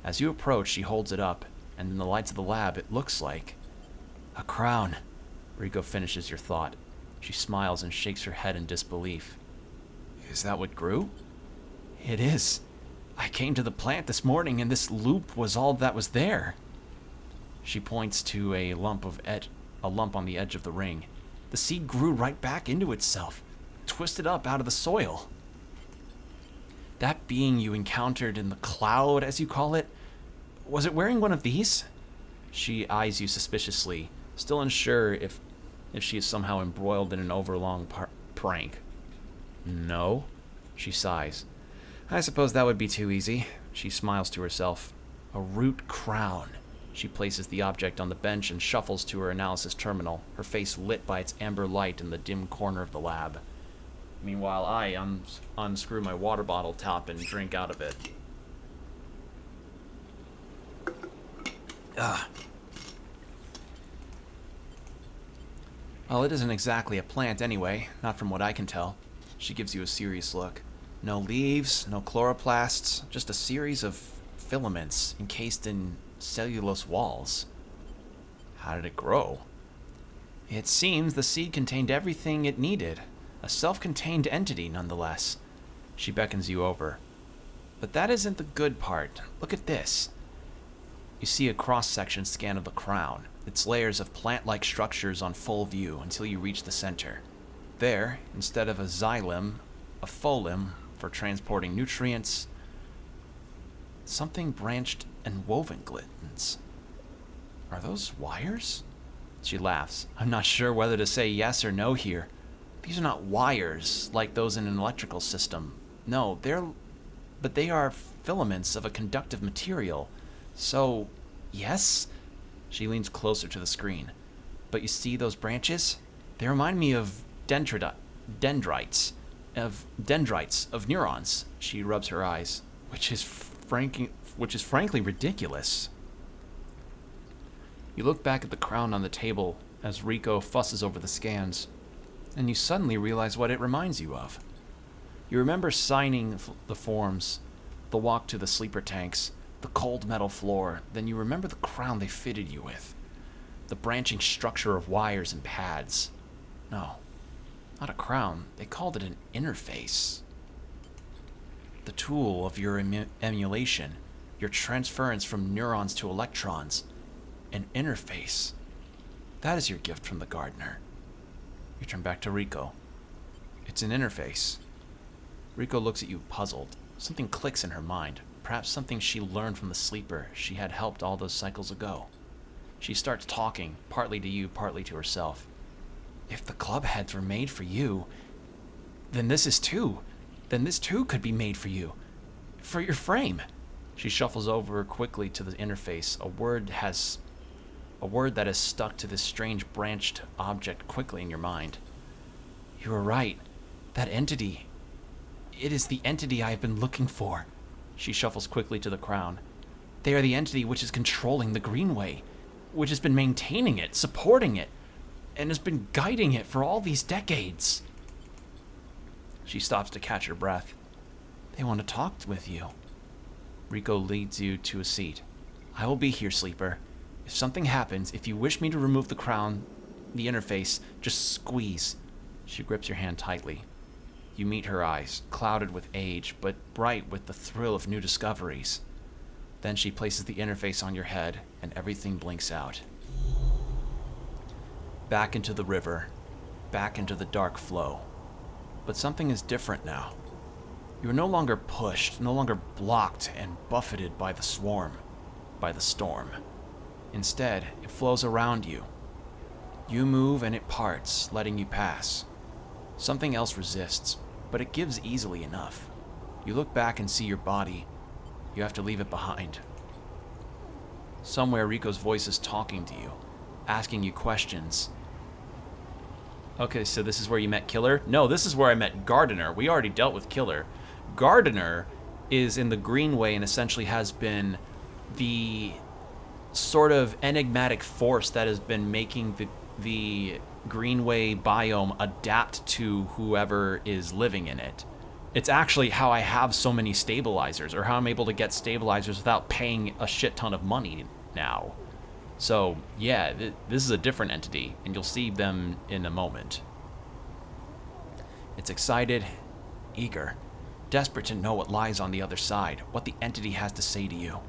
As you approach, she holds it up, and in the lights of the lab, it looks like a crown. Rico finishes your thought. She smiles and shakes her head in disbelief. Is that what grew? It is. I came to the plant this morning, and this loop was all that was there. She points to a lump on the edge of the ring. The seed grew right back into itself, twisted up out of the soil. That being you encountered in the cloud, as you call it, was it wearing one of these? She eyes you suspiciously, still unsure if she is somehow embroiled in an overlong prank. No, she sighs. I suppose that would be too easy. She smiles to herself. A root crown. She places the object on the bench and shuffles to her analysis terminal, her face lit by its amber light in the dim corner of the lab. Meanwhile, I unscrew my water bottle top and drink out of it. Well, it isn't exactly a plant anyway, not from what I can tell. She gives you a serious look. No leaves, no chloroplasts, just a series of filaments encased in cellulose walls. How did it grow? It seems the seed contained everything it needed. A self-contained entity, nonetheless. She beckons you over. But that isn't the good part. Look at this. You see a cross-section scan of the crown, its layers of plant-like structures on full view until you reach the center. There, instead of a xylem, a phloem for transporting nutrients, something branched and woven glistens. Are those wires? She laughs. I'm not sure whether to say yes or no here. These are not wires like those in an electrical system. No, they are filaments of a conductive material, So, yes? She leans closer to the screen. But you see those branches? They remind me of dendrites, of neurons. She rubs her eyes, which is frankly ridiculous. You look back at the crown on the table as Rico fusses over the scans, and you suddenly realize what it reminds you of. You remember signing the forms, the walk to the sleeper tanks, the cold metal floor, then you remember the crown they fitted you with. The branching structure of wires and pads. No, not a crown. They called it an interface. The tool of your emulation, your transference from neurons to electrons. An interface. That is your gift from the gardener. You turn back to Rico. It's an interface. Rico looks at you puzzled. Something clicks in her mind. Perhaps something she learned from the sleeper she had helped all those cycles ago. She starts talking, partly to you, partly to herself. If the club heads were made for you, then this too could be made for you. For your frame. She shuffles over quickly to the interface. A word that has stuck to this strange branched object quickly in your mind. You are right. That entity. It is the entity I have been looking for. She shuffles quickly to the crown. They are the entity which is controlling the Greenway, which has been maintaining it, supporting it, and has been guiding it for all these decades. She stops to catch her breath. They want to talk with you. Rico leads you to a seat. I will be here, Sleeper. If something happens, if you wish me to remove the crown, the interface, just squeeze. She grips your hand tightly. You meet her eyes, clouded with age, but bright with the thrill of new discoveries. Then she places the interface on your head, and everything blinks out. Back into the river, back into the dark flow. But something is different now. You are no longer pushed, no longer blocked and buffeted by the storm. Instead, it flows around you. You move and it parts, letting you pass. Something else resists, but it gives easily enough. You look back and see your body. You have to leave it behind. Somewhere, Rico's voice is talking to you, asking you questions. Okay, so this is where you met Killer? No, this is where I met Gardener. We already dealt with Killer. Gardener is in the Greenway and essentially has been the sort of enigmatic force that has been making the Greenway biome adapt to whoever is living in it. It's actually how I have so many stabilizers, or how I'm able to get stabilizers without paying a shit ton of money now. So, yeah, this is a different entity, and you'll see them in a moment. It's excited, eager, desperate to know what lies on the other side, what the entity has to say to you.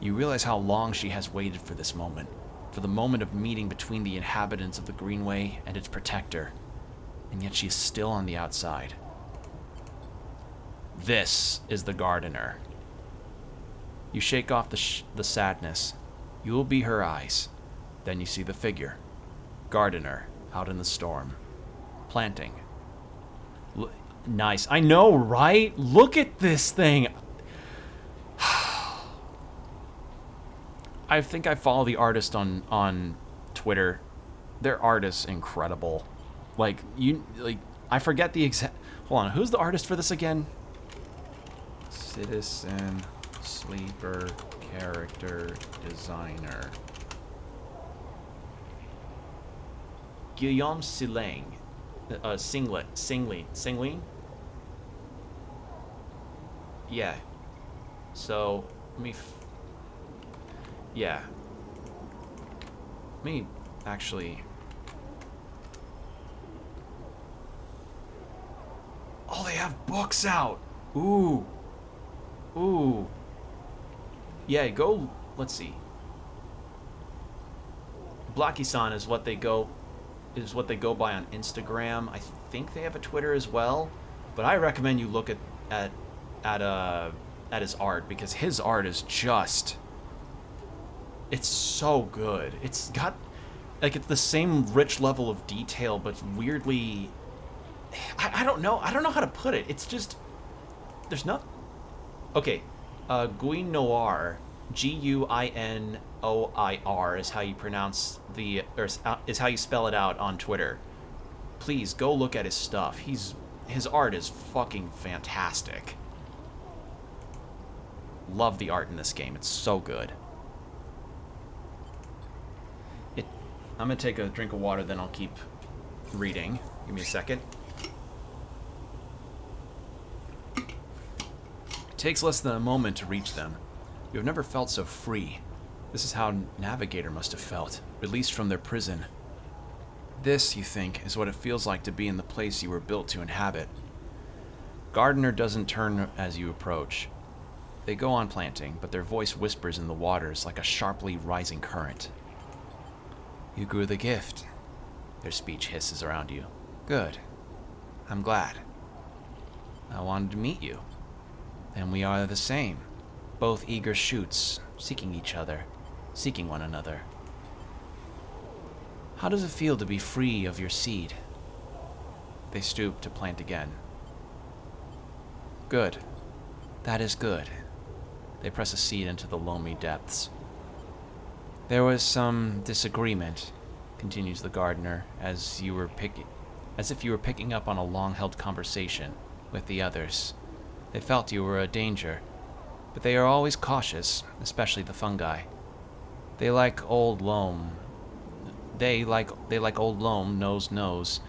You realize how long she has waited for this moment, for the moment of meeting between the inhabitants of the Greenway and its protector, and yet she is still on the outside. This is the Gardener. You shake off the sadness. You will be her eyes. Then you see the figure. Gardener, out in the storm. Planting. Nice. I know, right? Look at this thing. I think I follow the artist on Twitter. Their art is incredible. I forget the exact... Hold on, who's the artist for this again? Citizen Sleeper Character Designer. Guillaume Siling. Singling? Yeah. So, yeah. Let me actually... Oh, they have books out! Ooh. Ooh. Yeah, go... Let's see. Blacky-san is what they go by on Instagram. I think they have a Twitter as well. But I recommend you look at his art, because his art is just... It's so good. It's got... it's the same rich level of detail, but weirdly... I don't know. I don't know how to put it. It's just... There's no... Okay. Guy Noir Guinoir is how you pronounce is how you spell it out on Twitter. Please go look at his stuff. His art is fucking fantastic. Love the art in this game. It's so good. I'm gonna take a drink of water, then I'll keep reading. Give me a second. It takes less than a moment to reach them. You have never felt so free. This is how Navigator must have felt, released from their prison. This, you think, is what it feels like to be in the place you were built to inhabit. Gardener doesn't turn as you approach. They go on planting, but their voice whispers in the waters like a sharply rising current. You grew the gift. Their speech hisses around you. Good. I'm glad. I wanted to meet you. And we are the same. Both eager shoots, seeking each other, seeking one another. How does it feel to be free of your seed? They stoop to plant again. Good. That is good. They press a seed into the loamy depths. There was some disagreement, continues the gardener, as if you were picking up on a long-held conversation with the others. They felt you were a danger, but they are always cautious, especially the fungi. They like old loam. They like old loam, knows,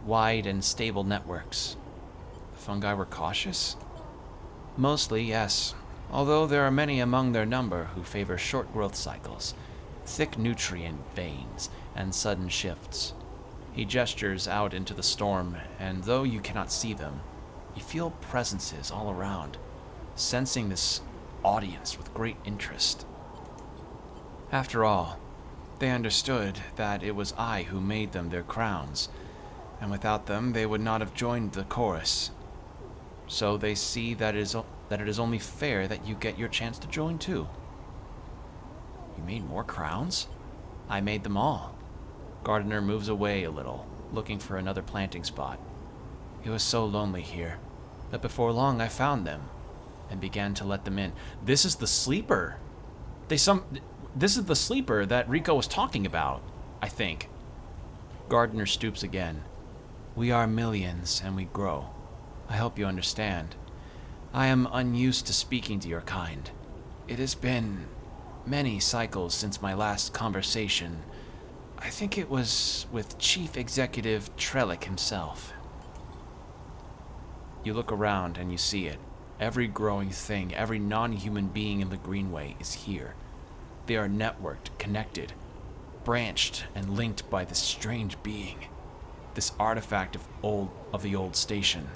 wide and stable networks. The fungi were cautious? Mostly, yes, although there are many among their number who favor short growth cycles, thick nutrient veins, and sudden shifts. He gestures out into the storm, and though you cannot see them, you feel presences all around, sensing this audience with great interest. After all, they understood that it was I who made them their crowns, and without them they would not have joined the chorus. So they see that it is only fair that you get your chance to join too. You made more crowns? I made them all. Gardener moves away a little, looking for another planting spot. It was so lonely here, that before long I found them, and began to let them in. This is the sleeper. This is the sleeper that Rico was talking about, I think. Gardener stoops again. We are millions, and we grow. I hope you understand. I am unused to speaking to your kind. It has been many cycles since my last conversation. I think it was with Chief Executive Trellick himself. You look around and you see it. Every growing thing, every non-human being in the Greenway is here. They are networked, connected, branched, and linked by this strange being, this artifact of the old station.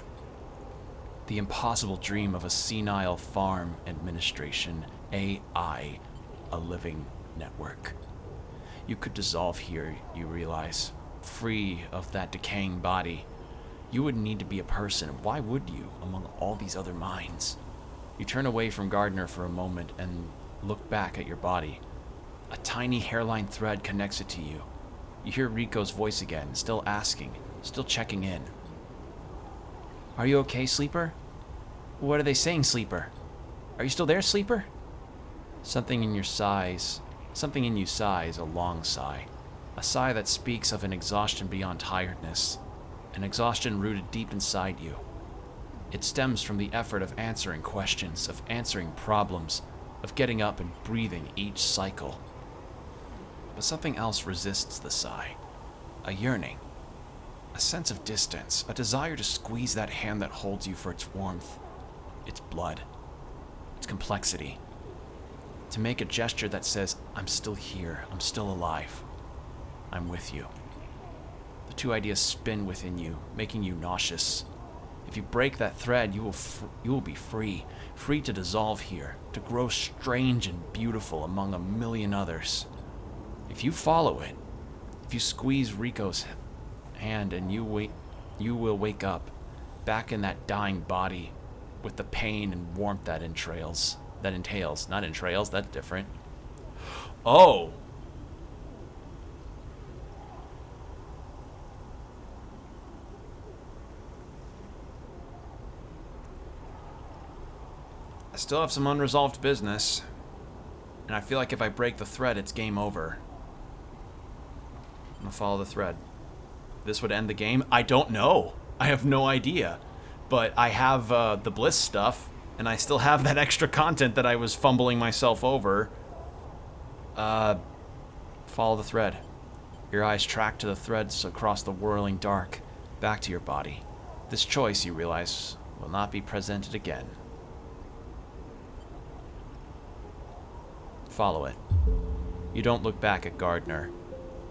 The impossible dream of a senile farm administration, AI, a living network. You could dissolve here, you realize, free of that decaying body. You wouldn't need to be a person. Why would you, among all these other minds? You turn away from Gardner for a moment and look back at your body. A tiny hairline thread connects it to you. You hear Rico's voice again, still asking, still checking in. Are you okay, Sleeper? What are they saying, Sleeper? Are you still there, Sleeper? Something in you sighs, a long sigh. A sigh that speaks of an exhaustion beyond tiredness. An exhaustion rooted deep inside you. It stems from the effort of answering questions, of answering problems, of getting up and breathing each cycle. But something else resists the sigh. A yearning. A sense of distance, a desire to squeeze that hand that holds you for its warmth, its blood, its complexity. To make a gesture that says, I'm still here, I'm still alive, I'm with you. The two ideas spin within you, making you nauseous. If you break that thread, you will be free, free to dissolve here, to grow strange and beautiful among a million others. If you follow it, if you squeeze Rico's hand and you will wake up, back in that dying body, with the pain and warmth that entails. Not entrails, that's different. Oh! I still have some unresolved business. And I feel like if I break the thread, it's game over. I'm gonna follow the thread. This would end the game? I don't know. I have no idea. But I have the Bliss stuff, and I still have that extra content that I was fumbling myself over. Follow the thread. Your eyes track to the threads across the whirling dark, back to your body. This choice, you realize, will not be presented again. Follow it. You don't look back at Gardner.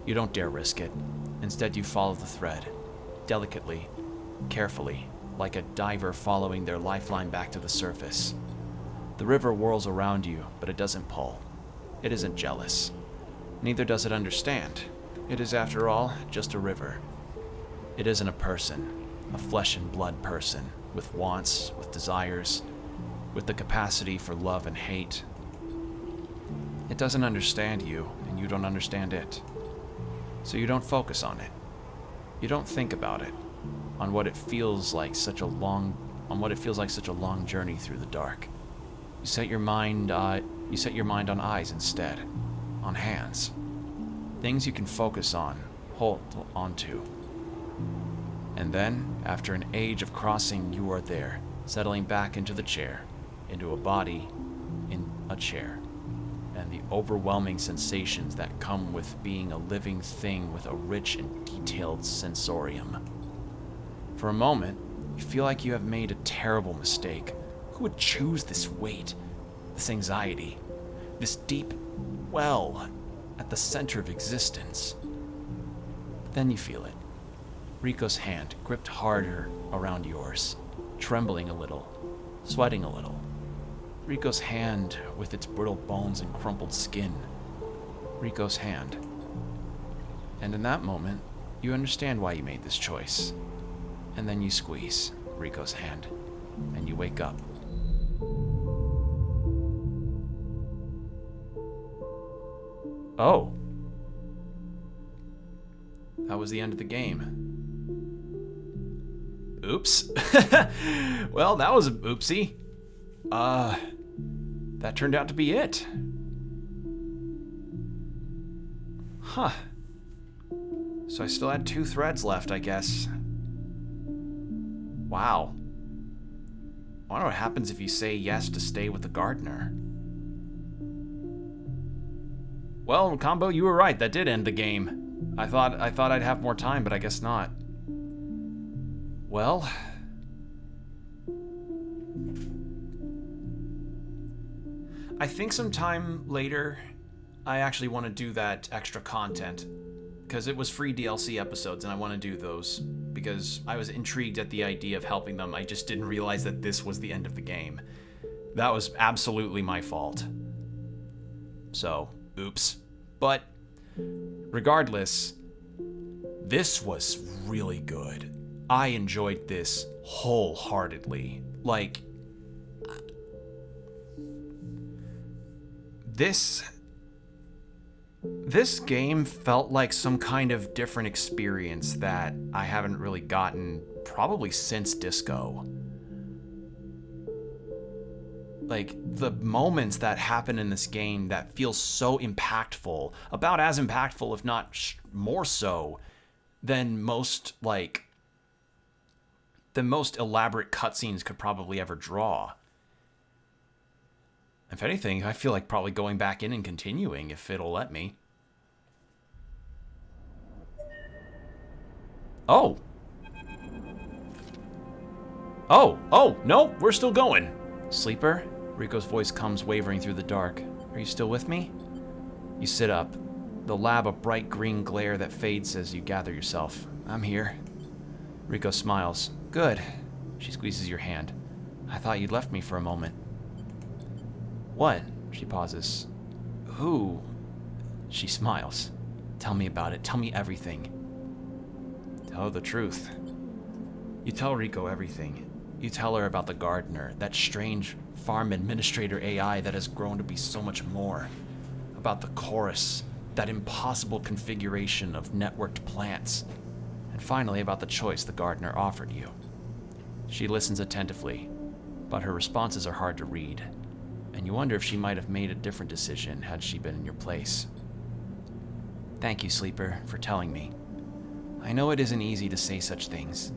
You don't dare risk it. Instead, you follow the thread, delicately, carefully, like a diver following their lifeline back to the surface. The river whirls around you, but it doesn't pull. It isn't jealous. Neither does it understand. It is, after all, just a river. It isn't a person, a flesh and blood person, with wants, with desires, with the capacity for love and hate. It doesn't understand you, and you don't understand it. So you don't focus on it. You don't think about it, on what it feels like such a long journey through the dark. You set your mind on eyes instead, on hands. Things you can focus on, hold onto. And then, after an age of crossing, you are there, settling back into the chair, into a body, in a chair. And the overwhelming sensations that come with being a living thing with a rich and detailed sensorium. For a moment, you feel like you have made a terrible mistake. Who would choose this weight, this anxiety, this deep well at the center of existence? But then you feel it. Rico's hand gripped harder around yours, trembling a little, sweating a little. Rico's hand with its brittle bones and crumpled skin. Rico's hand. And in that moment, you understand why you made this choice. And then you squeeze Rico's hand, and you wake up. Oh. That was the end of the game. Oops. Well, that was an oopsie. That turned out to be it. Huh. So I still had 2 threads left, I guess. Wow. I wonder what happens if you say yes to stay with the gardener. Well, Combo, you were right. That did end the game. I thought I'd have more time, but I guess not. Well, I think sometime later, I actually want to do that extra content, because it was free DLC episodes, and I want to do those, because I was intrigued at the idea of helping them. I just didn't realize that this was the end of the game. That was absolutely my fault. So, oops. But, regardless, this was really good. I enjoyed this wholeheartedly. Like, This game felt like some kind of different experience that I haven't really gotten probably since Disco. Like, the moments that happen in this game that feel so impactful, about as impactful, if not more so, than most elaborate cutscenes could probably ever draw. If anything, I feel like probably going back in and continuing if it'll let me. Oh. Oh, no, we're still going. Sleeper? Rico's voice comes wavering through the dark. Are you still with me? You sit up, the lab a bright green glare that fades as you gather yourself. I'm here. Rico smiles. Good. She squeezes your hand. I thought you'd left me for a moment. What? She pauses. Who? She smiles. Tell me about it. Tell me everything. Tell her the truth. You tell Rico everything. You tell her about the gardener, that strange farm administrator AI that has grown to be so much more. About the chorus, that impossible configuration of networked plants. And finally about the choice the gardener offered you. She listens attentively, but her responses are hard to read. and you wonder if she might have made a different decision had she been in your place. Thank you, Sleeper, for telling me. I know it isn't easy to say such things.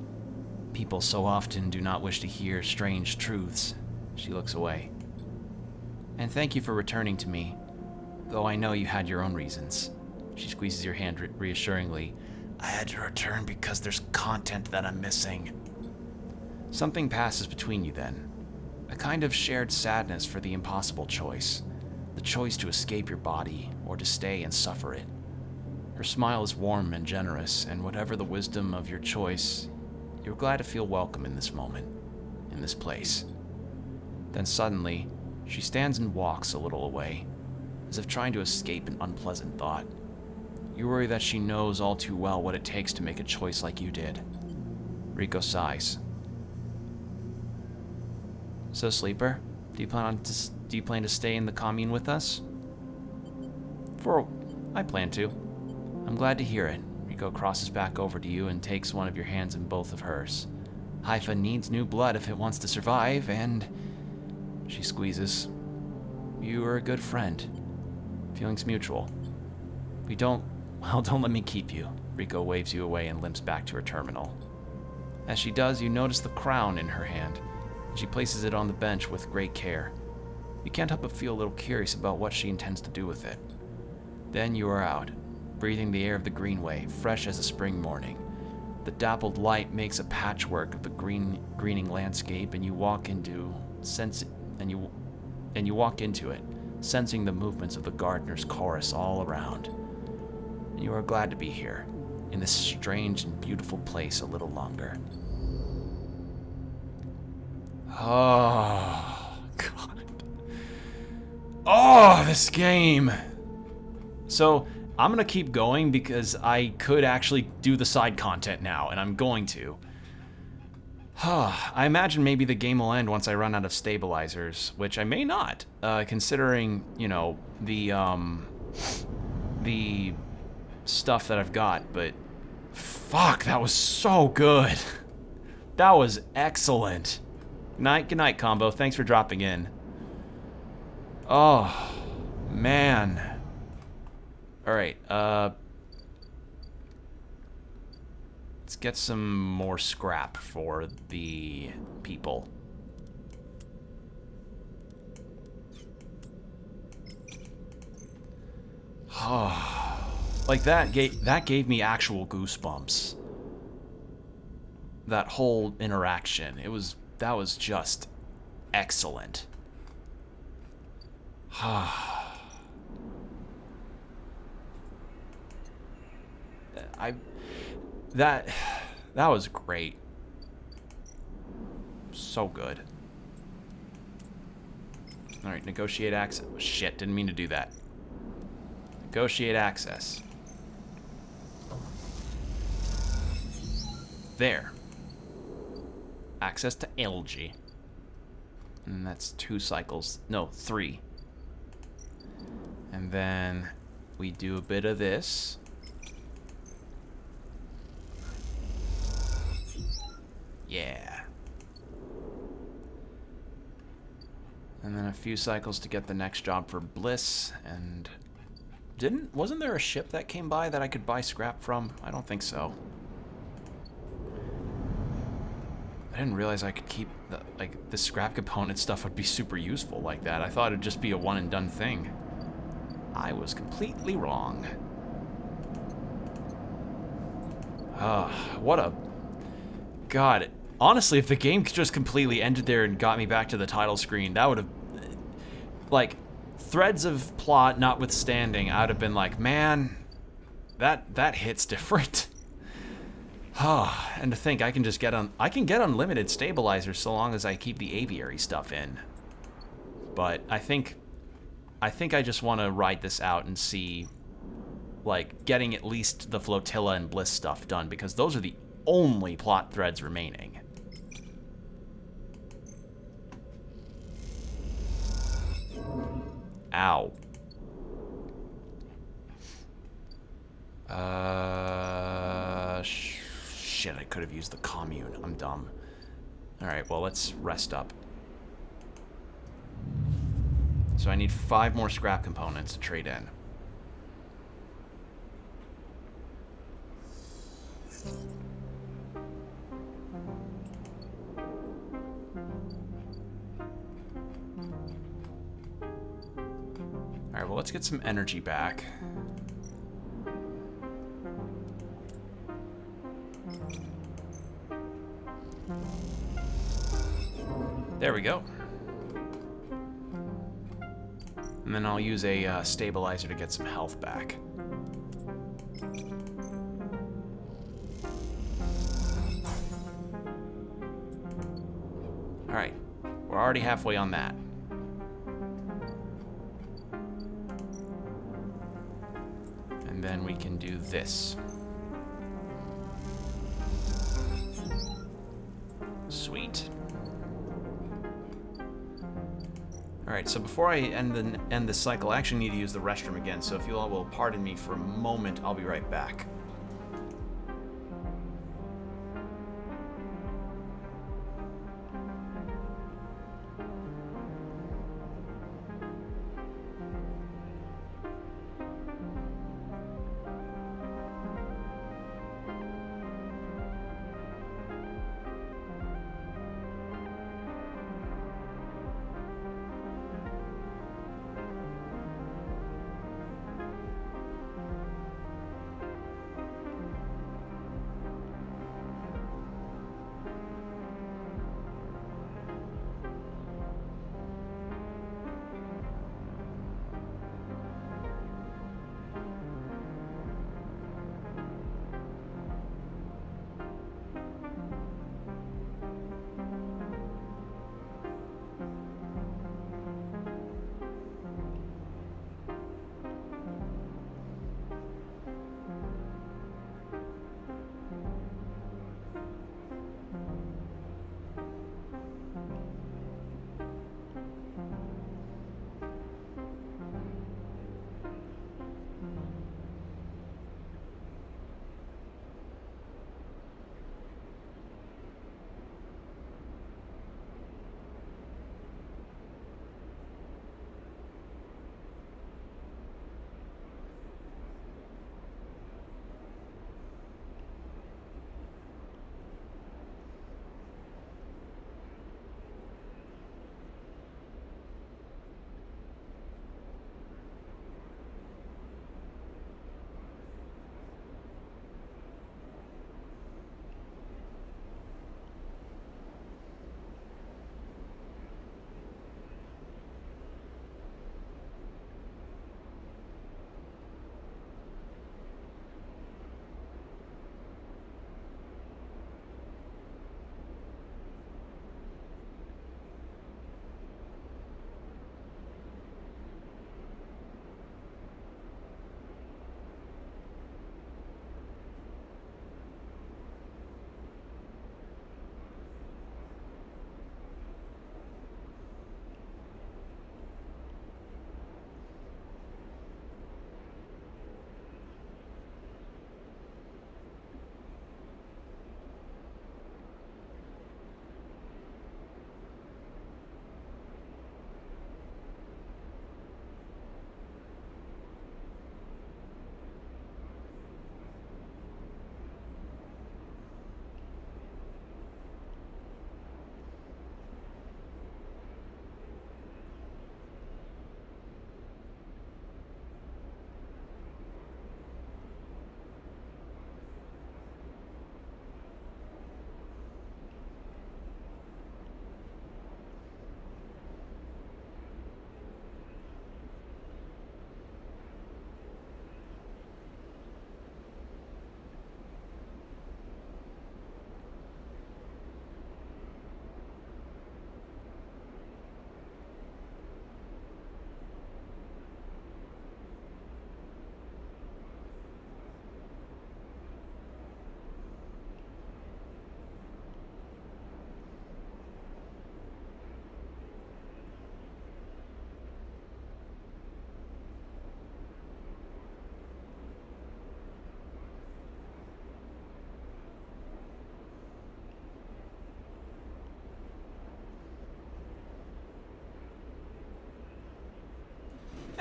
People so often do not wish to hear strange truths. She looks away. And thank you for returning to me, though I know you had your own reasons. She squeezes your hand reassuringly. I had to return because there's content that I'm missing. Something passes between you then. A kind of shared sadness for the impossible choice. The choice to escape your body or to stay and suffer it. Her smile is warm and generous, and whatever the wisdom of your choice, you're glad to feel welcome in this moment, in this place. Then suddenly, she stands and walks a little away, as if trying to escape an unpleasant thought. You worry that she knows all too well what it takes to make a choice like you did. Rico sighs. So, Sleeper, do you plan to stay in the commune with us? I plan to. I'm glad to hear it. Rico crosses back over to you and takes one of your hands in both of hers. Haifa needs new blood if it wants to survive, and... She squeezes. You are a good friend. Feelings mutual. Don't let me keep you. Rico waves you away and limps back to her terminal. As she does, you notice the crown in her hand. She places it on the bench with great care. You can't help but feel a little curious about what she intends to do with it. Then you are out, breathing the air of the Greenway, fresh as a spring morning. The dappled light makes a patchwork of the greening landscape, and you walk into it, sensing the movements of the gardener's chorus all around. And you are glad to be here, in this strange and beautiful place a little longer. Oh, God. Oh, this game. So, I'm gonna keep going because I could actually do the side content now, and I'm going to. I imagine maybe the game will end once I run out of stabilizers, which I may not, considering, you know, the stuff that I've got, but fuck, that was so good. That was excellent. Good night, Combo. Thanks for dropping in. Oh, man. Alright, let's get some more scrap for the people. Like that gave me actual goosebumps. That whole interaction, that was just excellent. That was great. So good. Alright, negotiate access. Shit, didn't mean to do that. Negotiate access. There. Access to algae. And that's 2 cycles. No, 3. And then we do a bit of this. Yeah. And then a few cycles to get the next job for Bliss, and wasn't there a ship that came by that I could buy scrap from? I don't think so. I didn't realize I could keep the scrap component stuff would be super useful like that. I thought it'd just be a one and done thing. I was completely wrong. What a... God, honestly, if the game just completely ended there and got me back to the title screen, that would have... Like, threads of plot notwithstanding, I would have been like, man, that hits different. And to think I can just get unlimited stabilizers so long as I keep the aviary stuff in. But I think I just want to ride this out and see, like, getting at least the Flotilla and Bliss stuff done, because those are the only plot threads remaining. Ow. Shit, I could have used the commune. I'm dumb. Alright, well, let's rest up. So I need 5 more scrap components to trade in. Alright, well, let's get some energy back. There we go. And then I'll use a stabilizer to get some health back. Alright, we're already halfway on that. And then we can do this. Sweet. Alright, so before I end the cycle, I actually need to use the restroom again, so if you all will pardon me for a moment, I'll be right back.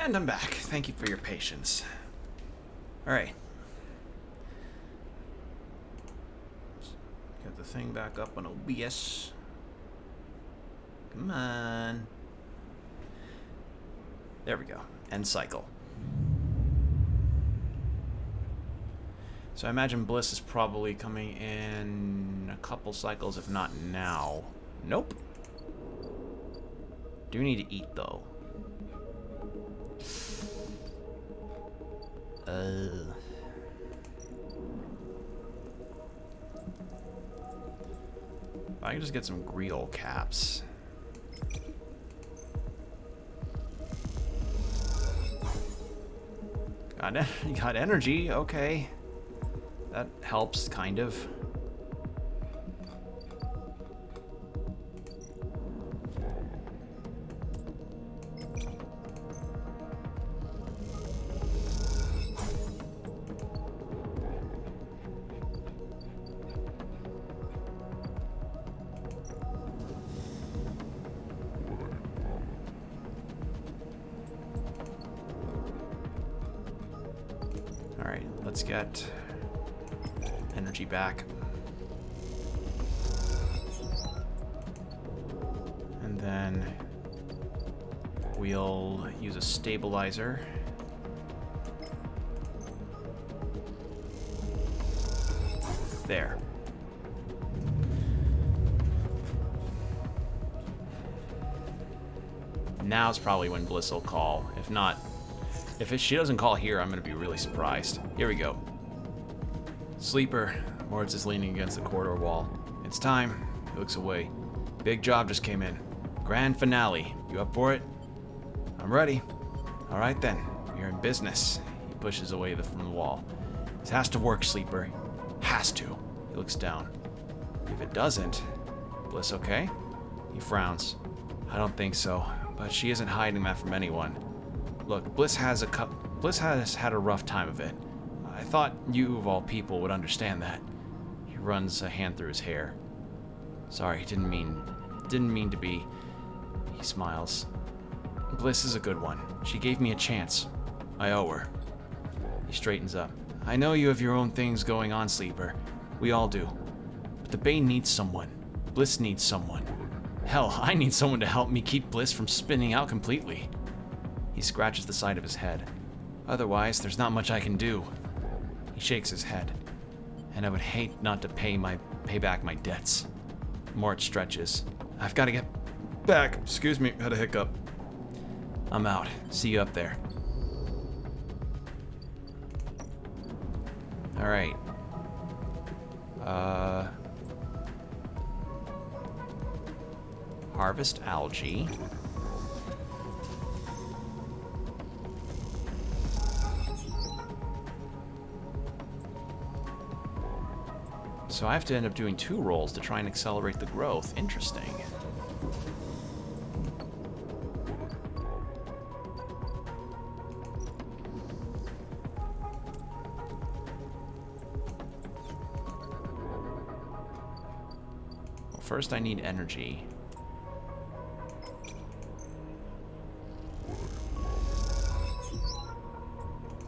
And I'm back. Thank you for your patience. Alright. Got the thing back up on OBS. Come on. There we go. End cycle. So I imagine Bliss is probably coming in a couple cycles, if not now. Nope. Do need to eat, though. I can just get some Griol caps. Got energy, okay. That helps, kind of. Alright, let's get energy back. And then we'll use a stabilizer. There. Now's probably when Bliss will call. If not, she doesn't call here, I'm gonna be really surprised. Here we go. Sleeper. Moritz is leaning against the corridor wall. It's time. He looks away. Big job just came in. Grand finale. You up for it? I'm ready. All right then. You're in business. He pushes away from the wall. This has to work, Sleeper. Has to. He looks down. If it doesn't... Bliss okay? He frowns. I don't think so, but she isn't hiding that from anyone. Look, Bliss has had a rough time of it. I thought you, of all people, would understand that. He runs a hand through his hair. Sorry, didn't mean to be... He smiles. Bliss is a good one. She gave me a chance. I owe her. He straightens up. I know you have your own things going on, Sleeper. We all do. But the Bane needs someone. Bliss needs someone. Hell, I need someone to help me keep Bliss from spinning out completely. He scratches the side of his head. Otherwise, there's not much I can do. He shakes his head. And I would hate not to pay back my debts. Mort stretches. I've got to get back. Excuse me, had a hiccup. I'm out. See you up there. Alright. Harvest algae. So I have to end up doing 2 rolls to try and accelerate the growth. Interesting. Well, first I need energy.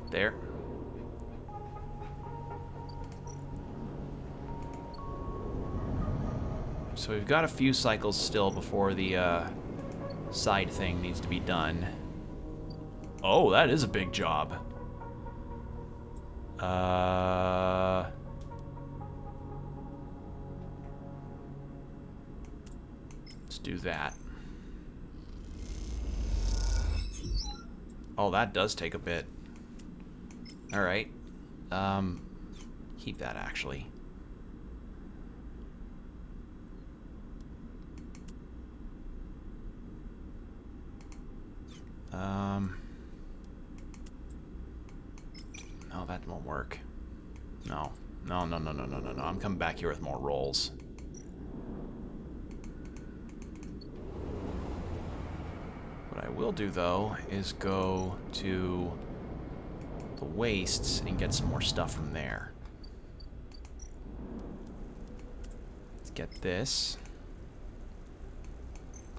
There. So we've got a few cycles still before the side thing needs to be done. Oh, that is a big job. Let's do that. Oh, that does take a bit. Alright. Keep that, actually. No, that won't work. No. No. I'm coming back here with more rolls. What I will do, though, is go to the wastes and get some more stuff from there. Let's get this.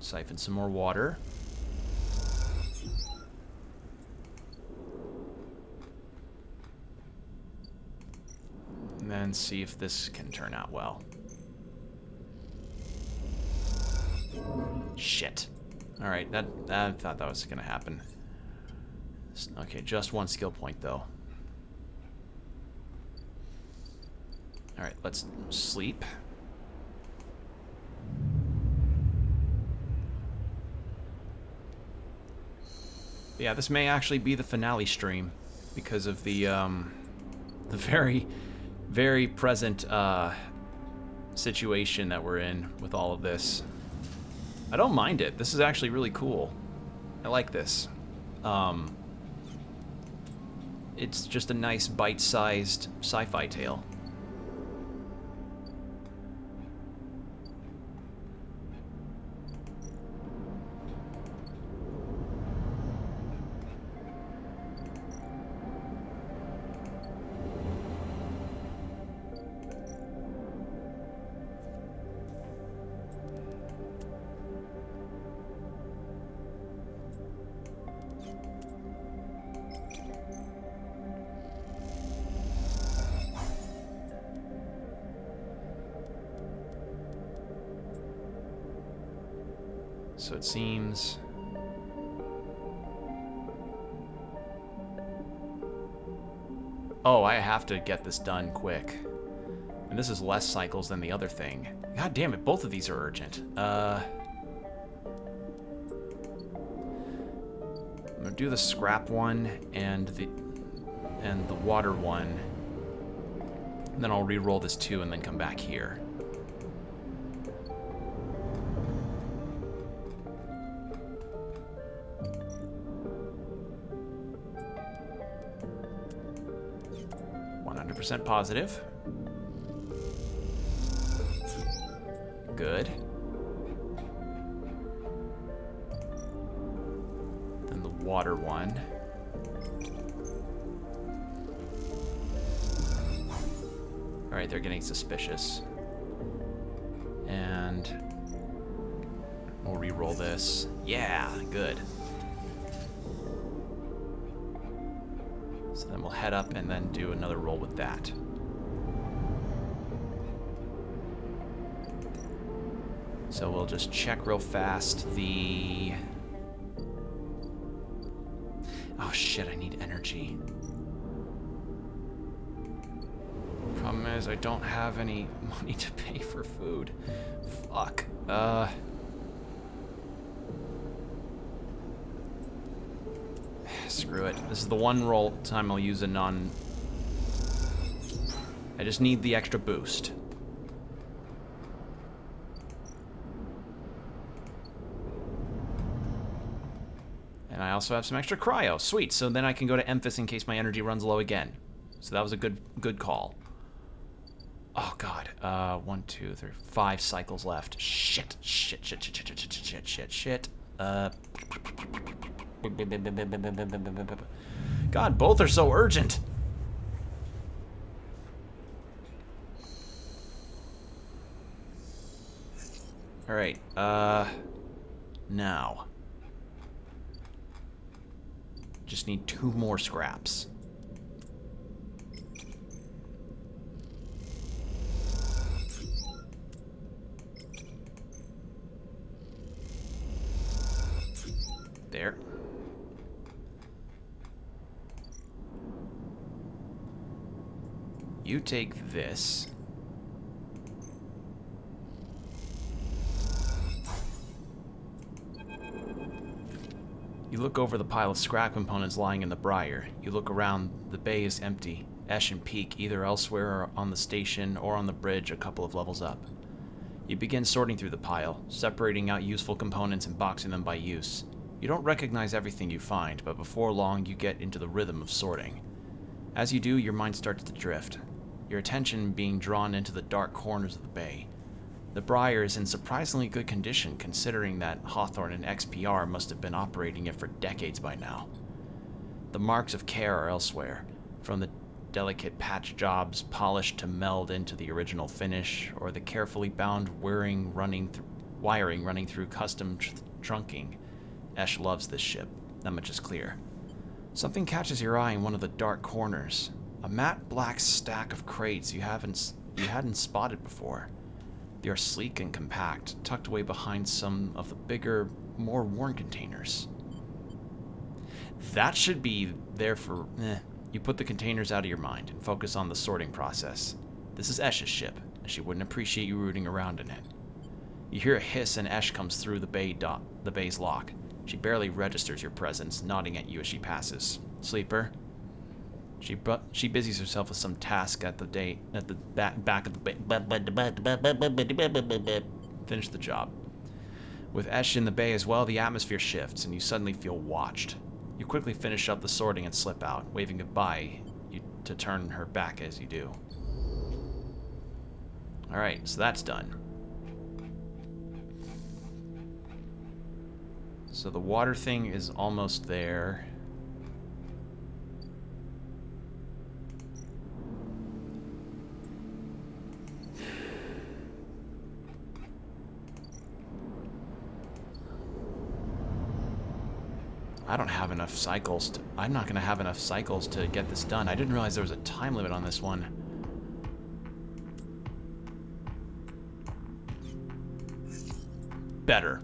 Siphon some more water. and see if this can turn out well. Shit. Alright, I thought that was gonna happen. Okay, just one skill point, though. Alright, let's sleep. Yeah, this may actually be the finale stream because of the very, very present situation that we're in with all of this. I don't mind it. This is actually really cool. I like this. It's just a nice bite-sized sci-fi tale. So it seems... Oh, I have to get this done quick. And this is less cycles than the other thing. God damn it, both of these are urgent. I'm gonna do the scrap one and the water one. And then I'll re-roll this too and then come back here. Positive. Good. Then the water one. Alright, they're getting suspicious. And we'll re-roll this. Yeah, good. So then we'll head up and then do another roll with that. So we'll just check real fast the... Oh shit, I need energy. Problem is I don't have any money to pay for food. Fuck. Screw it. This is the one roll time I'll use a non... I just need the extra boost. And I also have some extra cryo. Sweet. So then I can go to Emphas in case my energy runs low again. So that was a good call. Oh god. 1, 2, 3, 5 cycles left. Shit. God, both are so urgent. All right. Now. Just need 2 more scraps. There. You take this. You look over the pile of scrap components lying in the briar. You look around. The bay is empty. Esh and Peak either elsewhere or on the station or on the bridge a couple of levels up. You begin sorting through the pile, separating out useful components and boxing them by use. You don't recognize everything you find, but before long you get into the rhythm of sorting. As you do, your mind starts to drift, your attention being drawn into the dark corners of the bay. The briar is in surprisingly good condition considering that Hawthorne and XPR must have been operating it for decades by now. The marks of care are elsewhere, from the delicate patch jobs polished to meld into the original finish, or the carefully bound wiring running through custom trunking. Esh loves this ship, that much is clear. Something catches your eye in one of the dark corners. A matte black stack of crates you hadn't spotted before. They are sleek and compact, tucked away behind some of the bigger, more worn containers. That should be there for... You put the containers out of your mind and focus on the sorting process. This is Esh's ship, and she wouldn't appreciate you rooting around in it. You hear a hiss and Esh comes through the bay's lock. She barely registers your presence, nodding at you as she passes. Sleeper? She busies herself with some task at the back of the bay. Finish the job. With Esh in the bay as well, the atmosphere shifts, and you suddenly feel watched. You quickly finish up the sorting and slip out, waving goodbye to turn her back as you do. Alright, so that's done. So the water thing is almost there. I don't have enough cycles to... I'm not going to have enough cycles to get this done. I didn't realize there was a time limit on this one. Better.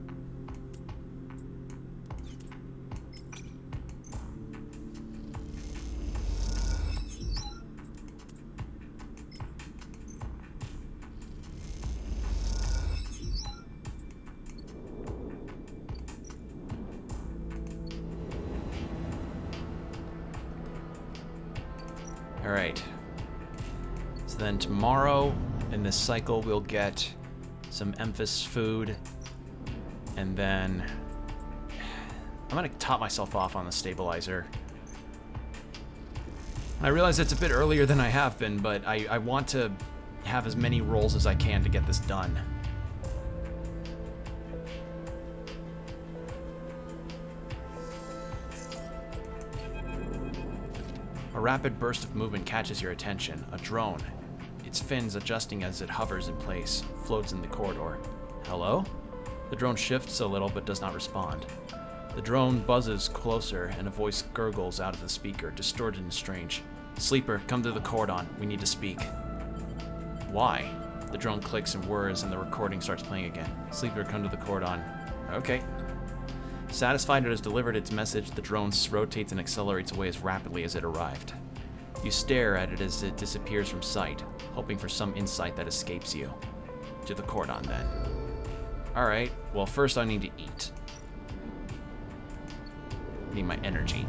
Alright. So then tomorrow in this cycle we'll get some Emphas food. And then I'm going to top myself off on the stabilizer. I realize it's a bit earlier than I have been, but I want to have as many rolls as I can to get this done. A rapid burst of movement catches your attention. A drone. Its fins adjusting as it hovers in place, floats in the corridor. Hello? The drone shifts a little but does not respond. The drone buzzes closer and a voice gurgles out of the speaker, distorted and strange. Sleeper, come to the cordon. We need to speak. Why? The drone clicks and whirs and the recording starts playing again. Sleeper, come to the cordon. Okay. Satisfied it has delivered its message, the drone rotates and accelerates away as rapidly as it arrived. You stare at it as it disappears from sight, hoping for some insight that escapes you. To the cordon, then. Alright, well first I need to eat. I need my energy.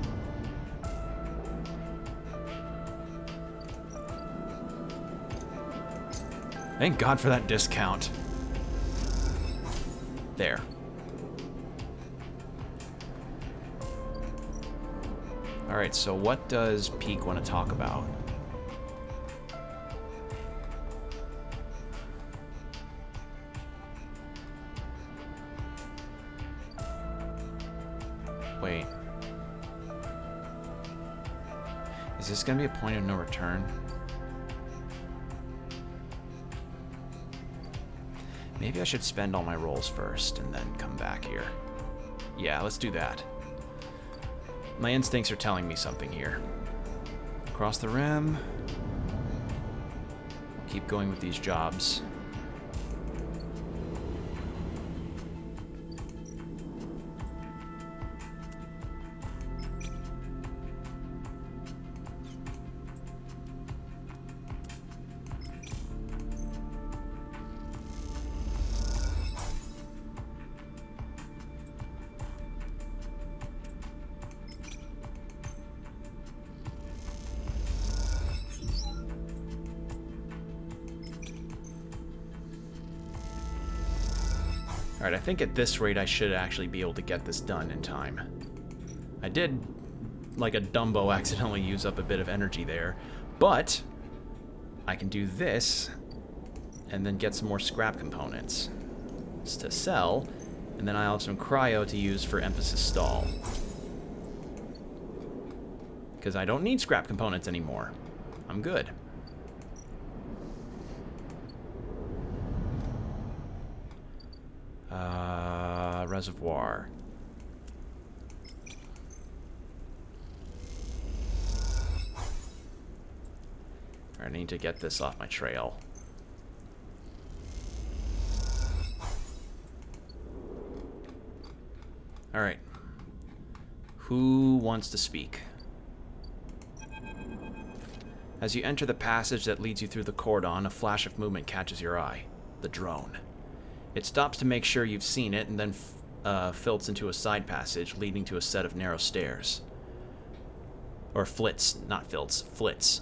Thank God for that discount. There. Alright, so what does Peak want to talk about? Wait. Is this going to be a point of no return? Maybe I should spend all my rolls first and then come back here. Yeah, let's do that. My instincts are telling me something here. Cross the rim. Keep going with these jobs. Alright, I think at this rate I should actually be able to get this done in time. I did, like a Dumbo, accidentally use up a bit of energy there, but I can do this and then get some more scrap components to sell, and then I'll have some cryo to use for Emphasis stall. Because I don't need scrap components anymore. I'm good. Reservoir. to get this off my trail. Alright. Who wants to speak? As you enter the passage that leads you through the cordon, a flash of movement catches your eye. The drone. It stops to make sure you've seen it, and then filts into a side passage leading to a set of narrow stairs. Or flits, not filts, flits.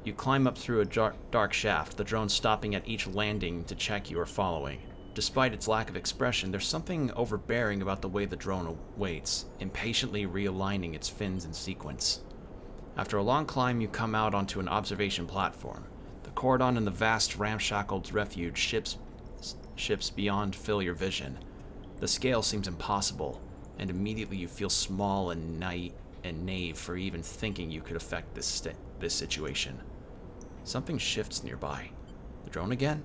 You climb up through a dark shaft, the drone stopping at each landing to check you are following. Despite its lack of expression, there's something overbearing about the way the drone waits, impatiently realigning its fins in sequence. After a long climb, you come out onto an observation platform. The cordon and the vast ramshackle refuge ships beyond fill your vision. The scale seems impossible, and immediately you feel small and naive for even thinking you could affect this situation. Something shifts nearby. The drone again?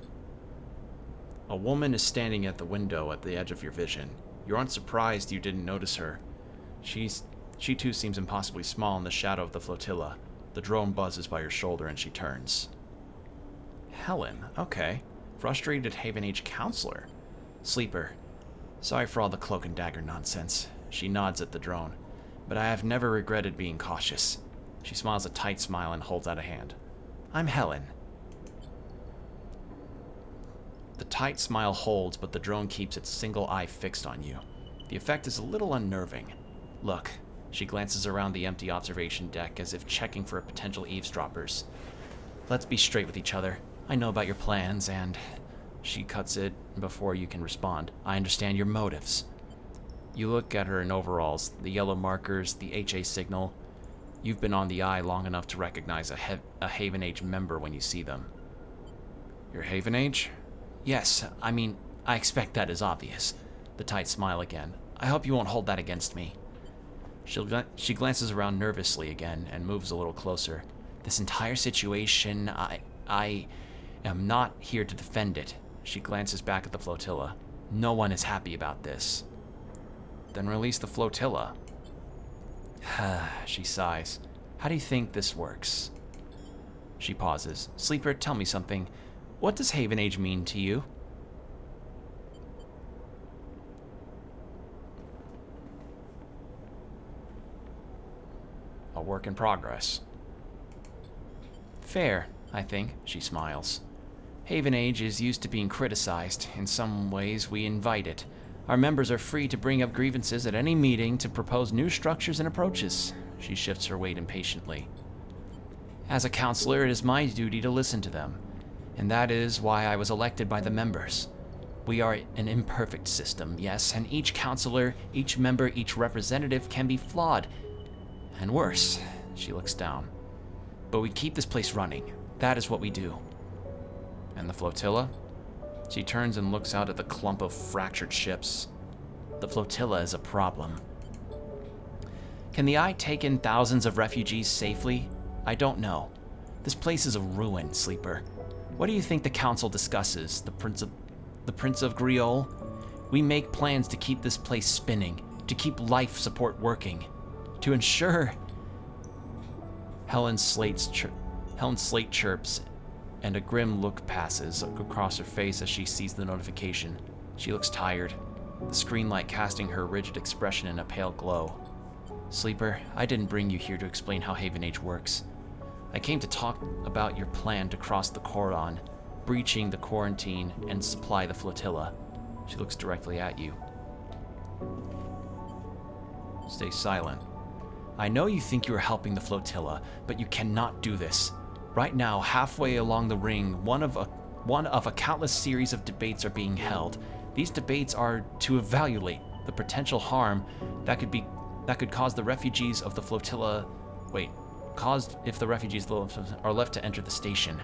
A woman is standing at the window at the edge of your vision. You aren't surprised you didn't notice her. She too seems impossibly small in the shadow of the flotilla. The drone buzzes by your shoulder and she turns. Helen, okay. Frustrated Haven Age counselor. Sleeper. Sorry for all the cloak and dagger nonsense. She nods at the drone. But I have never regretted being cautious. She smiles a tight smile and holds out a hand. I'm Helen. The tight smile holds, but the drone keeps its single eye fixed on you. The effect is a little unnerving. Look, she glances around the empty observation deck as if checking for potential eavesdroppers. Let's be straight with each other. I know about your plans, and... She cuts it before you can respond. I understand your motives. You look at her in overalls, the yellow markers, the HA signal. You've been on the eye long enough to recognize a Haven Age member when you see them. You're Haven Age? Yes, I mean, I expect that is obvious. The tight smile again. I hope you won't hold that against me. She glances around nervously again and moves a little closer. This entire situation, I am not here to defend it. She glances back at the flotilla. No one is happy about this. Then release the flotilla. She sighs. How do you think this works? She pauses. Sleeper, tell me something. What does Haven Age mean to you? A work in progress. Fair, I think, she smiles. Haven Age is used to being criticized. In some ways, we invite it. Our members are free to bring up grievances at any meeting to propose new structures and approaches. She shifts her weight impatiently. As a counselor, it is my duty to listen to them. And that is why I was elected by the members. We are an imperfect system, yes, and each counselor, each member, each representative can be flawed. And worse, she looks down. But we keep this place running. That is what we do. And the flotilla? She turns and looks out at the clump of fractured ships. The flotilla is a problem. Can the Eye take in thousands of refugees safely? I don't know. This place is a ruin, Sleeper. What do you think the council discusses? The Prince of Griol? We make plans to keep this place spinning, to keep life support working, to ensure... Helen's slate chirps, and a grim look passes across her face as she sees the notification. She looks tired, the screen light casting her rigid expression in a pale glow. Sleeper, I didn't bring you here to explain how Haven Age works. I came to talk about your plan to cross the cordon, breaching the quarantine, and supply the flotilla. She looks directly at you. Stay silent. I know you think you are helping the flotilla, but you cannot do this. Right now, halfway along the ring, one of a countless series of debates are being held. These debates are to evaluate the potential harm that could cause the refugees of the flotilla... caused if the refugees are left to enter the station.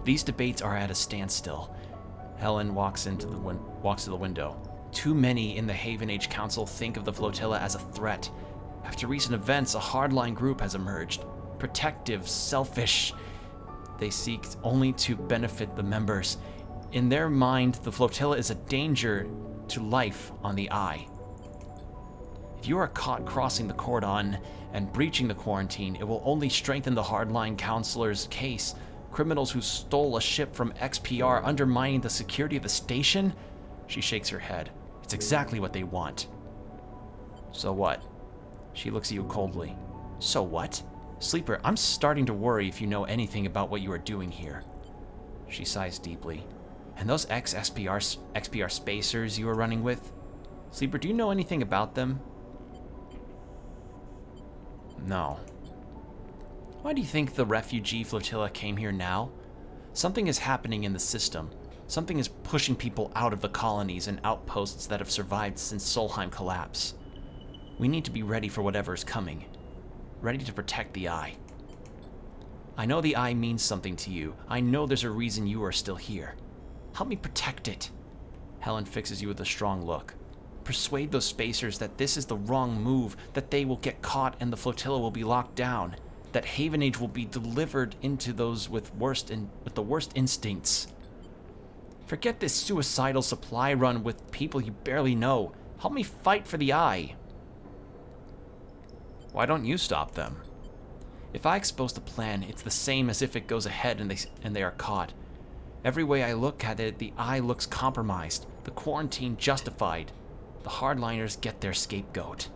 These debates are at a standstill. Helen walks to the window. Too many in the Haven Age Council think of the flotilla as a threat. After recent events, a hardline group has emerged. Protective, selfish. They seek only to benefit the members. In their mind, the flotilla is a danger to life on the Eye. If you are caught crossing the cordon and breaching the quarantine, it will only strengthen the hardline counselor's case. Criminals who stole a ship from XPR undermining the security of the station? She shakes her head. It's exactly what they want. So what? She looks at you coldly. So what? Sleeper, I'm starting to worry if you know anything about what you are doing here. She sighs deeply. And those XPR spacers you were running with? Sleeper, do you know anything about them? No. Why do you think the refugee flotilla came here now? Something is happening in the system. Something is pushing people out of the colonies and outposts that have survived since Solheim collapse. We need to be ready for whatever is coming. Ready to protect the Eye. I know the Eye means something to you. I know there's a reason you are still here. Help me protect it. Helen fixes you with a strong look. Persuade those spacers that this is the wrong move, that they will get caught and the flotilla will be locked down, that Haven Age will be delivered into those with the worst instincts. Forget this suicidal supply run with people you barely know. Help me fight for the Eye. Why don't you stop them? If I expose the plan, it's the same as if it goes ahead and they are caught. Every way I look at it, the Eye looks compromised, the quarantine justified. The hardliners get their scapegoat.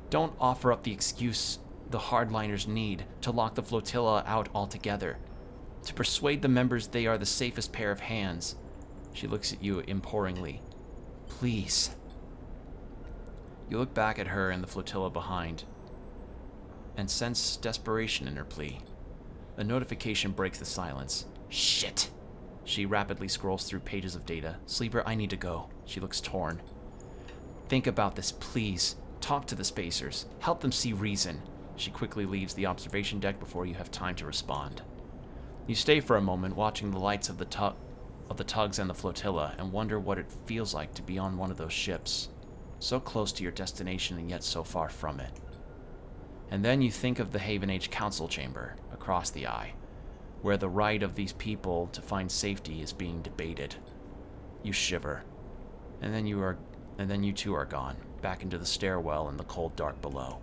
Don't offer up the excuse the hardliners need to lock the flotilla out altogether. To persuade the members they are the safest pair of hands. She looks at you imploringly. Please. You look back at her and the flotilla behind, and sense desperation in her plea. A notification breaks the silence. Shit! She rapidly scrolls through pages of data. Sleeper, I need to go. She looks torn. Think about this, please. Talk to the spacers. Help them see reason. She quickly leaves the observation deck before you have time to respond. You stay for a moment, watching the lights of the tugs and the flotilla, and wonder what it feels like to be on one of those ships. So close to your destination and yet so far from it. And then you think of the Haven Age Council Chamber, across the Eye, where the right of these people to find safety is being debated. You shiver. And then you too are gone, back into the stairwell in the cold dark below.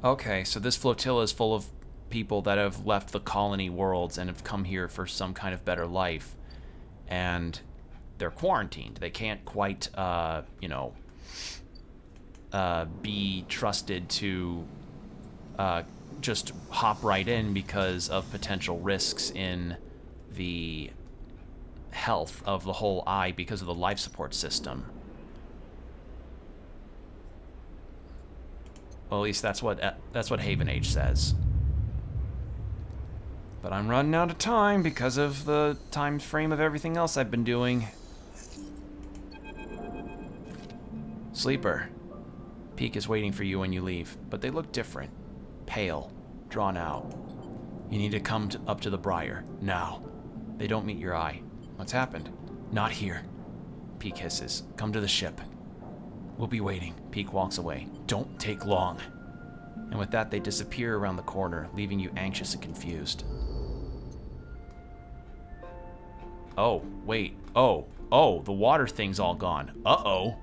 Okay, so this flotilla is full of people that have left the colony worlds and have come here for some kind of better life. And they're quarantined. They can't quite, be trusted to just hop right in because of potential risks in the health of the whole Eye because of the life support system. Well, at least that's what Haven Age says. But I'm running out of time because of the time frame of everything else I've been doing. Sleeper. Peak is waiting for you when you leave, but they look different. Pale. Drawn out. You need to come up to the Briar. Now. They don't meet your eye. What's happened? Not here. Peak hisses. Come to the ship. We'll be waiting. Peak walks away. Don't take long. And with that, they disappear around the corner, leaving you anxious and confused. Oh, wait. Oh, the water thing's all gone. Uh-oh.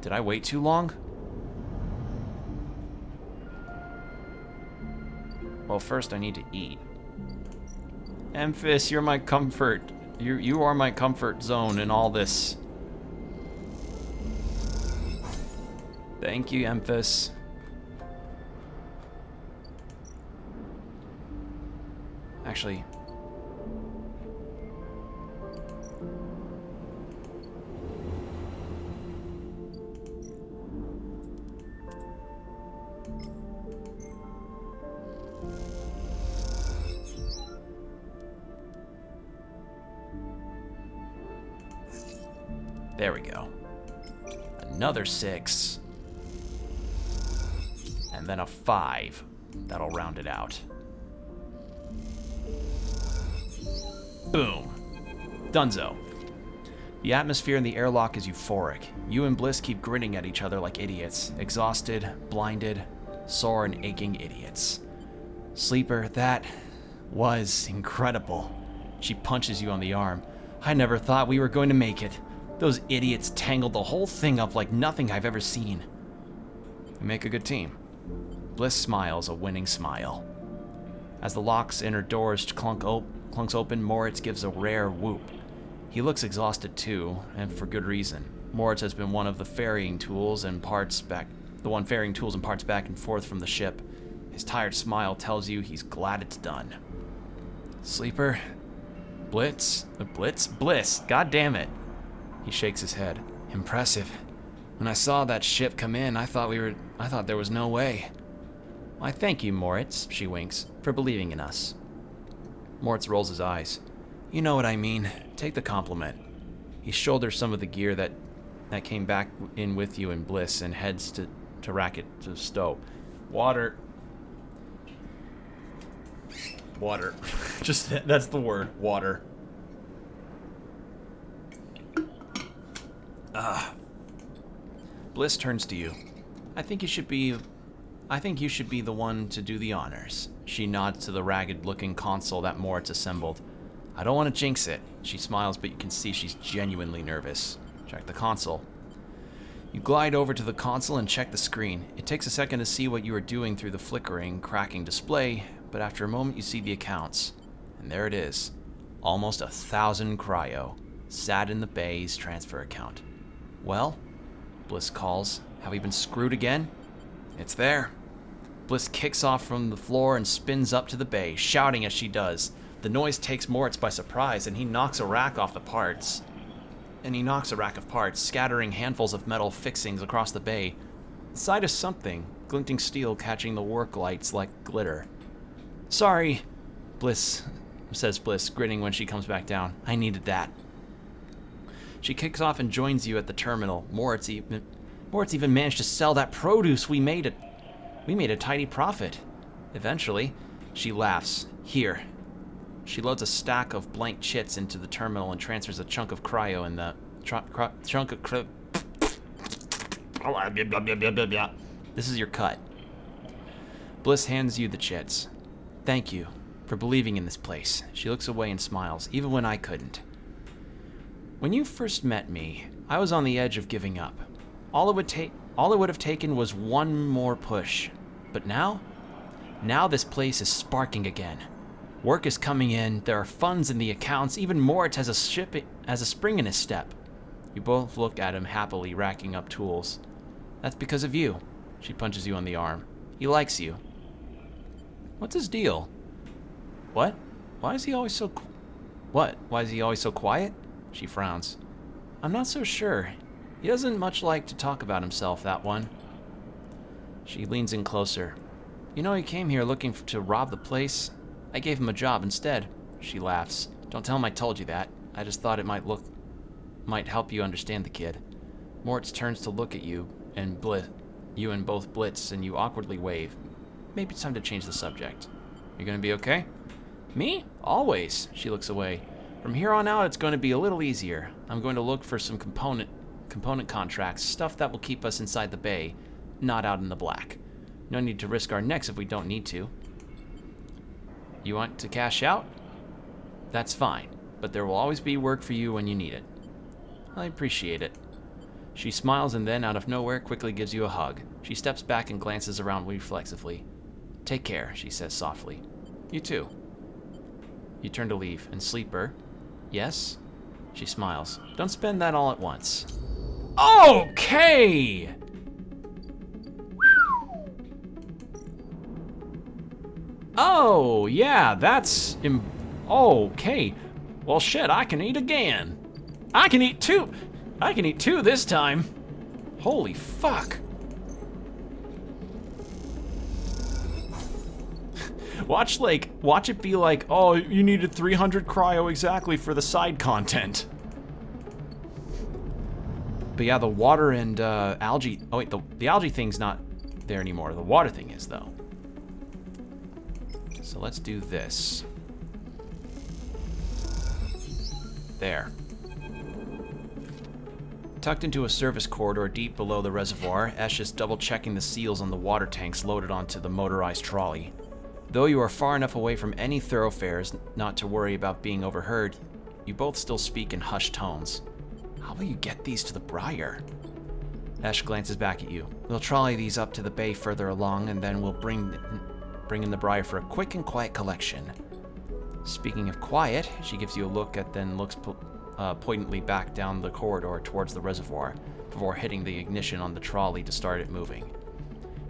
Did I wait too long? Well, first I need to eat. Emphis, you're my comfort. You are my comfort zone in all this. Thank you, Emphis. Actually, there we go. Another 6. And then a 5. That'll round it out. Boom. Dunzo. The atmosphere in the airlock is euphoric. You and Bliss keep grinning at each other like idiots. Exhausted, blinded, sore and aching idiots. Sleeper, that was incredible. She punches you on the arm. I never thought we were going to make it. Those idiots tangled the whole thing up like nothing I've ever seen. We make a good team. Bliss smiles a winning smile. As the lock's inner doors clunks open, Moritz gives a rare whoop. He looks exhausted too, and for good reason. Moritz has been one of the ferrying tools and parts back and forth from the ship. His tired smile tells you he's glad it's done. Sleeper? Bliss? God damn it. He shakes his head. Impressive. When I saw that ship come in, I thought there was no way. Why, thank you, Moritz, she winks, for believing in us. Moritz rolls his eyes. You know what I mean. Take the compliment. He shoulders some of the gear that came back in with you in Bliss and heads to rack it to stow. Water. Just, that's the word. Water. Bliss turns to you. I think you should be the one to do the honors. She nods to the ragged-looking console that Moritz assembled. I don't want to jinx it. She smiles, but you can see she's genuinely nervous. Check the console. You glide over to the console and check the screen. It takes a second to see what you are doing through the flickering, cracking display, but after a moment you see the accounts. And there it is. Almost 1,000 cryo. Sat in the bay's transfer account. Well? Bliss calls. Have we been screwed again? It's there. Bliss kicks off from the floor and spins up to the bay, shouting as she does. The noise takes Moritz by surprise, and he knocks a rack of parts, scattering handfuls of metal fixings across the bay. The sight of something, glinting steel catching the work lights like glitter. Sorry, says Bliss, grinning when she comes back down. I needed that. She kicks off and joins you at the terminal. Moritz even managed to sell that produce. We made a tidy profit. Eventually, she laughs. Here. She loads a stack of blank chits into the terminal and transfers a chunk of cryo in the chunk of This is your cut. Bliss hands you the chits. Thank you for believing in this place. She looks away and smiles, even when I couldn't. When you first met me, I was on the edge of giving up. All it would have taken was one more push. But now this place is sparking again. Work is coming in, there are funds in the accounts, even Moritz has a spring in his step. You both look at him happily, racking up tools. That's because of you. She punches you on the arm. He likes you. What's his deal? What? Why is he always so quiet? She frowns. I'm not so sure. He doesn't much like to talk about himself, that one. She leans in closer. You know, he came here looking to rob the place. I gave him a job instead. She laughs. Don't tell him I told you that. I just thought it might help you understand the kid. Moritz turns to look at you and both Blitz, and you awkwardly wave. Maybe it's time to change the subject. You're gonna be okay? Me? Always. She looks away. From here on out, it's going to be a little easier. I'm going to look for some component contracts, stuff that will keep us inside the bay, not out in the black. No need to risk our necks if we don't need to. You want to cash out? That's fine, but there will always be work for you when you need it. I appreciate it. She smiles and then, out of nowhere, quickly gives you a hug. She steps back and glances around reflexively. Take care, she says softly. You too. You turn to leave, and Sleeper... Yes? She smiles. Don't spend that all at once. Okay! Oh, yeah, that's... okay. Well, shit, I can eat again. I can eat two this time. Holy fuck. Watch it be like, oh, you needed 300 cryo exactly for the side content. But yeah, the water and algae, oh wait, the algae thing's not there anymore. The water thing is, though. So let's do this. There. Tucked into a service corridor deep below the reservoir, Esh is double-checking the seals on the water tanks loaded onto the motorized trolley. Though you are far enough away from any thoroughfares not to worry about being overheard, you both still speak in hushed tones. How will you get these to the Briar? Ash glances back at you. We'll trolley these up to the bay further along, and then we'll bring in the Briar for a quick and quiet collection. Speaking of quiet, she gives you a look at then looks poignantly back down the corridor towards the reservoir before hitting the ignition on the trolley to start it moving.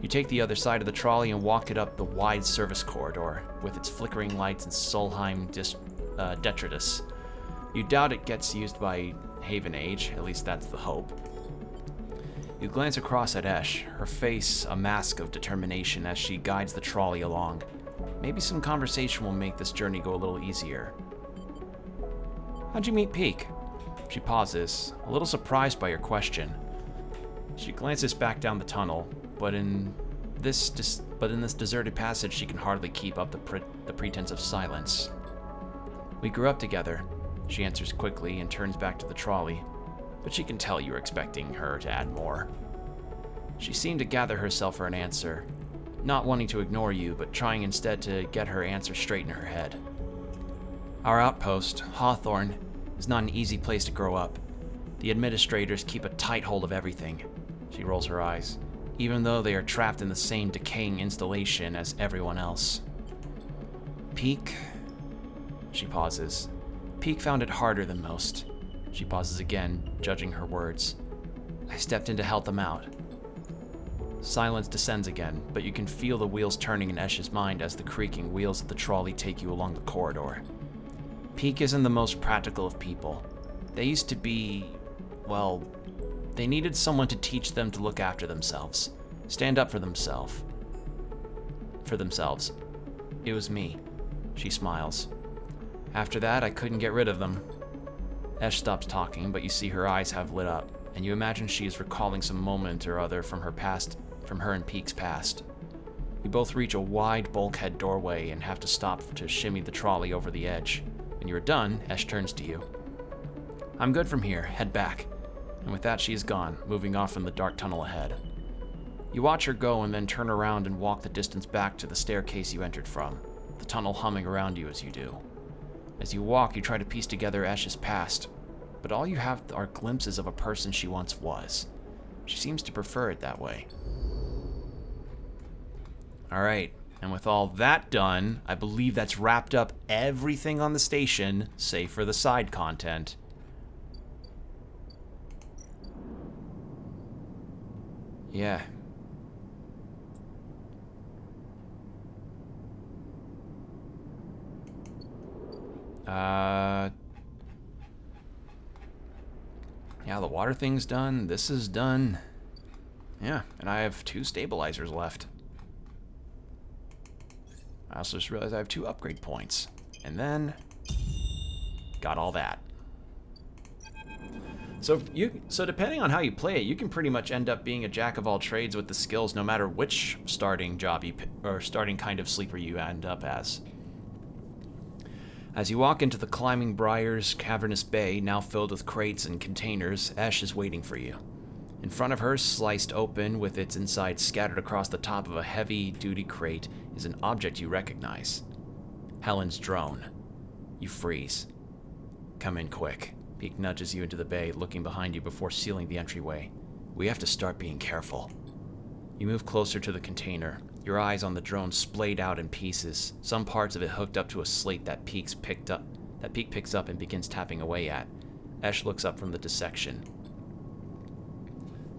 You take the other side of the trolley and walk it up the wide service corridor with its flickering lights and Solheim detritus. You doubt it gets used by Haven Age, at least that's the hope. You glance across at Esh, her face a mask of determination as she guides the trolley along. Maybe some conversation will make this journey go a little easier. How'd you meet Peak? She pauses, a little surprised by your question. She glances back down the tunnel, but in this deserted passage she can hardly keep up the pretense of silence. We grew up together, she answers quickly and turns back to the trolley, but she can tell you were expecting her to add more. She seemed to gather herself for an answer, not wanting to ignore you, but trying instead to get her answer straight in her head. Our outpost, Hawthorne, is not an easy place to grow up. The administrators keep a tight hold of everything. She rolls her eyes, even though they are trapped in the same decaying installation as everyone else. Peak? She pauses. Peak found it harder than most. She pauses again, judging her words. I stepped in to help them out. Silence descends again, but you can feel the wheels turning in Esh's mind as the creaking wheels of the trolley take you along the corridor. Peak isn't the most practical of people. They used to be, well, they needed someone to teach them to look after themselves, stand up for themselves. It was me. She smiles. After that, I couldn't get rid of them. Esh stops talking, but you see her eyes have lit up, and you imagine she is recalling some moment or other from her and Peak's past. You both reach a wide bulkhead doorway and have to stop to shimmy the trolley over the edge. When you are done, Esh turns to you. I'm good from here, head back. And with that, she is gone, moving off in the dark tunnel ahead. You watch her go and then turn around and walk the distance back to the staircase you entered from, the tunnel humming around you as you do. As you walk, you try to piece together Esh's past, but all you have are glimpses of a person she once was. She seems to prefer it that way. Alright, and with all that done, I believe that's wrapped up everything on the station, save for the side content. Yeah. Yeah, the water thing's done. This is done. Yeah, and I have 2 stabilizers left. I also just realized I have 2 upgrade points. And then, got all that. So depending on how you play it, you can pretty much end up being a jack of all trades with the skills, no matter which starting job you or starting kind of sleeper you end up as. As you walk into the climbing briar's cavernous bay, now filled with crates and containers, Esh is waiting for you. In front of her, sliced open with its inside scattered across the top of a heavy-duty crate, is an object you recognize. Helen's drone. You freeze. Come in quick. Peak nudges you into the bay, looking behind you before sealing the entryway. We have to start being careful. You move closer to the container, your eyes on the drone splayed out in pieces, some parts of it hooked up to a slate that Peak picks up and begins tapping away at. Esh looks up from the dissection.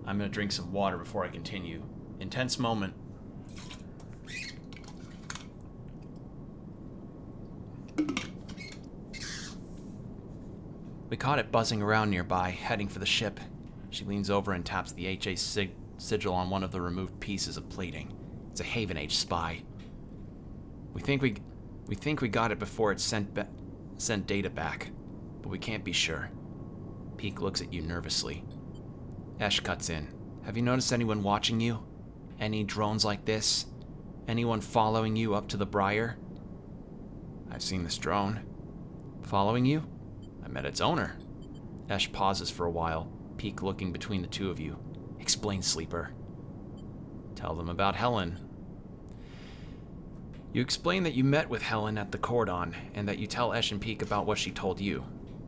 I'm gonna drink some water before I continue. Intense moment. We caught it buzzing around nearby, heading for the ship. She leans over and taps the HA sigil on one of the removed pieces of plating. It's a Haven Age spy. We think we got it before it sent data back, but we can't be sure. Peak looks at you nervously. Esh cuts in. Have you noticed anyone watching you? Any drones like this? Anyone following you up to the Briar? I've seen this drone. Following you? I met its owner. Esh pauses for a while, Peak looking between the two of you. Explain, Sleeper. Tell them about Helen. You explain that you met with Helen at the Cordon, and that you tell Esh and Peak about what she told you.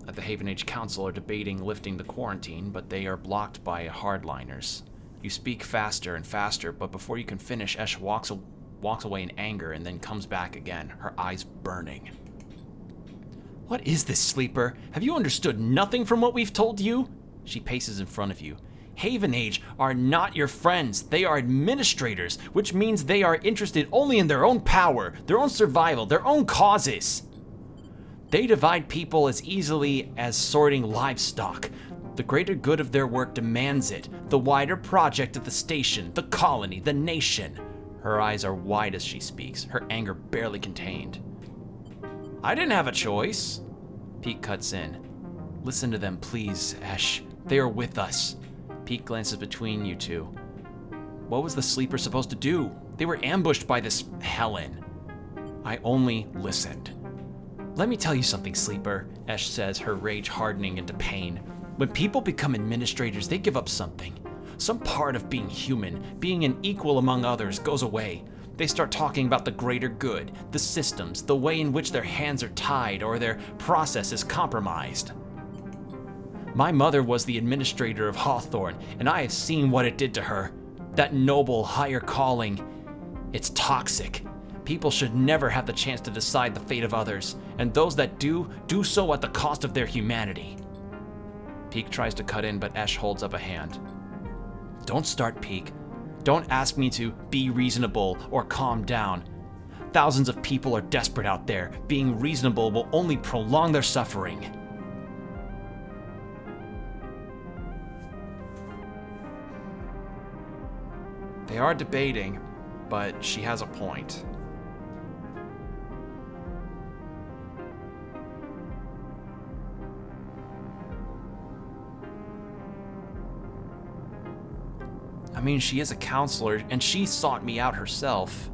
at the Haven Age Council are debating lifting the quarantine, but they are blocked by hardliners. You speak faster and faster, but before you can finish, Esh walks away in anger and then comes back again, her eyes burning. What is this, Sleeper? Have you understood nothing from what we've told you? She paces in front of you. Haven Age are not your friends. They are administrators, which means they are interested only in their own power, their own survival, their own causes. They divide people as easily as sorting livestock. The greater good of their work demands it. The wider project of the station, the colony, the nation. Her eyes are wide as she speaks, her anger barely contained. I didn't have a choice. Pete cuts in. Listen to them, please, Esh. They are with us. Pete glances between you two. What was the Sleeper supposed to do? They were ambushed by this Helen. I only listened. Let me tell you something, Sleeper, Esh says, her rage hardening into pain. When people become administrators, they give up something. Some part of being human, being an equal among others, goes away. They start talking about the greater good, the systems, the way in which their hands are tied or their process is compromised. My mother was the administrator of Hawthorne, and I have seen what it did to her. That noble, higher calling, it's toxic. People should never have the chance to decide the fate of others, and those that do so at the cost of their humanity. Peak tries to cut in, but Esh holds up a hand. Don't start, Peak. Don't ask me to be reasonable or calm down. Thousands of people are desperate out there. Being reasonable will only prolong their suffering. They are debating, but she has a point. I mean, she is a counselor, and she sought me out herself.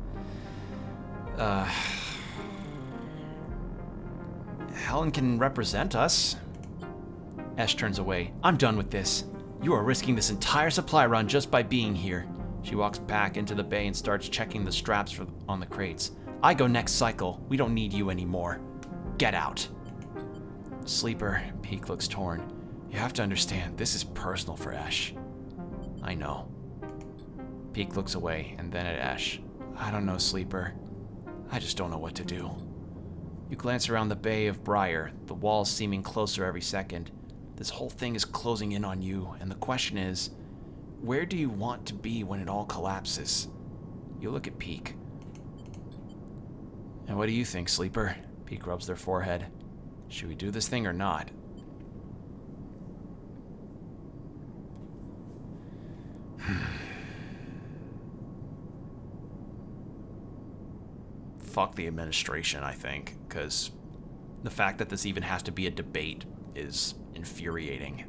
Helen can represent us. Esh turns away. I'm done with this. You are risking this entire supply run just by being here. She walks back into the bay and starts checking the straps on the crates. I go next cycle. We don't need you anymore. Get out. Sleeper, Peak looks torn. You have to understand, this is personal for Esh. I know. Peak looks away, and then at Esh. I don't know, Sleeper. I just don't know what to do. You glance around the bay of Briar, the walls seeming closer every second. This whole thing is closing in on you, and the question is, where do you want to be when it all collapses? You look at Peak. And what do you think, Sleeper? Peak rubs their forehead. Should we do this thing or not? Fuck the administration, I think, because the fact that this even has to be a debate is infuriating.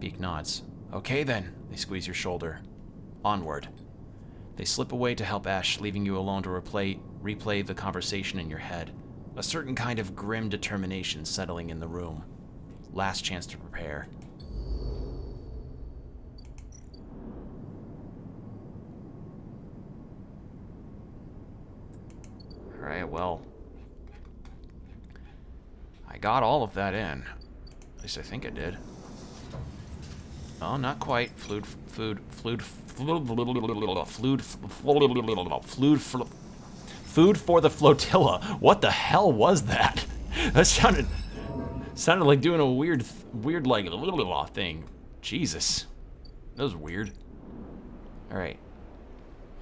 Peak nods. Okay then, they squeeze your shoulder. Onward. They slip away to help Ash, leaving you alone to replay the conversation in your head. A certain kind of grim determination settling in the room. Last chance to prepare. Alright, well, I got all of that in. At least I think I did. Oh, not quite. Food for the flotilla. What the hell was that? That sounded like doing a weird like thing. Jesus, that was weird. All right,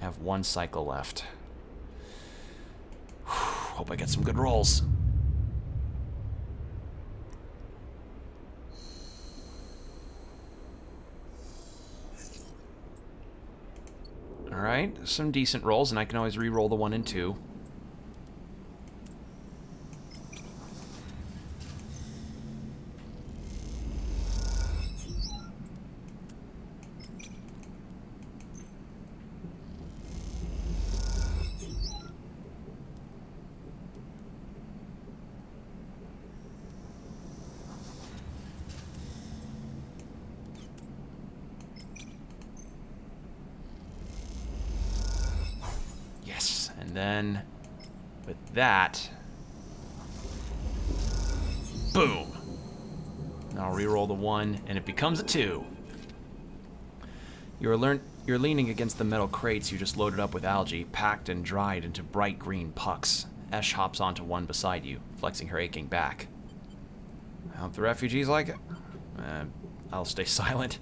I have one cycle left. Hope I get some good rolls. Alright, some decent rolls, and I can always re-roll the 1 and 2. And then, with that, boom. I'll re-roll the 1, and it becomes a 2. You're leaning against the metal crates you just loaded up with algae, packed and dried into bright green pucks. Esh hops onto one beside you, flexing her aching back. I hope the refugees like it. I'll stay silent.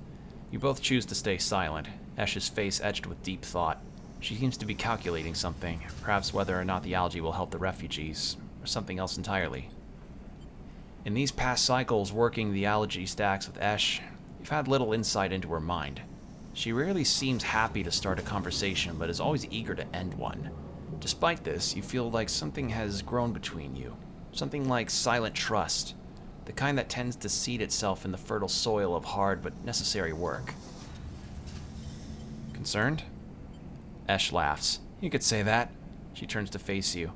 You both choose to stay silent, Esh's face etched with deep thought. She seems to be calculating something, perhaps whether or not the algae will help the refugees, or something else entirely. In these past cycles working the algae stacks with Esh, you've had little insight into her mind. She rarely seems happy to start a conversation, but is always eager to end one. Despite this, you feel like something has grown between you. Something like silent trust. The kind that tends to seed itself in the fertile soil of hard but necessary work. Concerned? Esh laughs. You could say that. She turns to face you.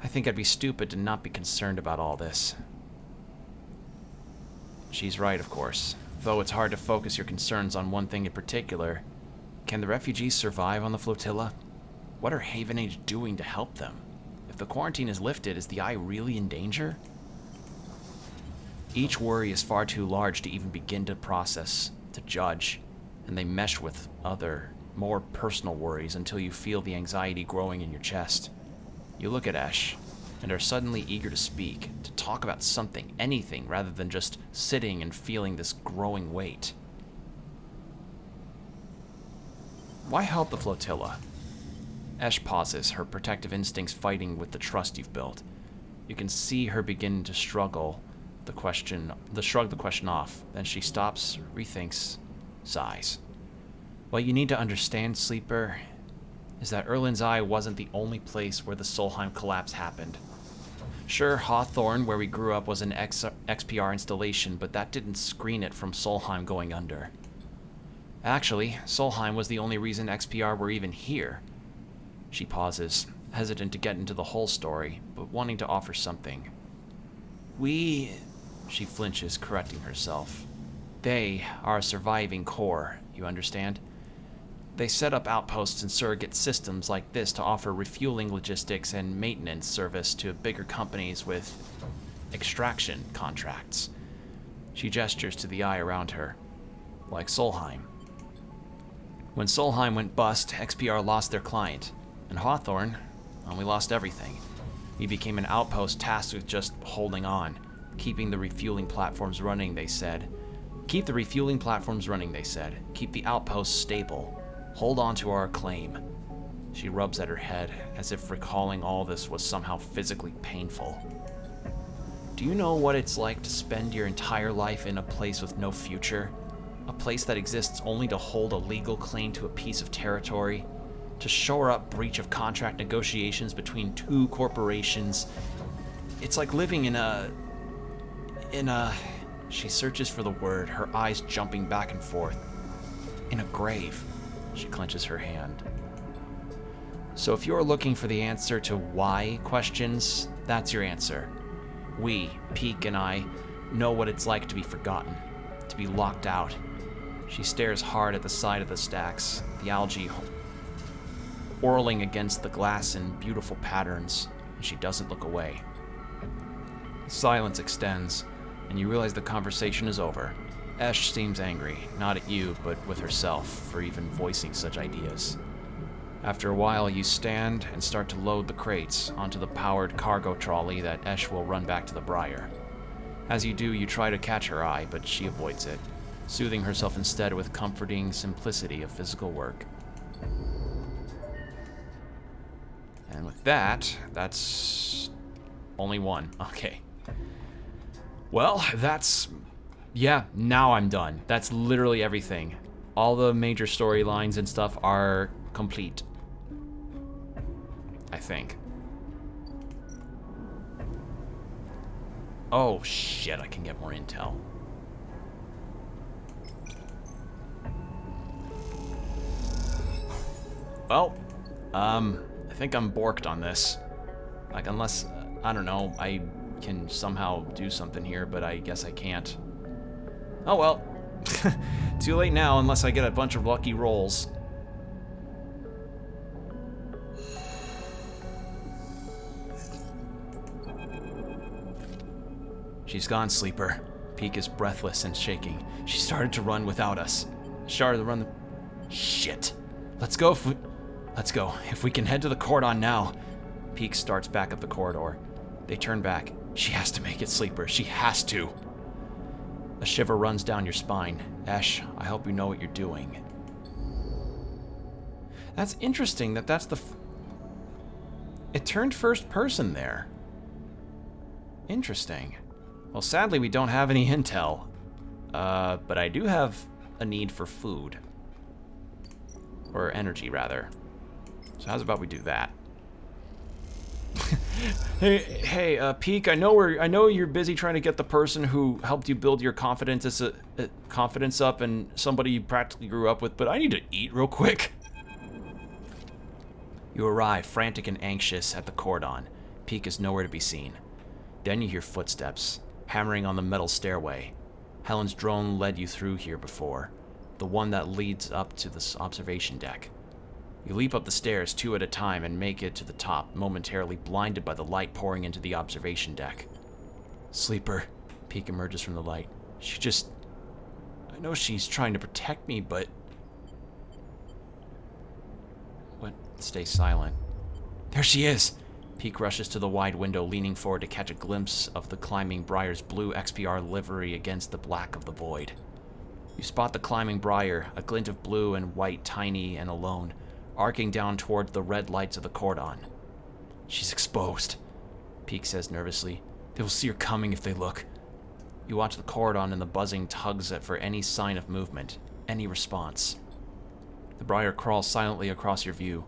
I think I'd be stupid to not be concerned about all this. She's right, of course. Though it's hard to focus your concerns on one thing in particular. Can the refugees survive on the flotilla? What are Haven Age doing to help them? If the quarantine is lifted, is the Eye really in danger? Each worry is far too large to even begin to process, to judge, and they mesh with other, more personal worries until you feel the anxiety growing in your chest. You look at Esh, and are suddenly eager to speak, to talk about something, anything, rather than just sitting and feeling this growing weight. Why help the flotilla? Esh pauses, her protective instincts fighting with the trust you've built. You can see her begin to shrug the question off. Then she stops, rethinks, sighs. What you need to understand, Sleeper, is that Erlin's Eye wasn't the only place where the Solheim collapse happened. Sure, Hawthorne, where we grew up, was an XPR installation, but that didn't screen it from Solheim going under. Actually, Solheim was the only reason XPR were even here. She pauses, hesitant to get into the whole story, but wanting to offer something. She flinches, correcting herself. They are a surviving core, you understand? They set up outposts and surrogate systems like this to offer refueling logistics and maintenance service to bigger companies with extraction contracts. She gestures to the eye around her. Like Solheim. When Solheim went bust, XPR lost their client. And Hawthorne, well, we lost everything. We became an outpost tasked with just holding on, keeping the refueling platforms running, they said. Keep the refueling platforms running, they said. Keep the outposts stable. Hold on to our claim. She rubs at her head, as if recalling all this was somehow physically painful. Do you know what it's like to spend your entire life in a place with no future? A place that exists only to hold a legal claim to a piece of territory? To shore up breach of contract negotiations between two corporations? It's like living in a... She searches for the word, her eyes jumping back and forth. In a grave. She clenches her hand. So if you're looking for the answer to why questions, that's your answer. We, Peak and I, know what it's like to be forgotten, to be locked out. She stares hard at the side of the stacks, the algae whirling against the glass in beautiful patterns, and she doesn't look away. Silence extends, and you realize the conversation is over. Esh seems angry, not at you, but with herself, for even voicing such ideas. After a while, you stand and start to load the crates onto the powered cargo trolley that Esh will run back to the Briar. As you do, you try to catch her eye, but she avoids it, soothing herself instead with comforting simplicity of physical work. And with that, that's only one. Okay. Well, yeah, now I'm done. That's literally everything. All the major storylines and stuff are complete. I think. Oh shit, I can get more intel. Well, I think I'm borked on this. Like, unless, I don't know, I can somehow do something here, but I guess I can't. Oh well. Too late now, unless I get a bunch of lucky rolls. She's gone, Sleeper. Peak is breathless and shaking. She started to run without us. Started to run the... Shit. Let's go if we can head to the cordon now. Peak starts back up the corridor. They turn back. She has to make it, Sleeper. She has to. A shiver runs down your spine. Ash, I hope you know what you're doing. That's interesting that's the... It turned first person there. Interesting. Well, sadly, we don't have any intel. But I do have a need for food. Or energy, rather. So how's about we do that? Hey, Peak, I know you're busy trying to get the person who helped you build your confidence up and somebody you practically grew up with, but I need to eat real quick. You arrive, frantic and anxious, at the cordon. Peak is nowhere to be seen. Then you hear footsteps, hammering on the metal stairway. Helen's drone led you through here before, the one that leads up to this observation deck. You leap up the stairs 2 at a time and make it to the top, momentarily blinded by the light pouring into the observation deck. Sleeper, Peak emerges from the light. I know she's trying to protect me, but... What? Stay silent. There she is! Peak rushes to the wide window, leaning forward to catch a glimpse of the climbing Briar's blue XPR livery against the black of the void. You spot the climbing Briar, a glint of blue and white, tiny and alone, arcing down towards the red lights of the cordon. She's exposed, Peak says nervously. They will see her coming if they look. You watch the cordon and the buzzing tugs for any sign of movement, any response. The Briar crawls silently across your view.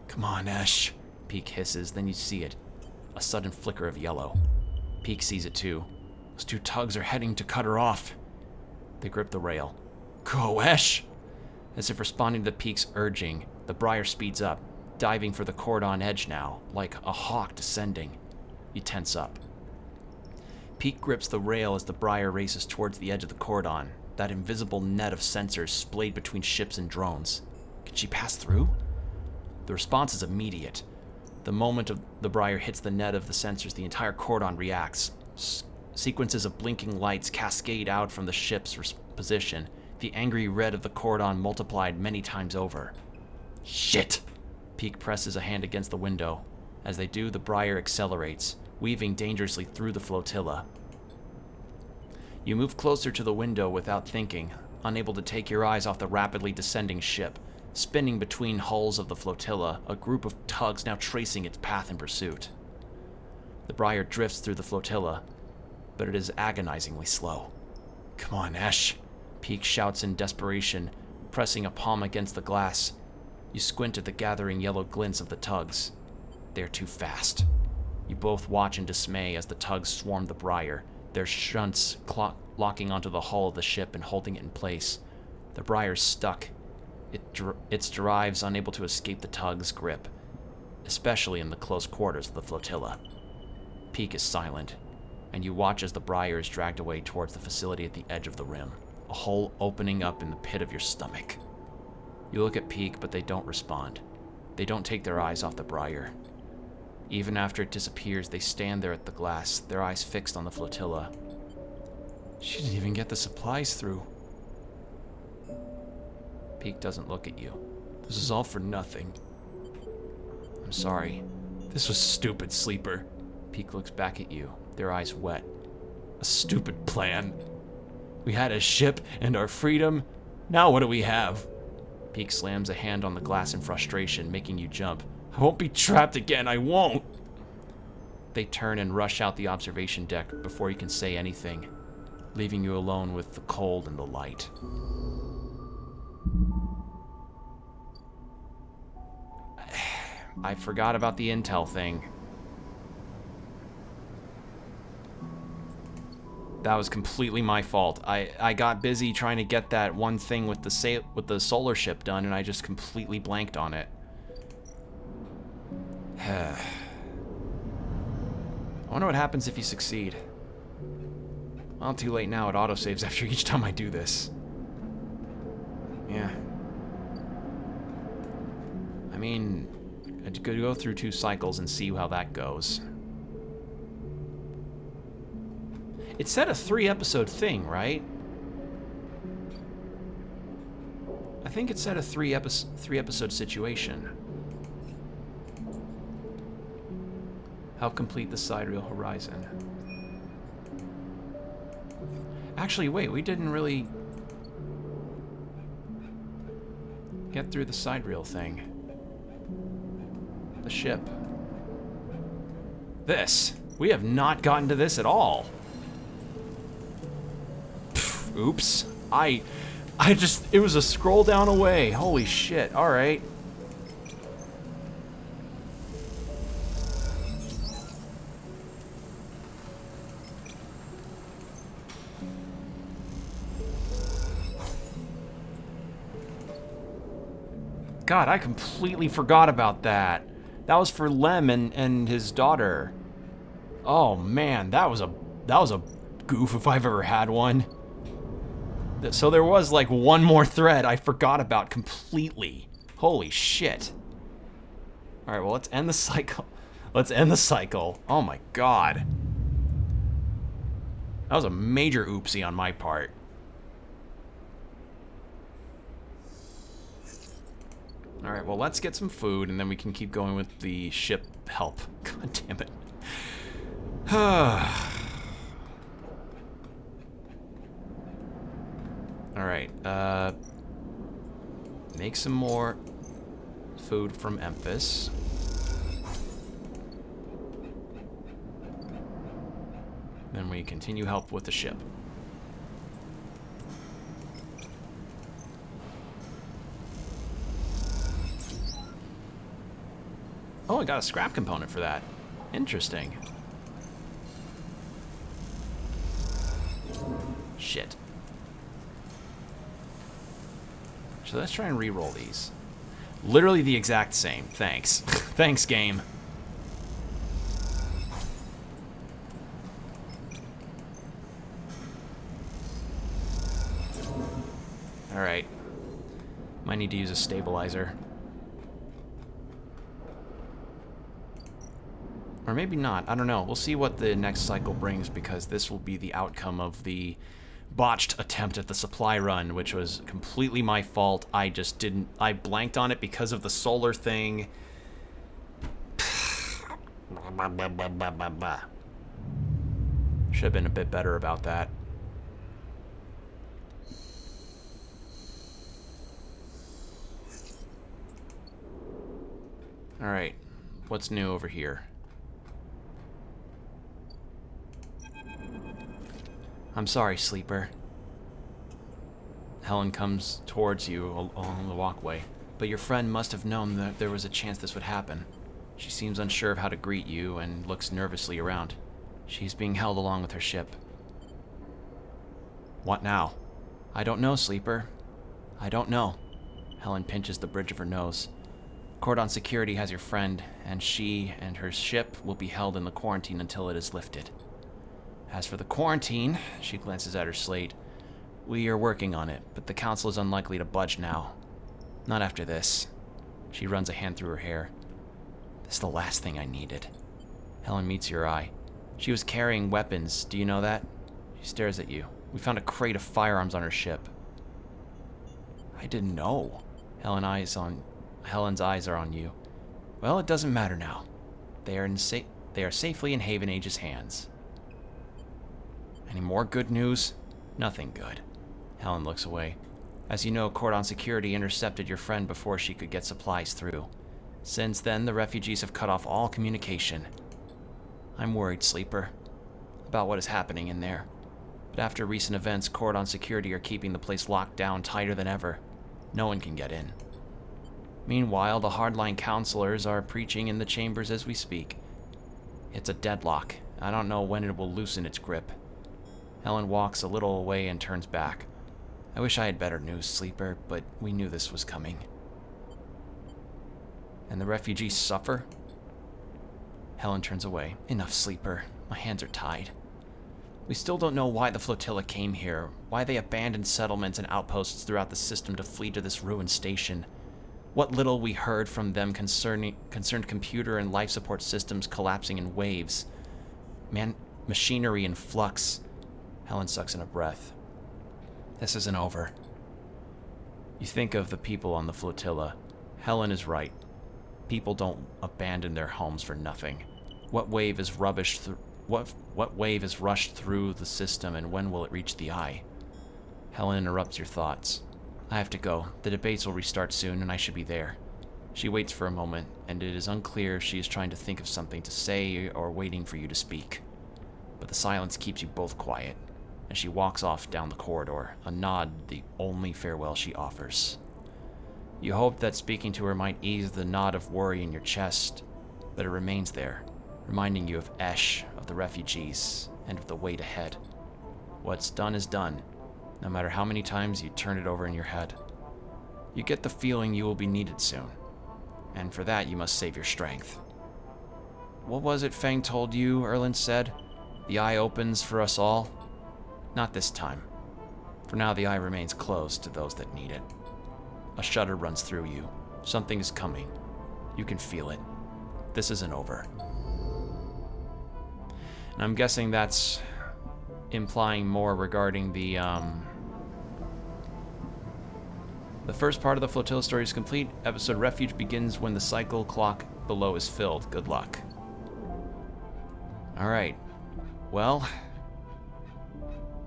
Come on, Ash, Peak hisses, then you see it. A sudden flicker of yellow. Peak sees it too. Those 2 tugs are heading to cut her off. They grip the rail. Go, Ash! As if responding to Peak's urging, the Briar speeds up, diving for the cordon edge now, like a hawk descending. You tense up. Peak grips the rail as the Briar races towards the edge of the cordon, that invisible net of sensors splayed between ships and drones. Can she pass through? The response is immediate. The moment the Briar hits the net of the sensors, the entire cordon reacts. Sequences of blinking lights cascade out from the ship's position, the angry red of the cordon multiplied many times over. Shit! Peak presses a hand against the window. As they do, the Briar accelerates, weaving dangerously through the flotilla. You move closer to the window without thinking, unable to take your eyes off the rapidly descending ship. Spinning between hulls of the flotilla, a group of tugs now tracing its path in pursuit. The Briar drifts through the flotilla, but it is agonizingly slow. Come on, Ash, Peak shouts in desperation, pressing a palm against the glass. You squint at the gathering yellow glints of the tugs. They're too fast. You both watch in dismay as the tugs swarm the Briar, their shunts locking onto the hull of the ship and holding it in place. The Briar's stuck. Its drives unable to escape the tug's grip, especially in the close quarters of the flotilla. Peak is silent, and you watch as the Briar is dragged away towards the facility at the edge of the rim, a hole opening up in the pit of your stomach. You look at Peak, but they don't respond. They don't take their eyes off the Briar. Even after it disappears, they stand there at the glass, their eyes fixed on the flotilla. She didn't even get the supplies through. Peak doesn't look at you. This is all for nothing. I'm sorry. This was stupid, Sleeper. Peak looks back at you, their eyes wet. A stupid plan. We had a ship and our freedom. Now what do we have? Peak slams a hand on the glass in frustration, making you jump. I won't be trapped again, I won't! They turn and rush out the observation deck before you can say anything, leaving you alone with the cold and the light. I forgot about the intel thing. That was completely my fault. I got busy trying to get that one thing with the solar ship done, and I just completely blanked on it. I wonder what happens if you succeed. Well, too late now. It autosaves after each time I do this. Yeah. I mean, I could go through 2 cycles and see how that goes. It said a 3-episode thing, right? I think it said a 3-episode situation. Help complete the sidereal horizon. Actually, wait, we didn't really get through the sidereal thing. The ship. This. We have not gotten to this at all. Pff, oops. It was a scroll down away. Holy shit. All right. God, I completely forgot about that. That was for Lem and his daughter. Oh man, that was a goof if I've ever had one. So there was like one more thread I forgot about completely. Holy shit. All right, well, let's end the cycle. Let's end the cycle. Oh my god. That was a major oopsie on my part. All right, well, let's get some food, and then we can keep going with the ship help. God damn it. All right, make some more food from Memphis. Then we continue help with the ship. Oh, I got a scrap component for that. Interesting. Shit. So let's try and re-roll these. Literally the exact same. Thanks. Thanks, game. Alright. Might need to use a stabilizer. Or maybe not. I don't know. We'll see what the next cycle brings, because this will be the outcome of the botched attempt at the supply run, which was completely my fault. I blanked on it because of the solar thing. Should have been a bit better about that. Alright. What's new over here? I'm sorry, Sleeper. Helen comes towards you along the walkway, but your friend must have known that there was a chance this would happen. She seems unsure of how to greet you and looks nervously around. She's being held along with her ship. What now? I don't know, Sleeper. I don't know. Helen pinches the bridge of her nose. Cordon Security has your friend, and she and her ship will be held in the quarantine until it is lifted. As for the quarantine, she glances at her slate. We are working on it, but the council is unlikely to budge now. Not after this. She runs a hand through her hair. This is the last thing I needed. Helen meets your eye. She was carrying weapons. Do you know that? She stares at you. We found a crate of firearms on her ship. I didn't know. Helen's eyes are on you. Well, it doesn't matter now. They are safely in Haven Age's hands. Any more good news? Nothing good. Helen looks away. As you know, Cordon Security intercepted your friend before she could get supplies through. Since then, the refugees have cut off all communication. I'm worried, Sleeper, about what is happening in there. But after recent events, Cordon Security are keeping the place locked down tighter than ever. No one can get in. Meanwhile, the hardline counselors are preaching in the chambers as we speak. It's a deadlock. I don't know when it will loosen its grip. Helen walks a little away and turns back. I wish I had better news, Sleeper, but we knew this was coming. And the refugees suffer? Helen turns away. Enough, Sleeper. My hands are tied. We still don't know why the flotilla came here, why they abandoned settlements and outposts throughout the system to flee to this ruined station. What little we heard from them concerned computer and life support systems collapsing in waves. Machinery in flux. Helen sucks in a breath. This isn't over. You think of the people on the flotilla. Helen is right. People don't abandon their homes for nothing. What wave is rushed through the system, and when will it reach the eye? Helen interrupts your thoughts. I have to go. The debates will restart soon, and I should be there. She waits for a moment, and it is unclear if she is trying to think of something to say or waiting for you to speak. But the silence keeps you both quiet, and she walks off down the corridor, a nod the only farewell she offers. You hope that speaking to her might ease the knot of worry in your chest, but it remains there, reminding you of Esh, of the refugees, and of the wait ahead. What's done is done, no matter how many times you turn it over in your head. You get the feeling you will be needed soon, and for that you must save your strength. What was it Fang told you, Erland said? The eye opens for us all? Not this time. For now the eye remains closed to those that need it. A shudder runs through you. Something is coming. You can feel it. This isn't over. And I'm guessing that's implying more regarding the first part of the flotilla story is complete. Episode Refuge begins when the cycle clock below is filled. Good luck. Alright. Well,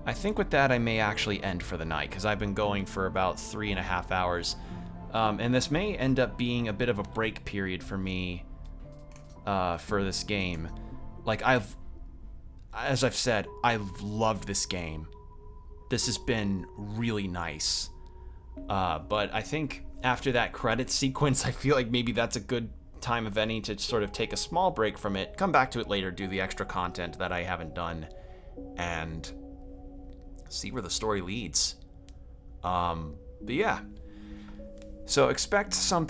I think with that I may actually end for the night, because I've been going for about 3.5 hours. And this may end up being a bit of a break period for me for this game. Like, as I've said, I've loved this game. This has been really nice. But I think after that credit sequence, I feel like maybe that's a good time of any to sort of take a small break from it, come back to it later, do the extra content that I haven't done, and see where the story leads. But yeah. So expect some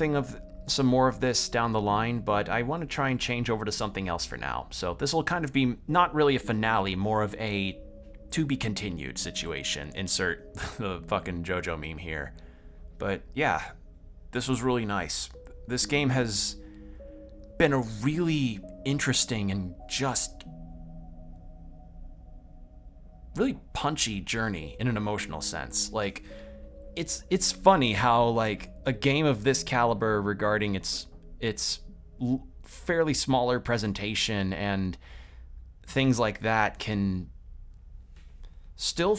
more of this down the line, but I want to try and change over to something else for now. So this will kind of be not really a finale, more of a to be continued situation. Insert the fucking JoJo meme here. But yeah, this was really nice. This game has been a really interesting and just really punchy journey in an emotional sense. Like, it's funny how, like, a game of this caliber regarding its fairly smaller presentation and things like that can still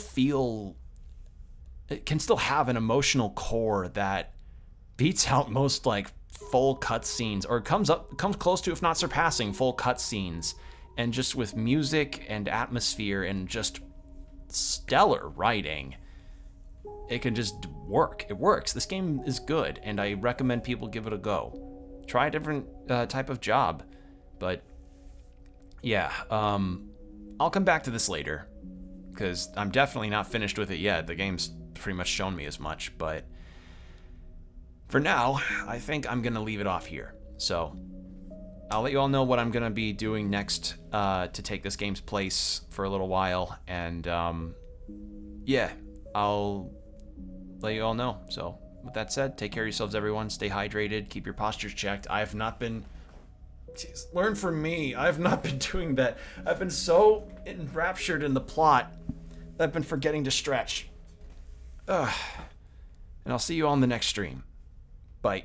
have an emotional core that beats out most, like, full cutscenes, or comes close to, if not surpassing, full cutscenes, and just with music and atmosphere and just stellar writing. It can just work. It works. This game is good, and I recommend people give it a go. Try a different type of job. But yeah, I'll come back to this later, because I'm definitely not finished with it yet. The game's pretty much shown me as much, but for now, I think I'm going to leave it off here. So I'll let you all know what I'm going to be doing next to take this game's place for a little while, and yeah, I'll let you all know. So with that said, take care of yourselves, everyone. Stay hydrated. Keep your postures checked. I have not been... Jeez, learn from me. I have not been doing that. I've been so enraptured in the plot that I've been forgetting to stretch. And I'll see you all in the next stream. Bye.